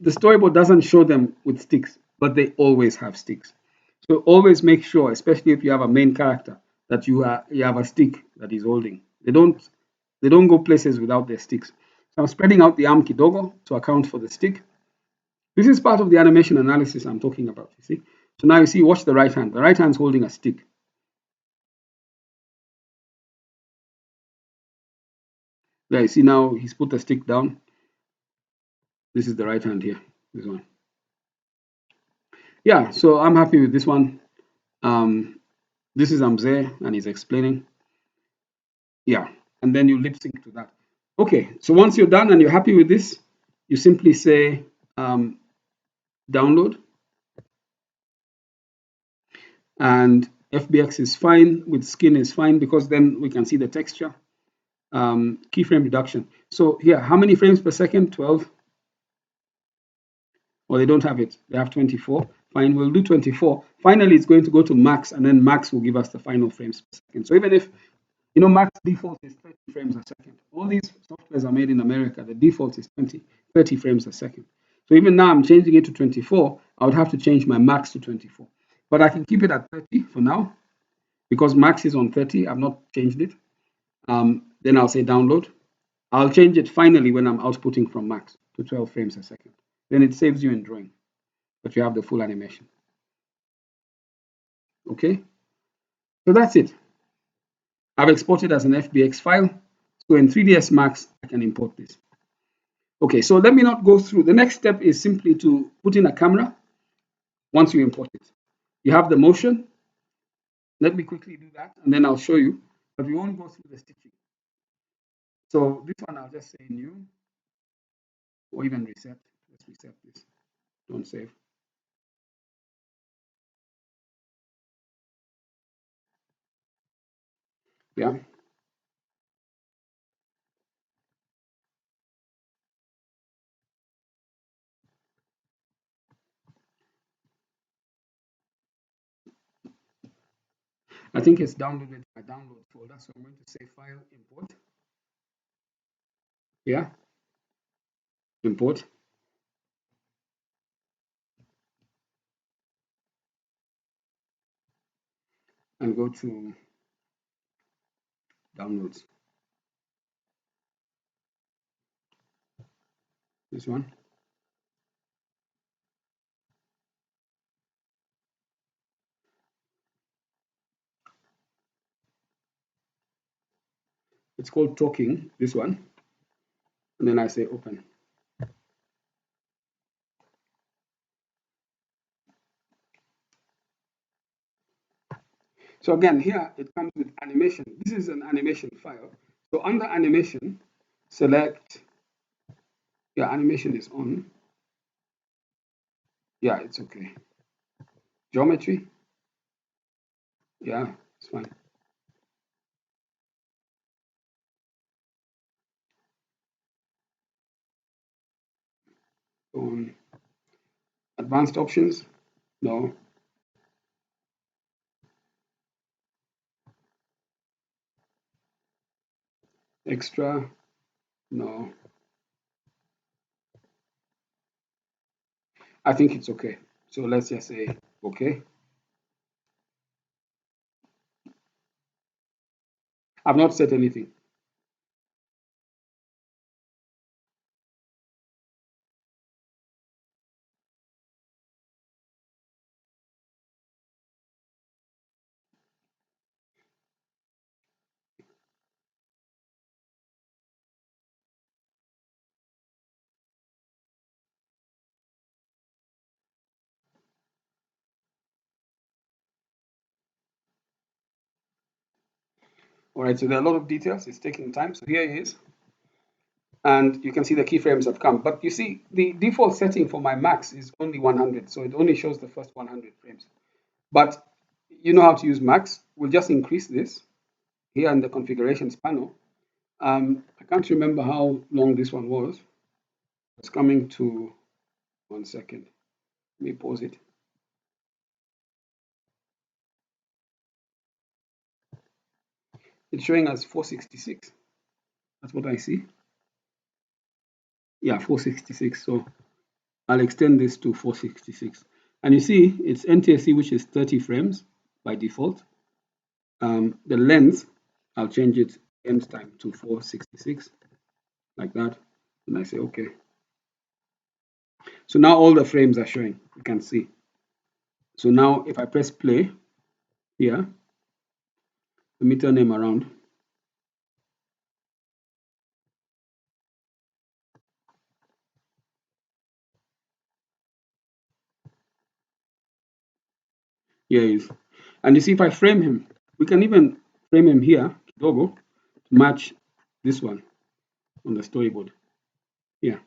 The storyboard doesn't show them with sticks, but they always have sticks. So always make sure, especially if you have a main character, that you have a stick that he's holding. They don't go places without their sticks. So I'm spreading out the arm kidogo to account for the stick. This is part of the animation analysis I'm talking about, you see. So now you see, watch the right hand. The right hand's holding a stick. There, you see now he's put the stick down. This is the right hand here, this one. Yeah, so I'm happy with this one. This is Amze, and he's explaining. Yeah, and then you lip sync to that. Okay, so once you're done and you're happy with this, you simply say download. and FBX is fine with skin is fine because then we can see the texture. Keyframe reduction. So here, how many frames per second? 12. Or they don't have it. They have 24. Fine, we'll do 24. Finally, it's going to go to max, and then max will give us the final frames per second. So even if, you know, max default is 30 frames a second. All these softwares are made in America. The default is 30 frames a second. So even now I'm changing it to 24. I would have to change my max to 24. But I can keep it at 30 for now because max is on 30. I've not changed it. Then I'll say download. I'll change it finally when I'm outputting from max to 12 frames a second. Then it saves you in drawing, but you have the full animation. Okay, so that's it. I've exported as an FBX file. So in 3ds Max, I can import this. Okay, so let me not go through. The next step is simply to put in a camera once you import it. You have the motion. Let me quickly do that, and then I'll show you, but we won't go through the stitching. So this one, I'll just say new, or even reset. Let's reset this. Don't save. Yeah. I think it's downloaded my download folder, so I'm going to say file import. Yeah, import. And go to downloads. This one. It's called talking, this one. And then I say open. So again, here it comes with animation. This is an animation file. So under animation, select, yeah, animation is on. Yeah, it's okay. Geometry. Yeah, it's fine. On advanced options, no. Extra, no. I think it's okay. So let's just say okay. I've not said anything. All right, so there are a lot of details. It's taking time. So here it is. And you can see the keyframes have come. But you see, the default setting for my max is only 100. So it only shows the first 100 frames. But you know how to use max. We'll just increase this here in the configurations panel. I can't remember how long this one was. It's coming to 1 second. Let me pause it. It's showing us 466. That's what I see. Yeah, 466. So I'll extend this to 466. And you see, it's NTSC, which is 30 frames by default. The length, I'll change it end time to 466, like that. And I say, okay. So now all the frames are showing, you can see. So now if I press play here, let me turn them around. Here he is. And you see, if I frame him, we can even frame him here, logo, to match this one on the storyboard. Yeah.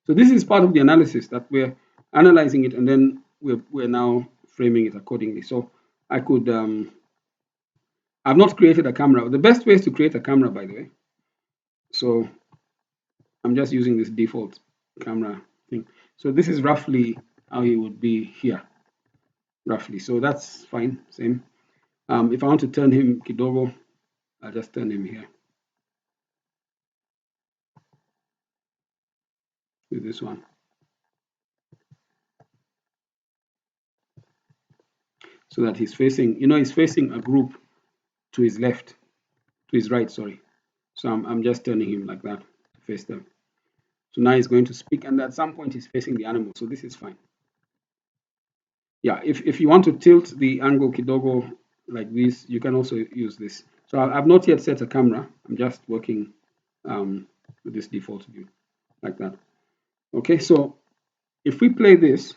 So this is part of the analysis that we're analyzing it, and then we're now framing it accordingly. So I could, I've not created a camera. The best way is to create a camera, by the way. So I'm just using this default camera thing. So this is roughly how he would be here, roughly. So that's fine, same. If I want to turn him kidogo, I'll just turn him here with this one. So that he's facing, he's facing a group to his left, to his right, sorry. So I'm just turning him like that to face them. So now he's going to speak, and at some point he's facing the animal. So this is fine. Yeah, if you want to tilt the angle kidogo like this, you can also use this. So I've not yet set a camera. I'm just working with this default view like that. Okay, so if we play this,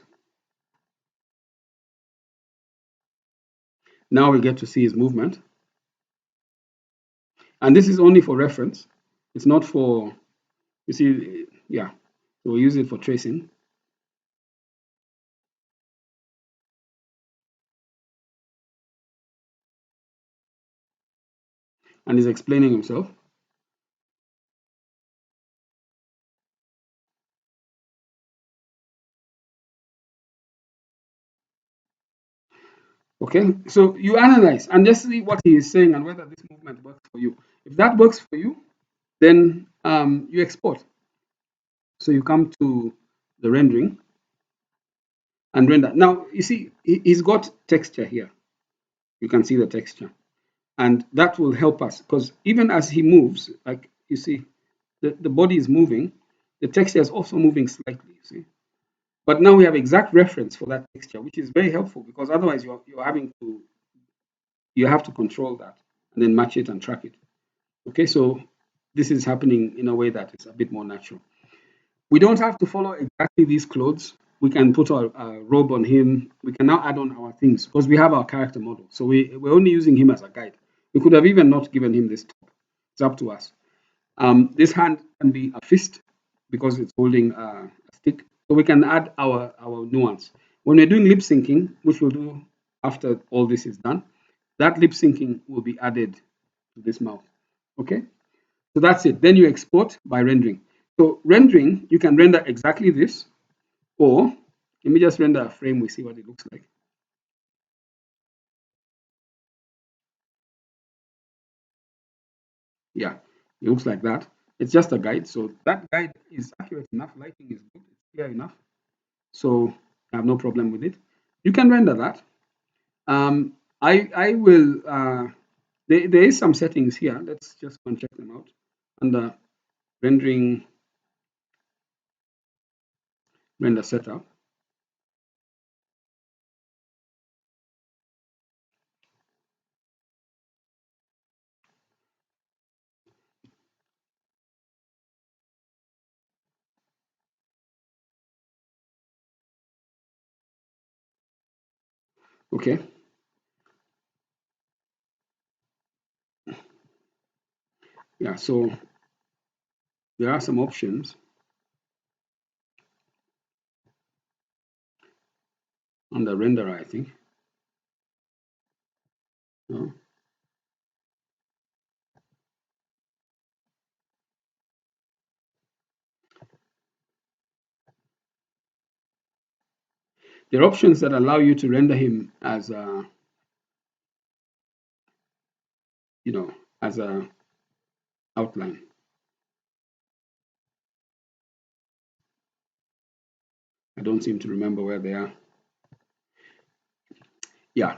now we get to see his movement. And this is only for reference. It's not for, you see, yeah. So we'll use it for tracing. And he's explaining himself. Okay, so you analyze and just see what he is saying and whether this movement works for you. If that works for you, then you export. So you come to the rendering and render. Now, you see, he's got texture here. You can see the texture. And that will help us because even as he moves, like you see, the body is moving, the texture is also moving slightly, you see. But now we have exact reference for that texture, which is very helpful because otherwise you have to control that and then match it and track it. Okay, so this is happening in a way that is a bit more natural. We don't have to follow exactly these clothes. We can put a robe on him. We can now add on our things because we have our character model. So we're only using him as a guide. We could have even not given him this top. It's up to us. This hand can be a fist because it's holding a stick. So we can add our nuance. When we're doing lip syncing, which we'll do after all this is done, that lip syncing will be added to this mouth. Okay? So that's it. Then you export by rendering. So rendering, you can render exactly this, or let me just render a frame, we see what it looks like. Yeah, it looks like that. It's just a guide. So that guide is accurate enough. Lighting is good. It's clear enough. So I have no problem with it. You can render that. I will, there is some settings here. Let's just go and check them out. Under rendering, render setup. Okay. Yeah, so there are some options on the renderer, I think. No? There are options that allow you to render him as a, as a outline. I don't seem to remember where they are. Yeah,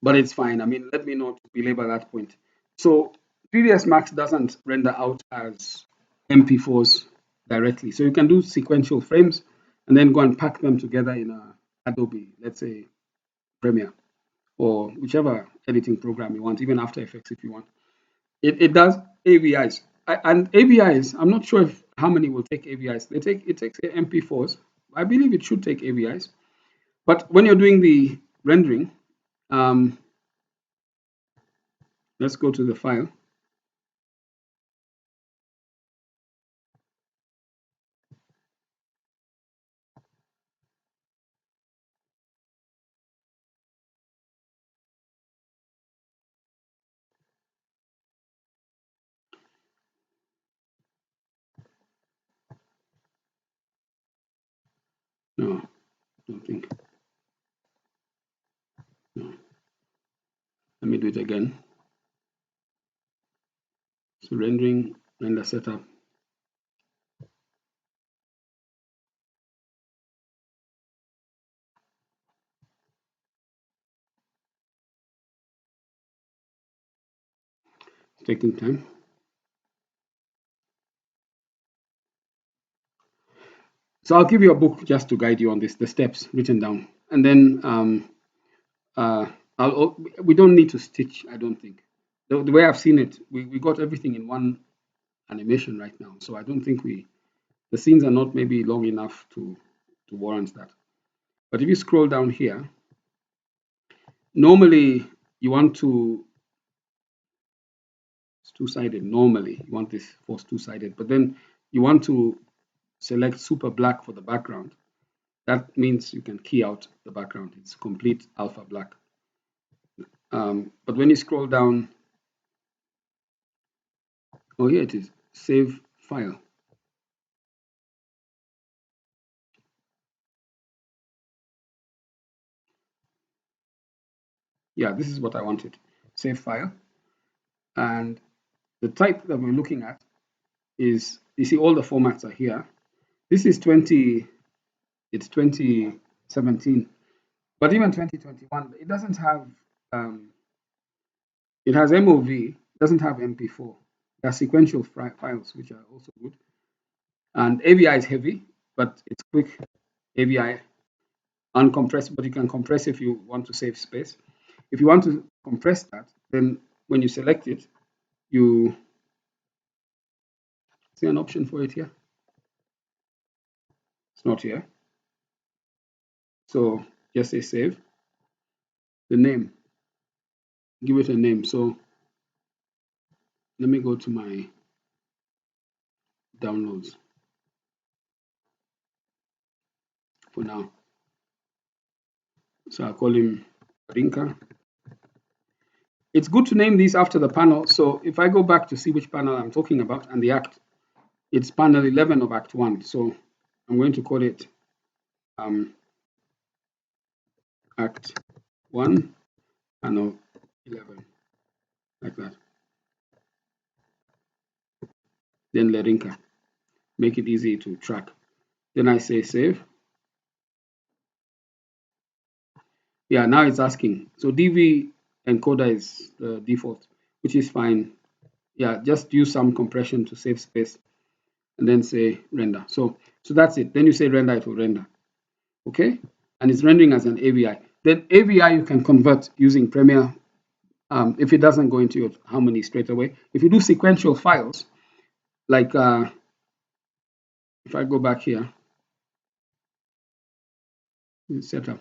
but it's fine. I mean, let me not belabor that point. So 3ds Max doesn't render out as MP4s directly. So you can do sequential frames and then go and pack them together in a Adobe, let's say Premiere, or whichever editing program you want, even After Effects if you want. It does AVIs. And AVIs, I'm not sure if how many will take AVIs. It takes MP4s. I believe it should take AVIs. But when you're doing the rendering, let's go to the file. No, don't think. No. Let me do it again. So rendering, render setup. It's taking time. So I'll give you a book just to guide you on this, the steps written down, and then we don't need to stitch. I don't think. The way I've seen it, we got everything in one animation right now, so I don't think the scenes are not maybe long enough to warrant that. But if you scroll down here, normally you want to, it's two-sided. Normally you want this force two-sided, but then you want to select super black for the background. That means you can key out the background. It's complete alpha black. But when you scroll down, oh, here it is, save file. Yeah, this is what I wanted, save file. And the type that we're looking at is, you see all the formats are here. This is it's 2017, but even 2021, it doesn't have, it has MOV, doesn't have MP4. There are sequential files, which are also good. And AVI is heavy, but it's quick. AVI uncompressed, but you can compress if you want to save space. If you want to compress that, then when you select it, you see an option for it here. It's not here. So just say save. The name, give it a name. So let me go to my downloads for now. So I'll call him Rinka. It's good to name these after the panel. So if I go back to see which panel I'm talking about and the act, it's panel 11 of Act 1. So I'm going to call it Act 1, panel 11, like that. Then Lerinka, make it easy to track. Then I say save. Yeah, now it's asking. So DV encoder is the default, which is fine. Yeah, just use some compression to save space and then say render. So that's it. Then you say render, it will render. Okay, and it's rendering as an AVI. Then AVI you can convert using Premiere if it doesn't go into your Harmony straight away. If you do sequential files, like if I go back here, setup.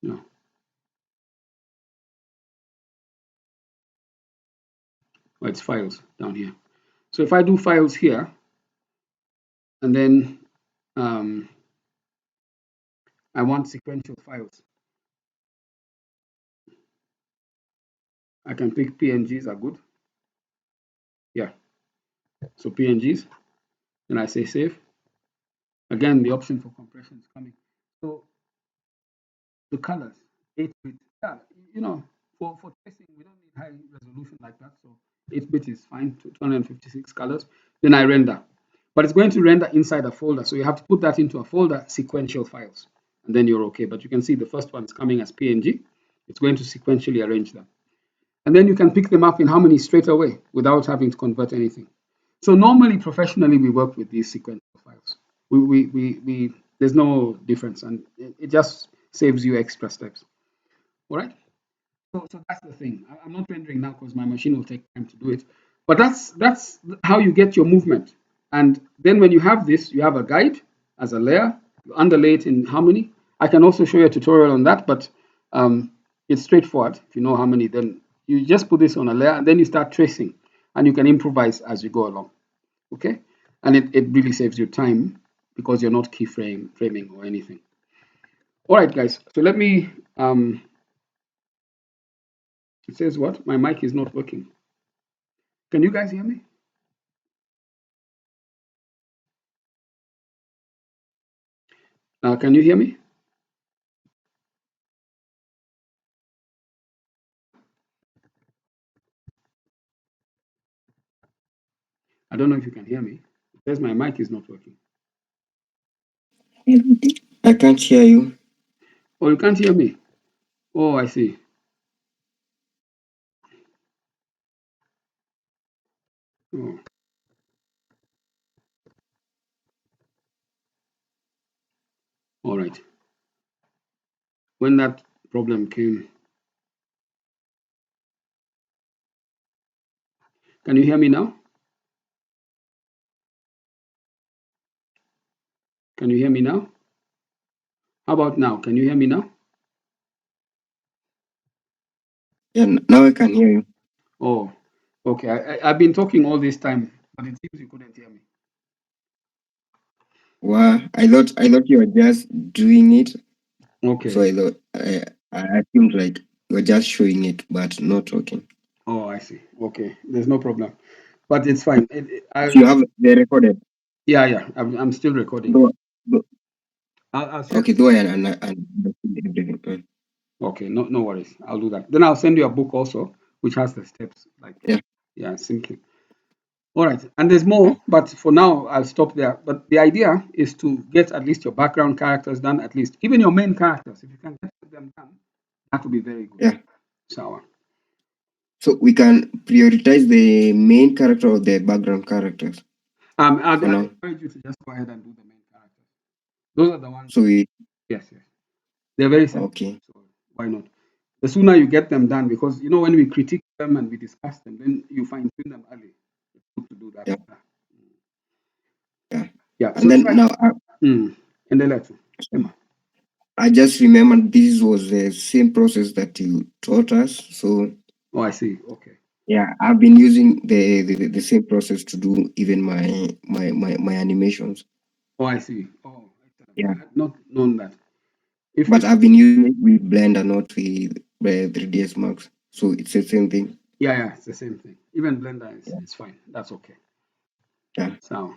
No. Oh, it's files down here. So if I do files here, and then I want sequential files, I can pick PNGs are good. Yeah. So PNGs, and I say save. Again, the option for compression is coming. So the colors, 8-bit. Yeah, you know, for tracing, we don't need high resolution like that. So 8-bit is fine, 256 colors. Then I render. But it's going to render inside a folder. So you have to put that into a folder, sequential files, and then you're okay. But you can see the first one is coming as PNG. It's going to sequentially arrange them. And then you can pick them up in Harmony straight away without having to convert anything. So normally, professionally, we work with these sequential files. There's no difference, and it just saves you extra steps. All right. So that's the thing. I'm not rendering now because my machine will take time to do it. But that's how you get your movement. And then when you have this, you have a guide as a layer. You underlay it in Harmony. I can also show you a tutorial on that, but it's straightforward. If you know Harmony, then you just put this on a layer and then you start tracing, and you can improvise as you go along. Okay, and it really saves you time because you're not framing or anything. All right, guys. So let me. It says what? My mic is not working. Can you guys hear me? Now, can you hear me? I don't know if you can hear me. It says my mic is not working. I can't hear you. Oh, you can't hear me? Oh, I see. Oh. All right. When that problem came, can you hear me now? Can you hear me now? How about now? Can you hear me now? Yeah, now I can hear you. Oh, okay. I've been talking all this time, but it seems you couldn't hear me. Wow, I thought you were just doing it. Okay. So I assumed like you were just showing it, but not talking. Oh, I see. Okay. There's no problem, but it's fine. So you have the recorded. Yeah. I'm still recording. Though, I'll share. okay, though I understood everything. Okay. No worries. I'll do that. Then I'll send you a book also, which has the steps. Like, Yeah. simply. All right. And there's more, but for now, I'll stop there. But the idea is to get at least your background characters done, at least even your main characters. If you can get them done, that would be very good. Yeah. So, we can prioritize the main character or the background characters. I'd For now. encourage you to just go ahead and do the main characters. Those are the ones. So we. Yes. They're very simple. Okay. So why not? The sooner you get them done, because when we critique them and we discuss them, then you fine tune them early. It's good to do that. Yeah. So And then now and then let's. I just remembered this was the same process that you taught us. So. Oh, I see. Okay. Yeah, I've been using the same process to do even my animations. Oh, I see. Oh, yeah. I had not known that. But I've been using it with Blender, not with 3ds Max. So it's the same thing. Yeah, it's the same thing. Even Blender is fine. That's okay. Yeah. So,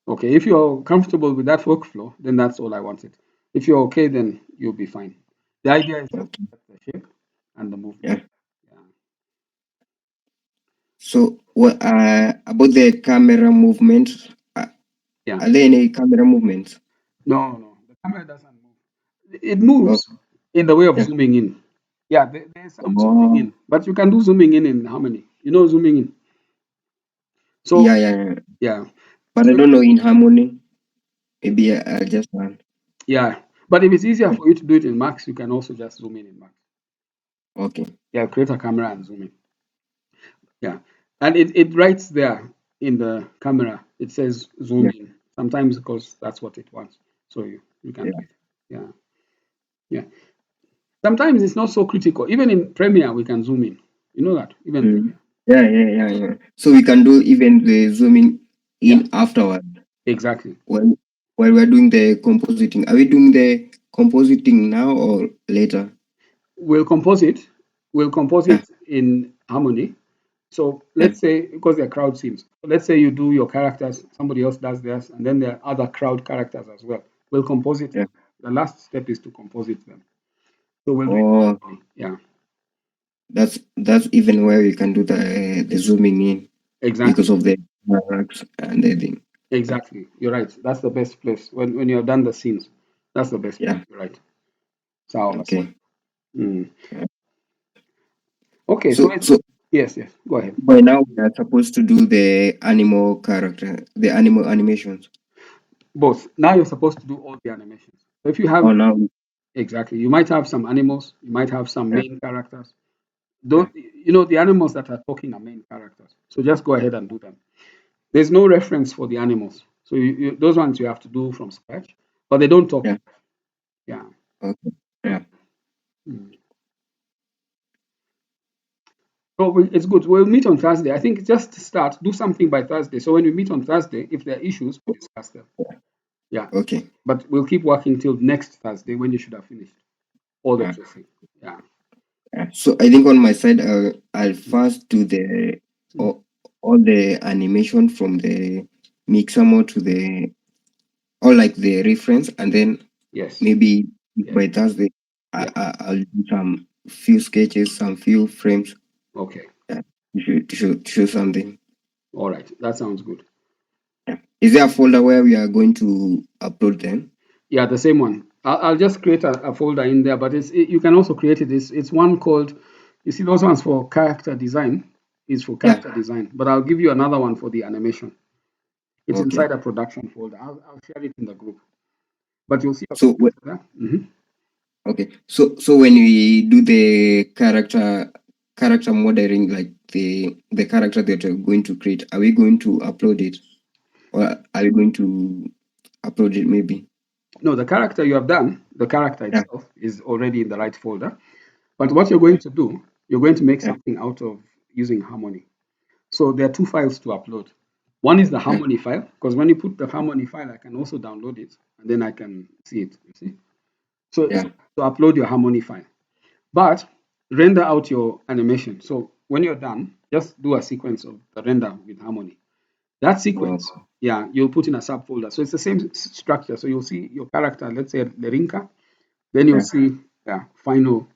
okay, if you're comfortable with that workflow, then that's all I wanted. If you're okay, then you'll be fine. The idea is just to get the shape and the movement. Yeah. So, what about the camera movement? Are there any camera movements? No, the camera doesn't move. It moves in the way of zooming in. Yeah, there's some zooming in, but you can do zooming in Harmony. Zooming in. So yeah. But I don't know in Harmony. Maybe I'll just run. Yeah, but if it's easier for you to do it in Max, you can also just zoom in Max. Okay. Yeah, create a camera and zoom in. Yeah, and it writes there in the camera. It says zoom in. Sometimes because that's what it wants. So you can do it. Yeah. Sometimes it's not so critical. Even in Premiere, we can zoom in. You know that? Even Yeah. So we can do even the zooming in afterward. Exactly. While we're doing the compositing. Are we doing the compositing now or later? We'll compose it in Harmony. So let's say, because they're crowd scenes, let's say you do your characters, somebody else does theirs, and then there are other crowd characters as well. We'll compose it. The last step is to composite them. So we'll That's even where we can do the zooming in. Exactly. Because of the marks and everything. Exactly. You're right. That's the best place. When you have done the scenes, that's the best place. You're right. So okay. Okay. So yes. Go ahead. By now we are supposed to do the animal character, the animal animations. Both. Now you're supposed to do all the animations. So if you have exactly, you might have some animals, you might have some main characters. Those, the animals that are talking are main characters. So just go ahead and do them. There's no reference for the animals, so those ones you have to do from scratch, but they don't talk. Yeah. Okay. Yeah. So it's good. We'll meet on Thursday. I think just start, do something by Thursday. So when we meet on Thursday, if there are issues, we discuss them. Yeah. Okay. But we'll keep working till next Thursday when you should have finished all the tracing. Yeah. So I think on my side, I'll first do the all the animation from the Mixamo to the like the reference, and then Yes. maybe Yes. by Thursday, Yeah. I'll do some few sketches, some few frames. Okay. Yeah, to show something. All right. That sounds good. Yeah. Is there a folder where we are going to upload them? Yeah, the same one. I'll just create a folder in there, but you can also create it. It's one called, you see those ones for character design, is for character design, but I'll give you another one for the animation. It's Okay. inside a production folder. I'll share it in the group, but you'll see a So computer there. Mhm. okay, so when we do the character modeling, like the character that we're going to create, are we going to upload it, or are we going to upload it maybe? No, the character you have done, the character Yeah. itself is already in the right folder. But what you're going to do, you're going to make something out of using Harmony. So there are two files to upload. One is the Harmony file, because when you put the Harmony file, I can also download it and then I can see it. You see? So upload your Harmony file, but render out your animation. So when you're done, just do a sequence of the render with Harmony. That sequence, you'll put in a subfolder. So it's the same structure. So you'll see your character, let's say Lerinka, then you'll see final.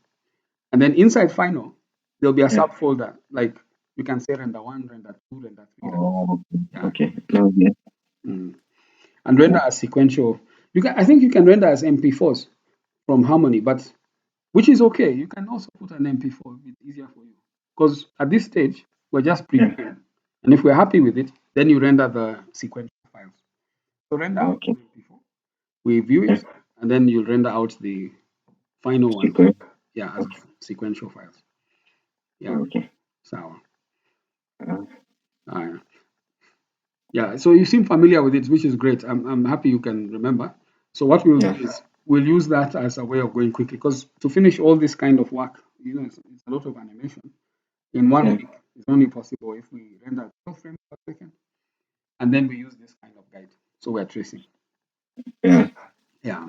And then inside final, there'll be a subfolder, like you can say render 1, render 2, render 3. Okay. No, yeah. And render as sequential. I think you can render as MP4s from Harmony, but which is okay. You can also put an MP4, it's easier for you. Because at this stage, we're just previewing. And if we're happy with it, then you render the sequential files. So render out the MP4, we view it, and then you render out the final one. As sequential files. Yeah. Okay. So, so you seem familiar with it, which is great. I'm happy you can remember. So what we'll do is we'll use that as a way of going quickly, because to finish all this kind of work, it's a lot of animation in 1 week. It's only possible if we render 12 frames per second, and then we use this kind of guide. So we're tracing. Yeah. Yeah.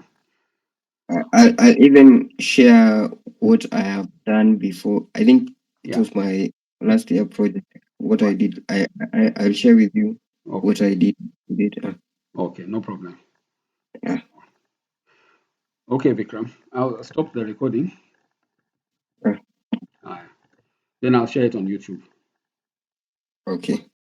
I'll even share what I have done before. I think it was my last year project. What I did, I'll share with you what I did with it. Okay, no problem. Yeah. Okay, Vikram, I'll stop the recording. Then I'll share it on YouTube. Okay.